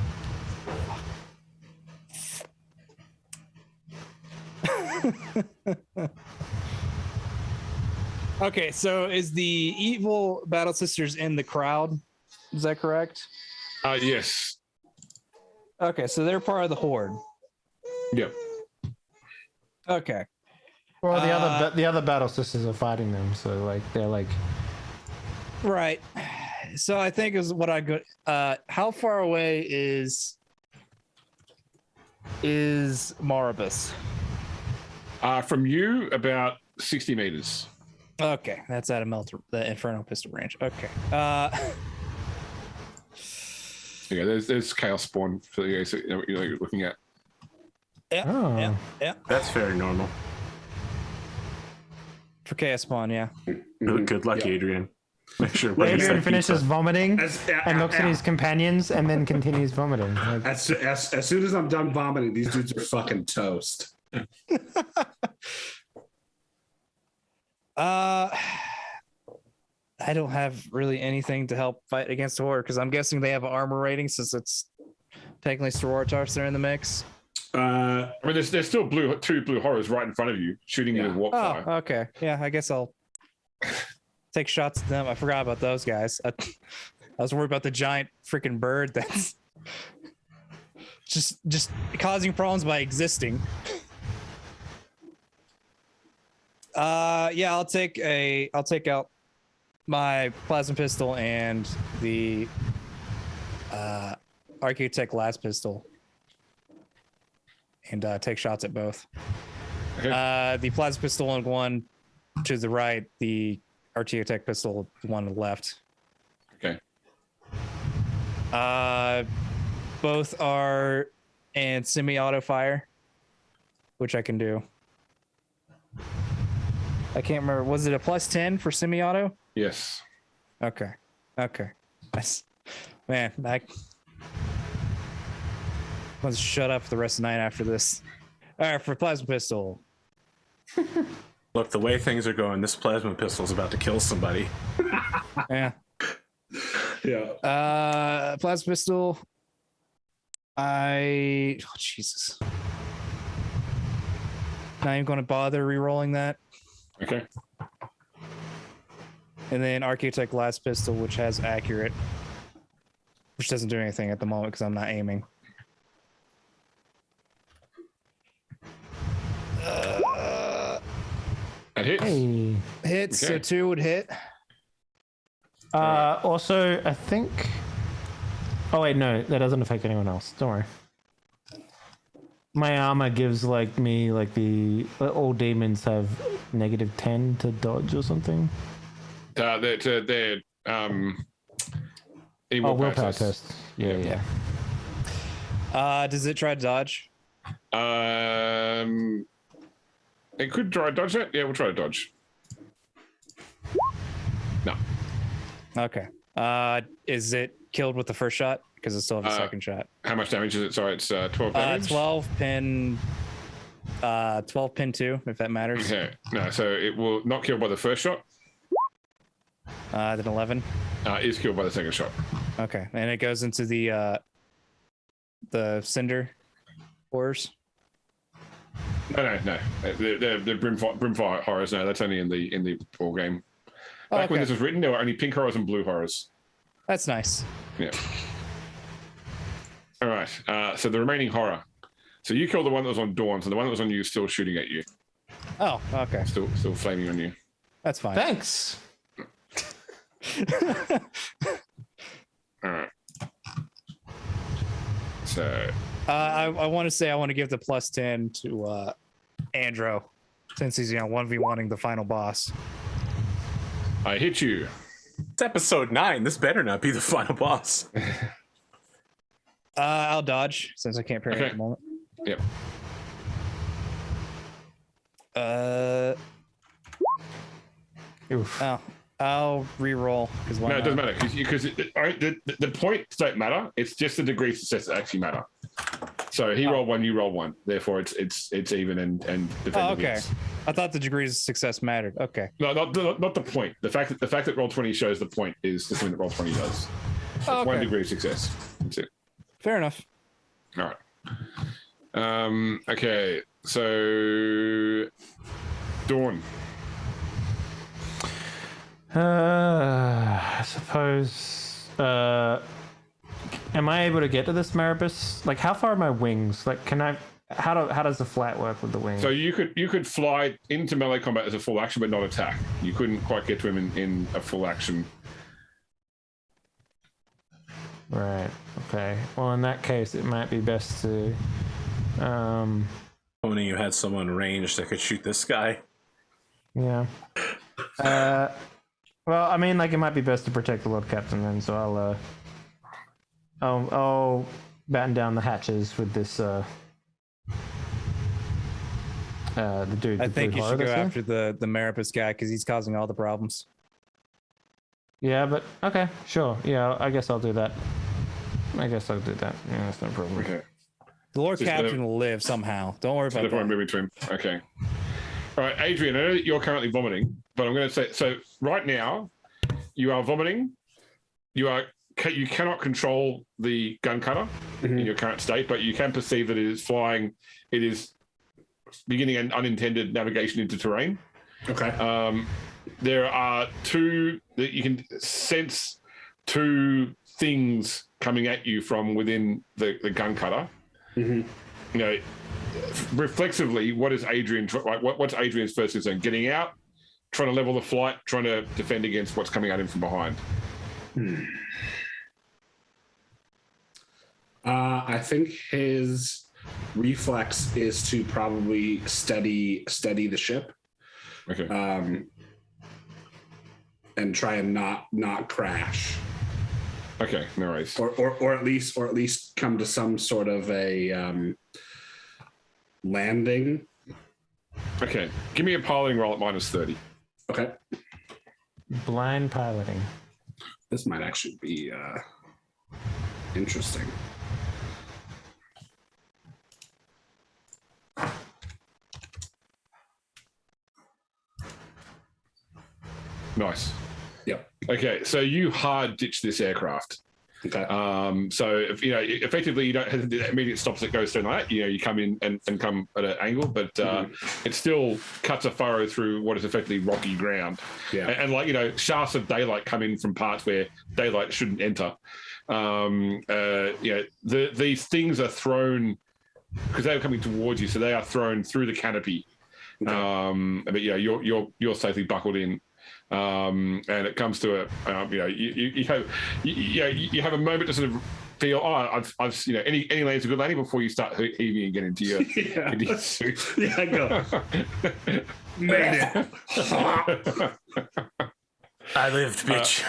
Okay, so is the evil battle sisters in the crowd? Is that correct? Yes. Okay, so they're part of the horde. Yep. Okay. Well, the other battle sisters are fighting them, so like they're like. Right. So I think is what I go. How far away is Maribus? From you, about 60 meters. Okay, that's out of the Inferno pistol range. Okay. Yeah, there's chaos spawn for the so you're looking at. Yeah. Oh. Yeah. That's very normal. For chaos spawn, yeah. Good luck, Adrian. Make sure Adrian finishes vomiting and looks at his companions and then continues vomiting. Like, As soon as I'm done vomiting, these dudes are fucking toast. I don't have really anything to help fight against the horde because I'm guessing they have an armor rating since it's technically sororitas they're in the mix. I mean, there's still two blue horrors right in front of you shooting you with warp fire. Oh, okay. Yeah, I guess I'll take shots at them. I forgot about those guys. I was worried about the giant freaking bird that's just causing problems by existing. Yeah, I'll take out my plasma pistol and the Architect last pistol and take shots at both. Okay. The plasma pistol on one to the right, the Architect pistol one to the left. Okay. Both are in semi-auto fire, which I can do. I can't remember. Was it a +10 for semi-auto? Yes. Okay. Nice. Man, let's shut up for the rest of the night after this. All right, for plasma pistol. Look, the way things are going, this plasma pistol is about to kill somebody. Yeah. Yeah. Plasma pistol. Jesus. Not even going to bother re-rolling that. Okay. And then Architect last pistol, which has accurate, which doesn't do anything at the moment because I'm not aiming. That hits. hey. Hits, Okay. so 2 would hit. Also, I think. Oh wait, no, that doesn't affect anyone else. Don't worry. My armor gives me the all demons have -10 to dodge or something. They're Willpower test. Yeah. Does it try to dodge? It could try to dodge it. Yeah, we'll try to dodge. No. Okay. Is it killed with the first shot? Because it still has a second shot. How much damage is it? Sorry, it's 12 damage. 12 pin 2, if that matters. Okay. No, so it will not kill by the first shot. Then 11. Is killed by the second shot. Okay, and it goes into the cinder horrors. No. The brimfire horrors. No, that's only in the ball game. Back when this was written, there were only pink horrors and blue horrors. That's nice. Yeah. All right. So the remaining horror. So you killed the one that was on Dawn. So the one that was on you is still shooting at you. Oh, okay. Still flaming on you. That's fine. Thanks. All right. So I want to say I want to give the +10 to Andro, since he's 1v1ing the final boss. I hit you. It's episode 9. This better not be the final boss. I'll dodge since I can't parry Okay. at the moment. Yep. Oof. Oh, I'll re-roll because No, it doesn't matter because the points don't matter. It's just the degree of success that actually matter. So he rolled 1, you roll 1. Therefore, it's even and defending. Oh, okay. wins. I thought the degrees of success mattered. Okay. No, not the point. The fact that roll 20 shows the point is the thing that roll 20 does. Oh, 1 okay. degree of success. That's it. Fair enough. All right. Okay. So Dawn. I suppose. Am I able to get to this Maribus? Like, how far are my wings? Like, can I? How does the flat work with the wings? So you could fly into melee combat as a full action, but not attack. You couldn't quite get to him in a full action. Right. Okay. Well, in that case, it might be best to. Only you had someone ranged that could shoot this guy. Yeah. Well, I mean, like, it might be best to protect the Lord Captain then, so I'll batten down the hatches with this. The dude. I the think blue you horror should go that's here. after the Maripus guy because he's causing all the problems. Yeah, but okay, sure. Yeah, I guess I'll do that. Yeah, that's no problem. Okay. The Lord Just Captain will live somehow. Don't worry So about therefore I'm that. moving to him. Okay. All right, Adrian, I know that you're currently vomiting, but I'm going to say, so right now, you are vomiting. You cannot control the gun cutter in your current state, but you can perceive that it is flying. It is beginning an unintended navigation into terrain. Okay. There are two that you can sense, two things coming at you from within the gun cutter. Mhm. You know, reflexively, what is Adrian? What's Adrian's first concern? Getting out, trying to level the flight, trying to defend against what's coming at him from behind. I think his reflex is to probably steady the ship, Okay. and try and not crash, Okay. No worries. or at least come to some sort of a landing. Okay. Give me a piloting roll at -30. Okay. Blind piloting. This might actually be interesting. Nice. Yep. Okay. So you hard ditch this aircraft. Okay. So if effectively you don't have the immediate stops that goes through like that. You come in and come at an angle, but it still cuts a furrow through what is effectively rocky ground. Yeah. And shafts of daylight come in from parts where daylight shouldn't enter. These things are thrown because they are coming towards you, so they are thrown through the canopy. Okay. But you're safely buckled in. And it comes to you have a moment to sort of feel, I've any land's a good landing before you start heaving and get into your, Yeah. into your suit. Yeah, I go. Made it. I lived, bitch.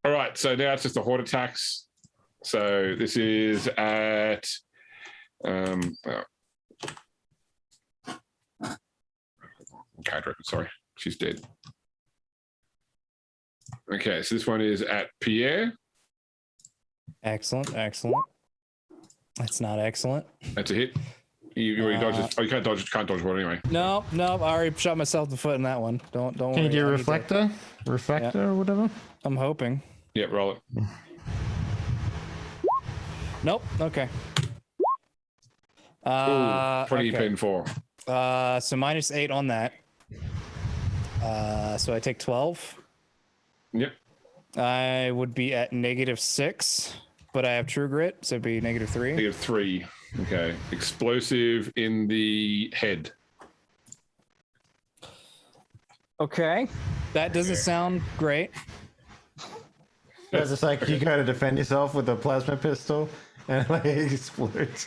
All right, so now it's just the horde attacks. So this is at sorry, she's dead. Okay, so this one is at Pierre. Excellent. That's not excellent. That's a hit. You already dodged it. Oh, you can't dodge it anyway. No, I already shot myself in the foot in that one. Don't worry. Can you do I need to- reflector or whatever? I'm hoping. Yeah, roll it. Nope. Okay. 20 okay. pin 4. So -8 on that. So I take 12. Yep. I would be at -6. but I have true grit, so it'd be -3. -3. Okay. Explosive in the head. Okay, that doesn't sound great. It's just like you go to defend yourself with a plasma pistol and like it explodes.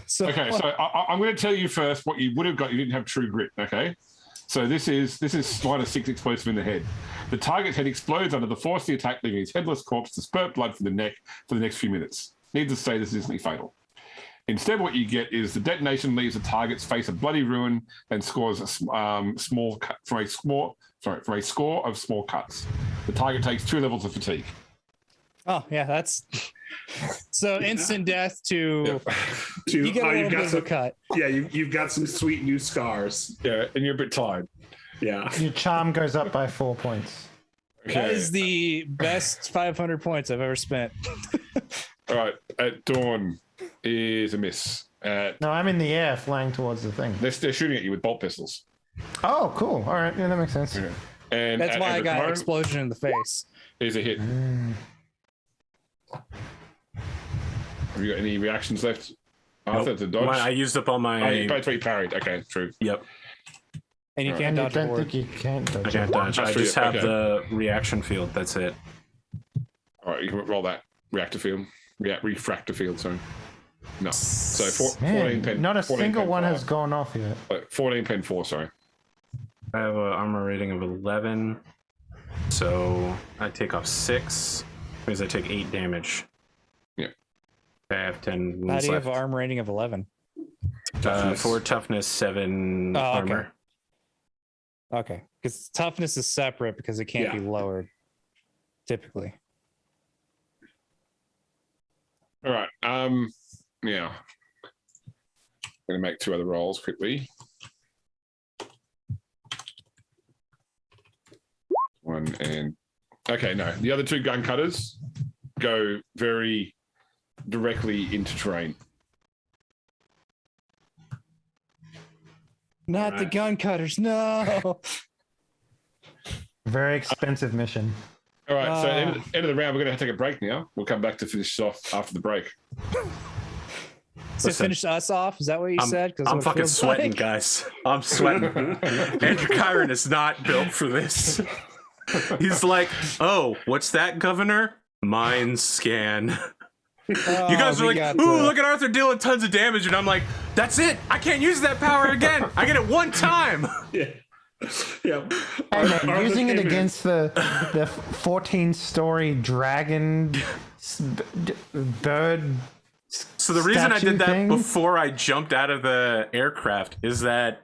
So, Okay, so I'm going to tell you first what you would have got. You didn't have true grit. Okay, so this is -6 explosive in the head. The target's head explodes under the force of the attack, leaving his headless corpse to spurt blood from the neck for the next few minutes. Needless to say, this isn't fatal. Instead, what you get is the detonation leaves the target's face a bloody ruin and scores a small cut from a score of small cuts. The target takes 2 levels of fatigue. oh yeah, that's so instant death to. You get a little bit of a cut. Yeah, you've got some sweet new scars. Yeah, and you're a bit tired. Yeah. Your charm goes up by 4 points. That is the best 500 points I've ever spent. All right, at dawn is a miss. No, I'm in the air flying towards the thing. They're shooting at you with bolt pistols. Oh, cool. All right. Yeah, that makes sense. Okay. And That's why I got tomorrow explosion in the face. is a hit. Have you got any reactions left? Arthur, to dodge? I used up all my. Oh, that's why you parried. Okay, true. Yep. And you Alright. can't And you dodge don't forward. think you can dodge I can't it. dodge. I That's just it, have okay. the reaction field. That's it. All right, you can roll that reactor field. Refractor field, sorry. No. So Man, 14 pen. not a 14 single pen one 5. has gone off yet. 14 pen 4, sorry. I have an armor rating of 11, so I take off 6. Means I take 8 damage. Yeah. I have 10 wounds How do you have left. an arm rating of 11? For toughness, 7 Oh, okay. armor. Okay, because toughness is separate because it can't Yeah. be lowered. Typically. All right. Yeah. Gonna make 2 other rolls quickly. One and okay, no. The other 2 gun cutters go very directly into terrain. Not the gun cutters, no. Very expensive mission. All right, so end of the round, we're going to take a break now. We'll come back to finish this off after the break. So Listen, finish us off? Is that what you said? 'Cause I'm it fucking feels sweating, like- guys. I'm sweating. Andrew Kyron is not built for this. He's like, oh, what's that, Governor? Mind scan. You guys are like, ooh, look at Arthur dealing tons of damage, and I'm like, that's it. I can't use that power again. I get it one time. Yeah. Yeah. Hey, man, Arthur using it came in. against the 14-story dragon bird. So the reason I statue did that thing? before I jumped out of the aircraft is that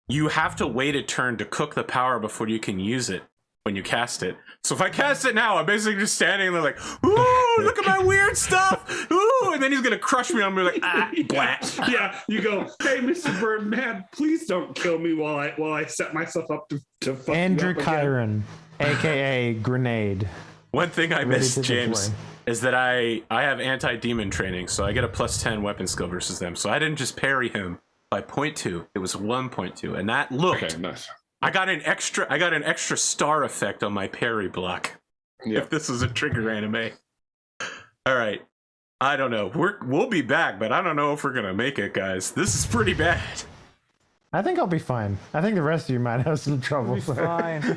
you have to wait a turn to cook the power before you can use it when you cast it. So if I cast it now, I'm basically just standing there like, ooh, look at my weird stuff. Ooh, and then he's gonna crush me. I'm gonna be like, ah, blah. Yeah, you go, hey, Mr. Birdman, please don't kill me while I set myself up to fuck Andrew you up again. Kyron, aka Grenade. One thing I Ready missed, to James, deploy. is that I have anti-demon training, so I get a +10 weapon skill versus them. So I didn't just parry him by 0.2; it was 1.2, and that looked. Okay, nice. I got an extra star effect on my parry block. Yeah. If this was a trigger anime. All right. I don't know. We'll be back, but I don't know if we're gonna make it, guys. This is pretty bad. I think I'll be fine. I think the rest of you might have some trouble. Fine.